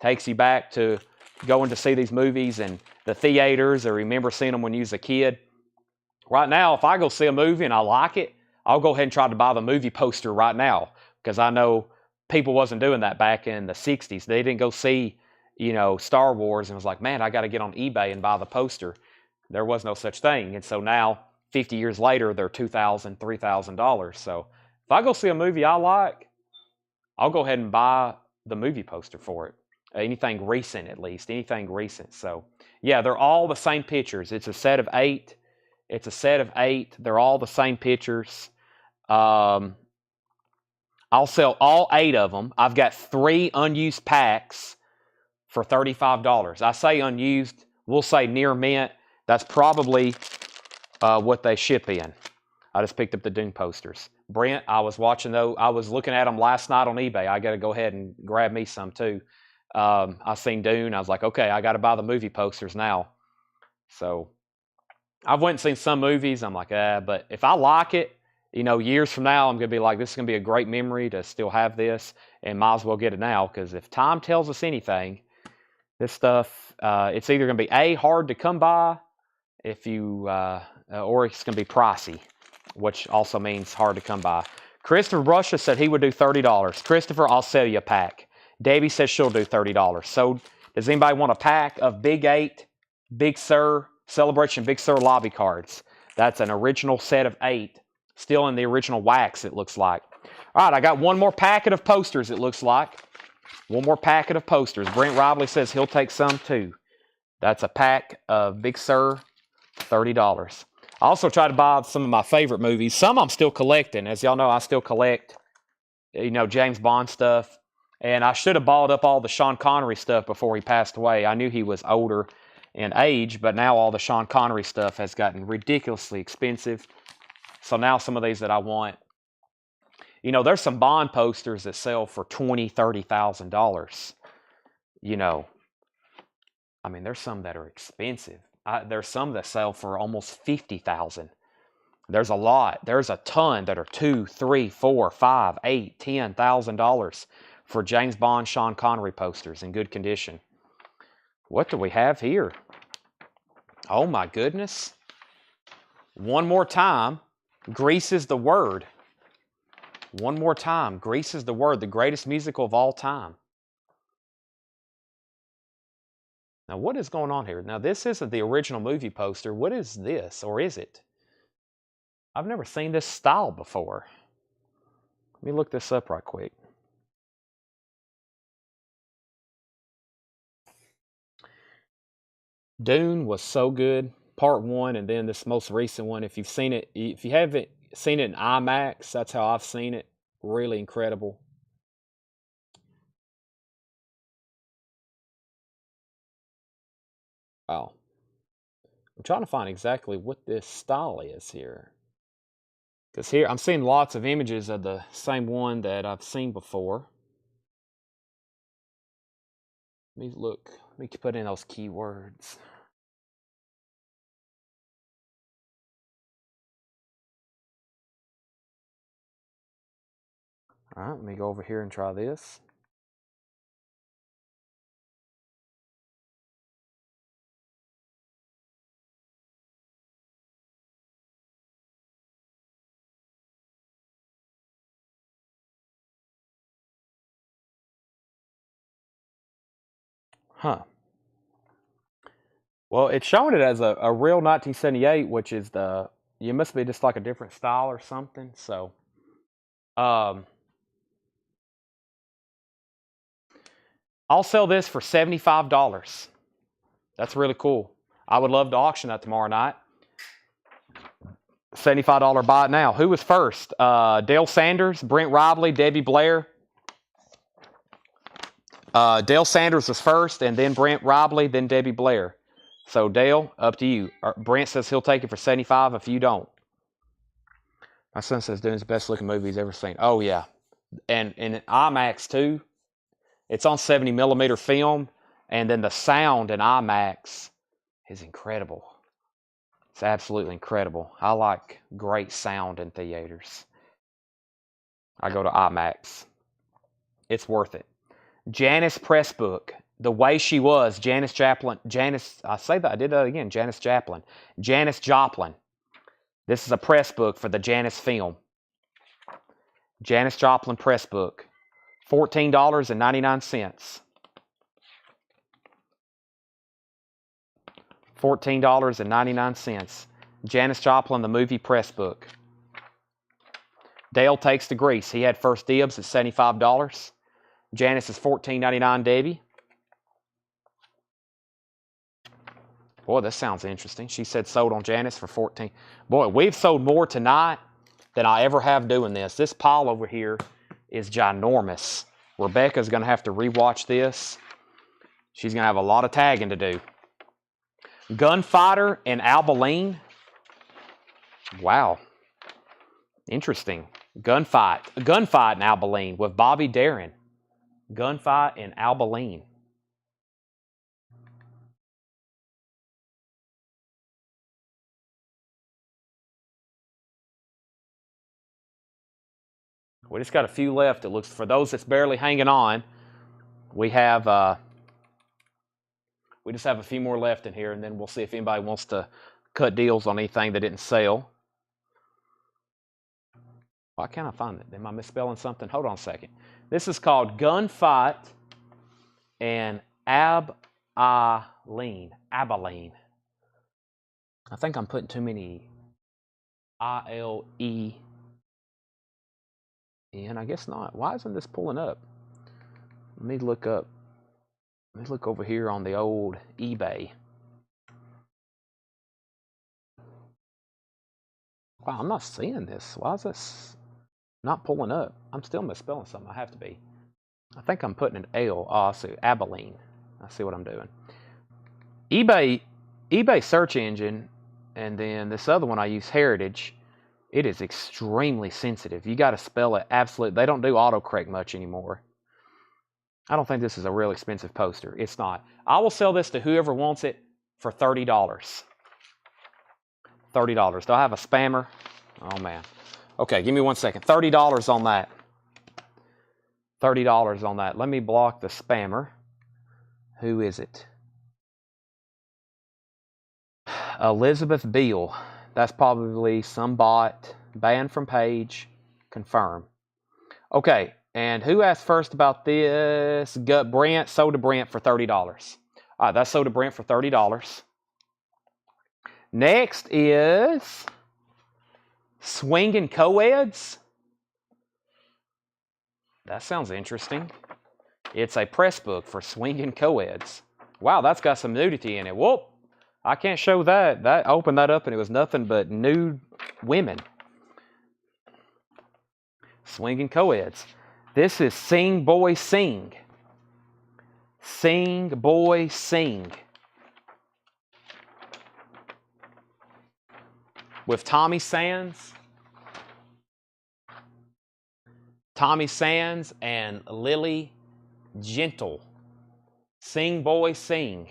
Takes you back to going to see these movies in the theaters or remember seeing them when you was a kid. Right now, if I go see a movie and I like it, I'll go ahead and try to buy the movie poster right now, because I know people wasn't doing that back in the 60s. They didn't go see, Star Wars and was like, man, I got to get on eBay and buy the poster. There was no such thing. And so now, 50 years later, they're $2,000, $3,000. So if I go see a movie I like, I'll go ahead and buy the movie poster for it. Anything recent, at least. Anything recent. So, yeah, they're all the same pictures. It's a set of 8. It's a set of 8. They're all the same pictures. I'll sell all 8 of them. I've got 3 unused packs for $35. I say unused. We'll say near mint. That's probably what they ship in. I just picked up the Dune posters. Brent, I was watching those. I was looking at them last night on eBay. I got to go ahead and grab me some too. I seen Dune. I was like, okay, I got to buy the movie posters now. So I've went and seen some movies. I'm like, but if I like it, years from now, I'm going to be like, this is going to be a great memory to still have this, and might as well get it now, because if time tells us anything, this stuff, it's either going to be A, hard to come by, or it's going to be pricey, which also means hard to come by. Christopher Brusha said he would do $30. Christopher, I'll sell you a pack. Debbie says she'll do $30. So does anybody want a pack of Big 8, Big Sur Celebration Big Sur lobby cards. That's an original set of 8. Still in the original wax, it looks like. All right, I got one more packet of posters, it looks like. One more packet of posters. Brent Robley says he'll take some too. That's a pack of Big Sur, $30. I also try to buy some of my favorite movies. Some I'm still collecting. As y'all know, I still collect, James Bond stuff. And I should have bought up all the Sean Connery stuff before he passed away. I knew he was older in age, but now all the Sean Connery stuff has gotten ridiculously expensive. So now some of these that I want, there's some Bond posters that sell for $20,000, $30,000. There's some that are expensive. There's some that sell for almost $50,000. There's a lot. There's a ton that are $2,000, $3,000, $4,000, $5,000, $8,000, $10,000 for James Bond, Sean Connery posters in good condition. What do we have here? Oh my goodness. One more time, Grease is the Word. One more time, Grease is the Word, the greatest musical of all time. Now, what is going on here? Now, this isn't the original movie poster. What is this, or is it? I've never seen this style before. Let me look this up right quick. Dune was so good. Part 1, and then this most recent one. If you haven't seen it in IMAX, that's how I've seen it. Really incredible. Wow. I'm trying to find exactly what this style is here. Because here, I'm seeing lots of images of the same one that I've seen before. Let me look. Let me put in those keywords. All right, let me go over here and try this. Huh. Well, it's showing it as a real 1978, which is you must be just like a different style or something. So, I'll sell this for $75. That's really cool. I would love to auction that tomorrow night. $75 buy it now. Who was first? Dale Sanders, Brent Robley, Debbie Blair. Dale Sanders was first, and then Brent Robley, then Debbie Blair. So, Dale, up to you. Brent says he'll take it for $75 if you don't. My son says Dune's the best looking movie he's ever seen. Oh, yeah. And in IMAX, too. It's on 70 millimeter film, and then the sound in IMAX is incredible. It's absolutely incredible. I like great sound in theaters. I go to IMAX. It's worth it. Janice Pressbook. The Way She Was. Janis Joplin. I say that. I did that again. Janis Joplin. Janis Joplin. This is a press book for the Janis film. Janis Joplin press book. $14.99. $14.99. Janis Joplin, the movie press book. Dale takes the Grease. He had first dibs at $75. Janice is $14.99. Debbie. Boy, this sounds interesting. She said sold on Janice for $14. Boy, we've sold more tonight than I ever have doing this. This pile over here is ginormous. Rebecca's going to have to rewatch this. She's going to have a lot of tagging to do. Gunfighter and Albaline. Wow. Interesting. Gunfight and Albaline with Bobby Darin. Gunfight and Albaline. We just got a few left. It looks, for those that's barely hanging on, we just have a few more left in here, and then we'll see if anybody wants to cut deals on anything that didn't sell. Why can't I find it? Am I misspelling something? Hold on a second. This is called Gunfight and Abilene. I think I'm putting too many ILE in. I guess not. Why isn't this pulling up? Let me look up. Let me look over here on the old eBay. Wow, I'm not seeing this. Why is this not pulling up? I'm still misspelling something. I have to be. I think I'm putting an L. Oh, I see. Abilene. I see what I'm doing. eBay search engine, and then this other one I use, Heritage. It is extremely sensitive. You got to spell it absolute. They don't do autocorrect much anymore. I don't think this is a real expensive poster. It's not. I will sell this to whoever wants it for $30. $30. Do I have a spammer? Oh, man. Okay, give me 1 second. $30 on that. $30 on that. Let me block the spammer. Who is it? Elizabeth Beale. That's probably some bot. Banned from page. Confirm. Okay, and who asked first about this? Brent. Sold to Brent for $30. All right, that's sold to Brent for $30. Next is Swinging Coeds. That sounds interesting. It's a press book for Swinging Coeds. Wow, that's got some nudity in it. Whoop! I can't show that. I opened that up and it was nothing but nude women. Swinging Coeds. This is Sing Boy Sing. Sing Boy Sing. With Tommy Sands. Tommy Sands and Lily Gentle. Sing Boy Sing.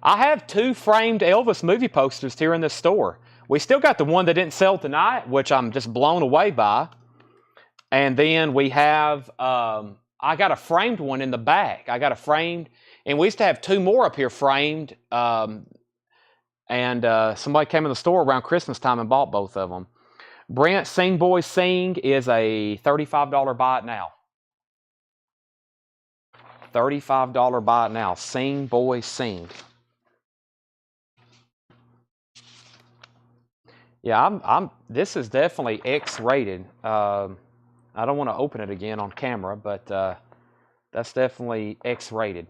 I have 2 framed Elvis movie posters here in this store. We still got the one that didn't sell tonight, which I'm just blown away by. And then we have, I got a framed one in the back. I got a framed, and we used to have 2 more up here framed. And somebody came in the store around Christmas time and bought both of them. Brent Sing Boy Sing is a $35 buy it now. $35 buy it now. Sing Boy Sing. Yeah, this is definitely X-rated. I don't want to open it again on camera, but that's definitely X-rated.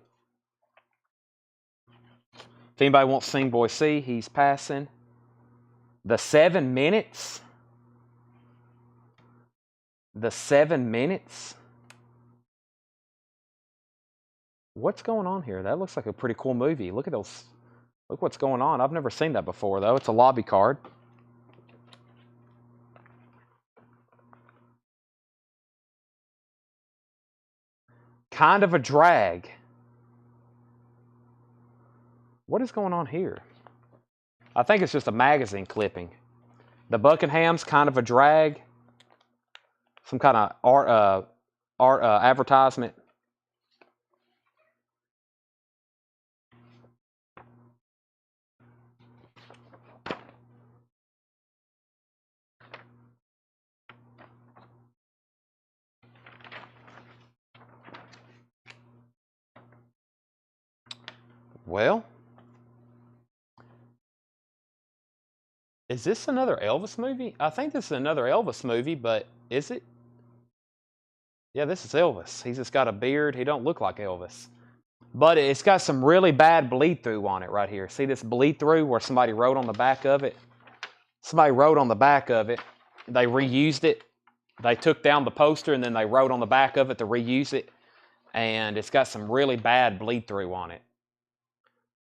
If anybody wants Sing Boy C, he's passing. The 7 minutes. The 7 minutes. What's going on here? That looks like a pretty cool movie. Look at those. Look what's going on. I've never seen that before, though. It's a lobby card. Kind of a drag. What is going on here? I think it's just a magazine clipping. The Buckingham's kind of a drag. Some kind of art advertisement. Well, is this another Elvis movie? I think this is another Elvis movie, but is it? Yeah, this is Elvis. He's just got a beard. He don't look like Elvis. But it's got some really bad bleed through on it right here. See this bleed through where somebody wrote on the back of it? Somebody wrote on the back of it. They reused it. They took down the poster and then they wrote on the back of it to reuse it. And it's got some really bad bleed through on it.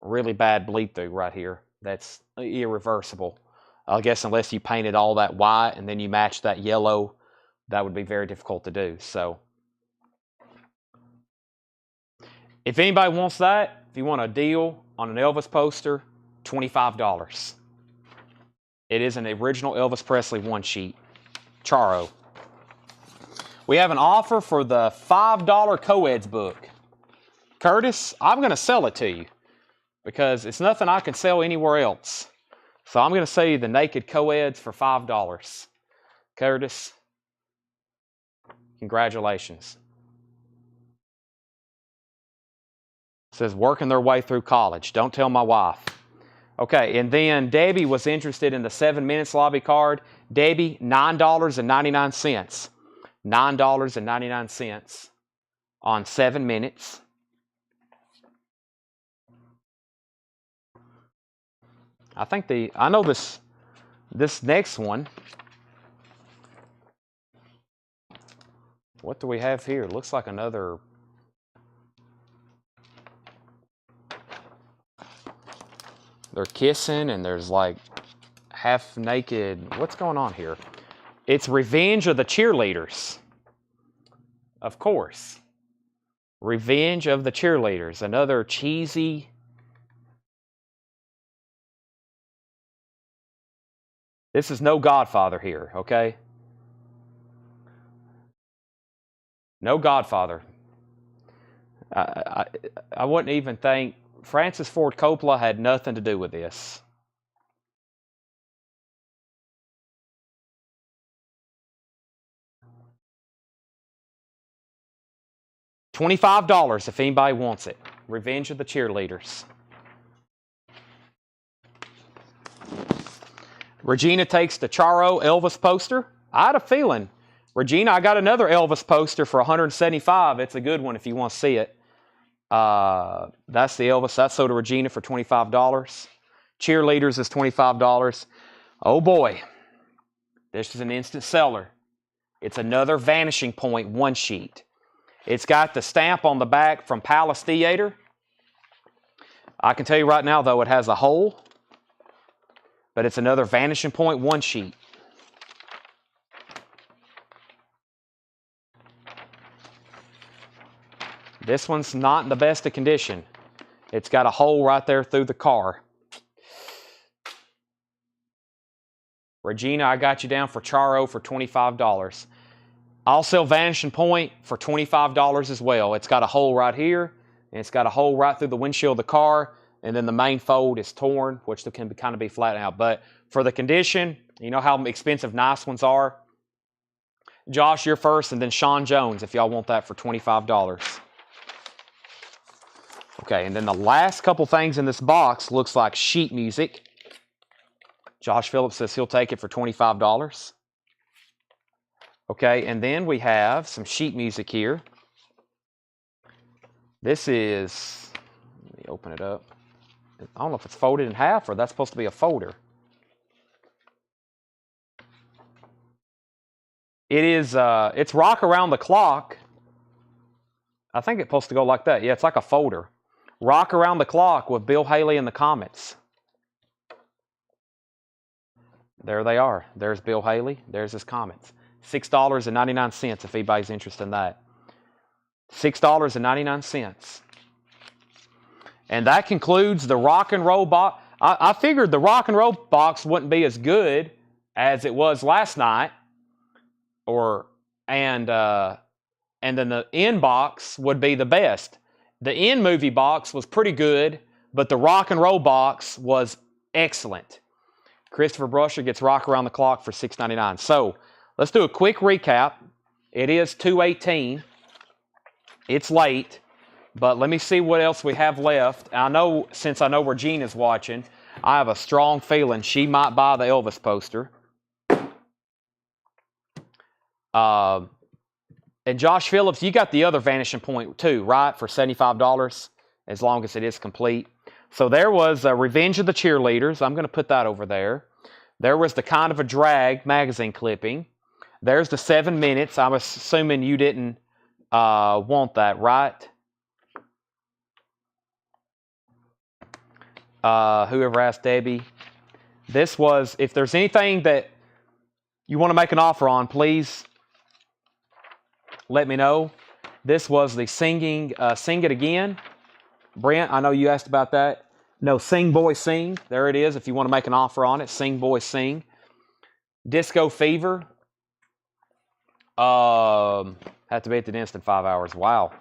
Really bad bleed through right here. That's irreversible. I guess unless you painted all that white and then you match that yellow, that would be very difficult to do. So if anybody wants that, if you want a deal on an Elvis poster, $25. It is an original Elvis Presley one sheet. Charo. We have an offer for the $5 Coeds book. Curtis, I'm going to sell it to you because it's nothing I can sell anywhere else. So I'm going to sell you the Naked Coeds for $5. Curtis, congratulations. It says working their way through college. Don't tell my wife. Okay, and then Debbie was interested in the 7 minutes lobby card. Debbie, $9.99. $9.99 on 7 minutes. I know this next one. What do we have here? Looks like another. They're kissing and there's like half naked. What's going on here? It's Revenge of the Cheerleaders. Of course. Revenge of the Cheerleaders. Another cheesy. This is no Godfather here, okay? No Godfather. I wouldn't even think Francis Ford Coppola had nothing to do with this. $25 if anybody wants it. Revenge of the Cheerleaders. Regina takes the Charo Elvis poster. I had a feeling. Regina, I got another Elvis poster for $175. It's a good one if you want to see it. That's the Elvis. That's sold to Regina for $25. Cheerleaders is $25. Oh boy. This is an instant seller. It's another Vanishing Point one sheet. It's got the stamp on the back from Palace Theater. I can tell you right now, though, it has a hole. But it's another Vanishing Point one sheet. This one's not in the best of condition. It's got a hole right there through the car. Regina, I got you down for Charo for $25. I'll sell Vanishing Point for $25 as well. It's got a hole right here, and it's got a hole right through the windshield of the car, and then the main fold is torn, which can kind of be flat out. But for the condition, you know how expensive nice ones are? Josh, you're first, and then Sean Jones, if y'all want that for $25. Okay, and then the last couple things in this box looks like sheet music. Josh Phillips says he'll take it for $25. Okay, and then we have some sheet music here. This is, let me open it up. I don't know if it's folded in half or that's supposed to be a folder. It is, it's Rock Around the Clock. I think it's supposed to go like that. Yeah, it's like a folder. Rock Around the Clock with Bill Haley in the comments. There they are. There's Bill Haley. There's his comments. $6.99 if anybody's interested in that. $6.99. And that concludes the rock and roll box. I figured the rock and roll box wouldn't be as good as it was last night. And then the end box would be the best. The end movie box was pretty good, but the rock and roll box was excellent. Christopher Brusher gets Rock Around the Clock for $6.99. So let's do a quick recap. It is 2:18. It's late, but let me see what else we have left. Since I know Regina's watching, I have a strong feeling she might buy the Elvis poster. And Josh Phillips, you got the other Vanishing Point too, right? For $75, as long as it is complete. So there was Revenge of the Cheerleaders. I'm going to put that over there. There was the Kind of a Drag magazine clipping. There's the 7 minutes. I'm assuming you didn't want that, right? Whoever asked Debbie. This was, if there's anything that you want to make an offer on, please let me know. This was the Sing It Again. Brent, I know you asked about that. No, Sing Boy Sing. There it is if you want to make an offer on it. Sing Boy Sing. Disco Fever. Have to be at the dentist in 5 hours. Wow.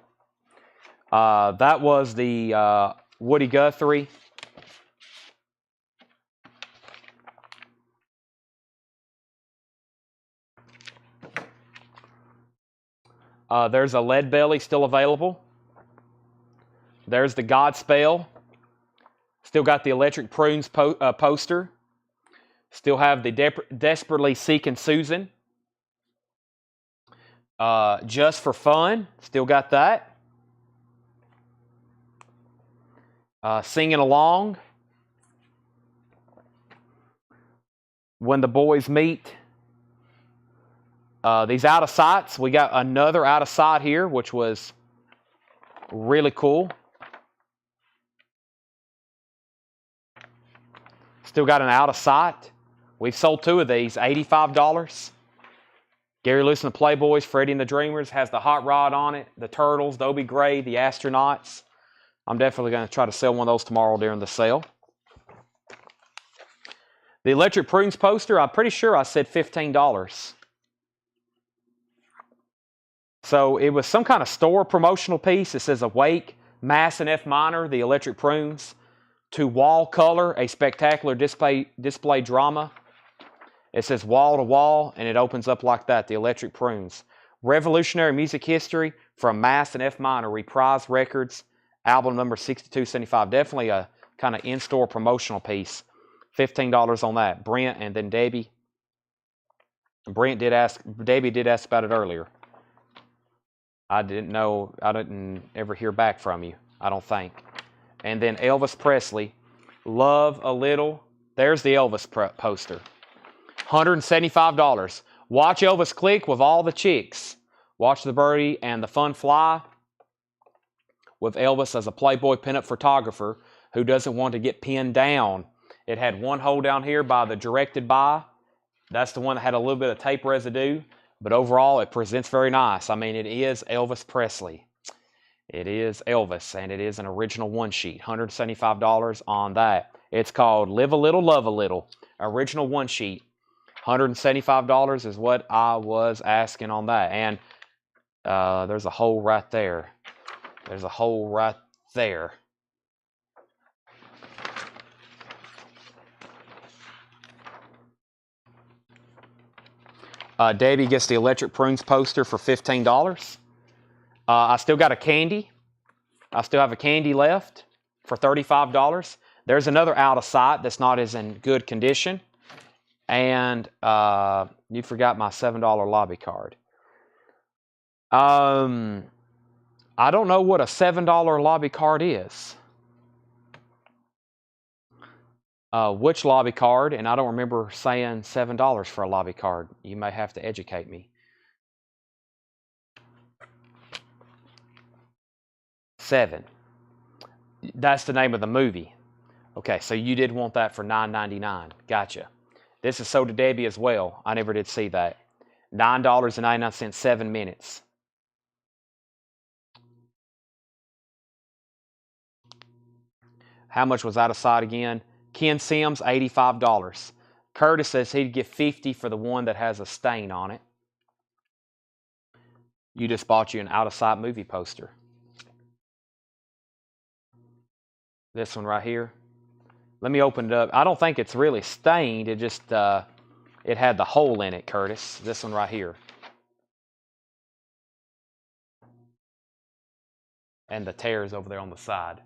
That was the Woody Guthrie. There's a Lead Belly still available. There's the Godspell. Still got the Electric Prunes poster. Still have the Desperately Seeking Susan. Just for Fun. Still got that. Singing Along. When the Boys Meet. These out of sights. We got another out of sight here, which was really cool. Still got an out of sight. We've sold 2 of these, $85. Gary Lewis and the Playboys, Freddie and the Dreamers has the hot rod on it, the Turtles, the Obie Gray, the Astronauts. I'm definitely going to try to sell one of those tomorrow during the sale. The Electric Prunes poster, I'm pretty sure I said $15. So it was some kind of store promotional piece. It says Awake, Mass and F minor, the Electric Prunes. To Wall Color, a spectacular display drama. It says Wall to Wall, and it opens up like that, the Electric Prunes. Revolutionary music history from Mass and F minor, Reprise Records, album number 6275. Definitely a kind of in-store promotional piece. $15 on that. Brent and then Debbie. Debbie did ask about it earlier. I didn't ever hear back from you, I don't think. And then Elvis Presley, Love a Little. There's the Elvis poster. $175. Watch Elvis click with all the chicks. Watch the birdie and the fun fly with Elvis as a Playboy pinup photographer who doesn't want to get pinned down. It had one hole down here by the directed by. That's the one that had a little bit of tape residue. But overall, it presents very nice. I mean, it is Elvis Presley. It is Elvis, and it is an original one sheet. $175 on that. It's called Live a Little, Love a Little. Original one sheet. $175 is what I was asking on that. And there's a hole right there. There's a hole right there. Debbie gets the Electric Prunes poster for $15. I still got a candy. I still have a candy left for $35. There's another out of sight that's not as in good condition. And you forgot my $7 lobby card. I don't know what a $7 lobby card is. Which lobby card? And I don't remember saying $7 for a lobby card. You may have to educate me. 7. That's the name of the movie. Okay, so you did want that for $9.99. Gotcha. This is sold to Debbie as well. I never did see that. $9.99, 7 minutes. How much was out of sight again? Ken Sims, $85. Curtis says he'd give $50 for the one that has a stain on it. You just bought you an out of sight movie poster. This one right here. Let me open it up. I don't think it's really stained. It just, it had the hole in it, Curtis. This one right here. And the tears over there on the side.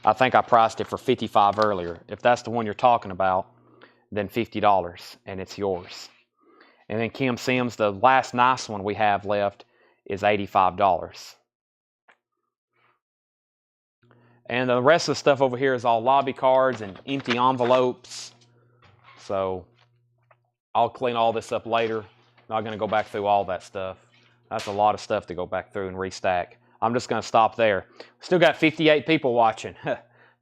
I think I priced it for $55 earlier. If that's the one you're talking about, then $50, and it's yours. And then Kim Sims, the last nice one we have left, is $85. And the rest of the stuff over here is all lobby cards and empty envelopes. So I'll clean all this up later. Not going to go back through all that stuff. That's a lot of stuff to go back through and restack. I'm just going to stop there. Still got 58 people watching.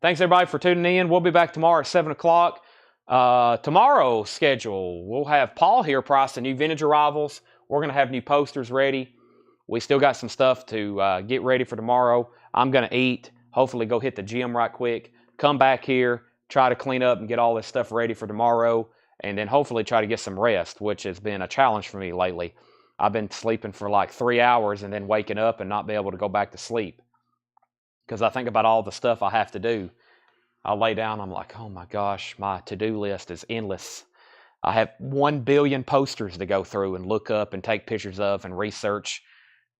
Thanks everybody for tuning in. We'll be back tomorrow at 7 o'clock. Tomorrow's schedule, we'll have Paul here price the new vintage arrivals. We're going to have new posters ready. We still got some stuff to get ready for tomorrow. I'm going to eat, hopefully go hit the gym right quick, come back here, try to clean up and get all this stuff ready for tomorrow, and then hopefully try to get some rest, which has been a challenge for me lately. I've been sleeping for like 3 hours and then waking up and not be able to go back to sleep because I think about all the stuff I have to do. I lay down, I'm like, oh my gosh, my to-do list is endless. I have 1 billion posters to go through and look up and take pictures of and research.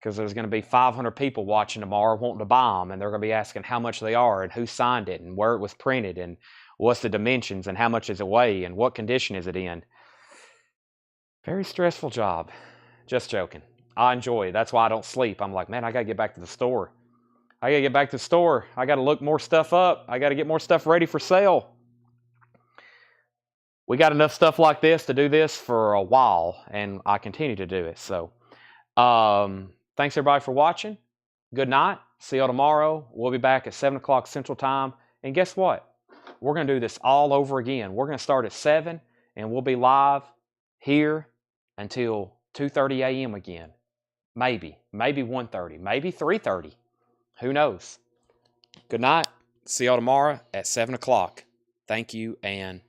because there's going to be 500 people watching tomorrow wanting to buy them, and they're going to be asking how much they are and who signed it and where it was printed and what's the dimensions and how much does it weigh and what condition is it in. Very stressful job. Just joking. I enjoy it. That's why I don't sleep. I'm like, man, I got to get back to the store. I got to get back to the store. I got to look more stuff up. I got to get more stuff ready for sale. We got enough stuff like this to do this for a while, and I continue to do it. So, thanks everybody for watching. Good night. See y'all tomorrow. We'll be back at 7 o'clock Central Time. And guess what? We're going to do this all over again. We're going to start at 7, and we'll be live here until 2:30 a.m. again. Maybe 1:30, maybe 3:30. Who knows? Good night. See y'all tomorrow at 7 o'clock. Thank you and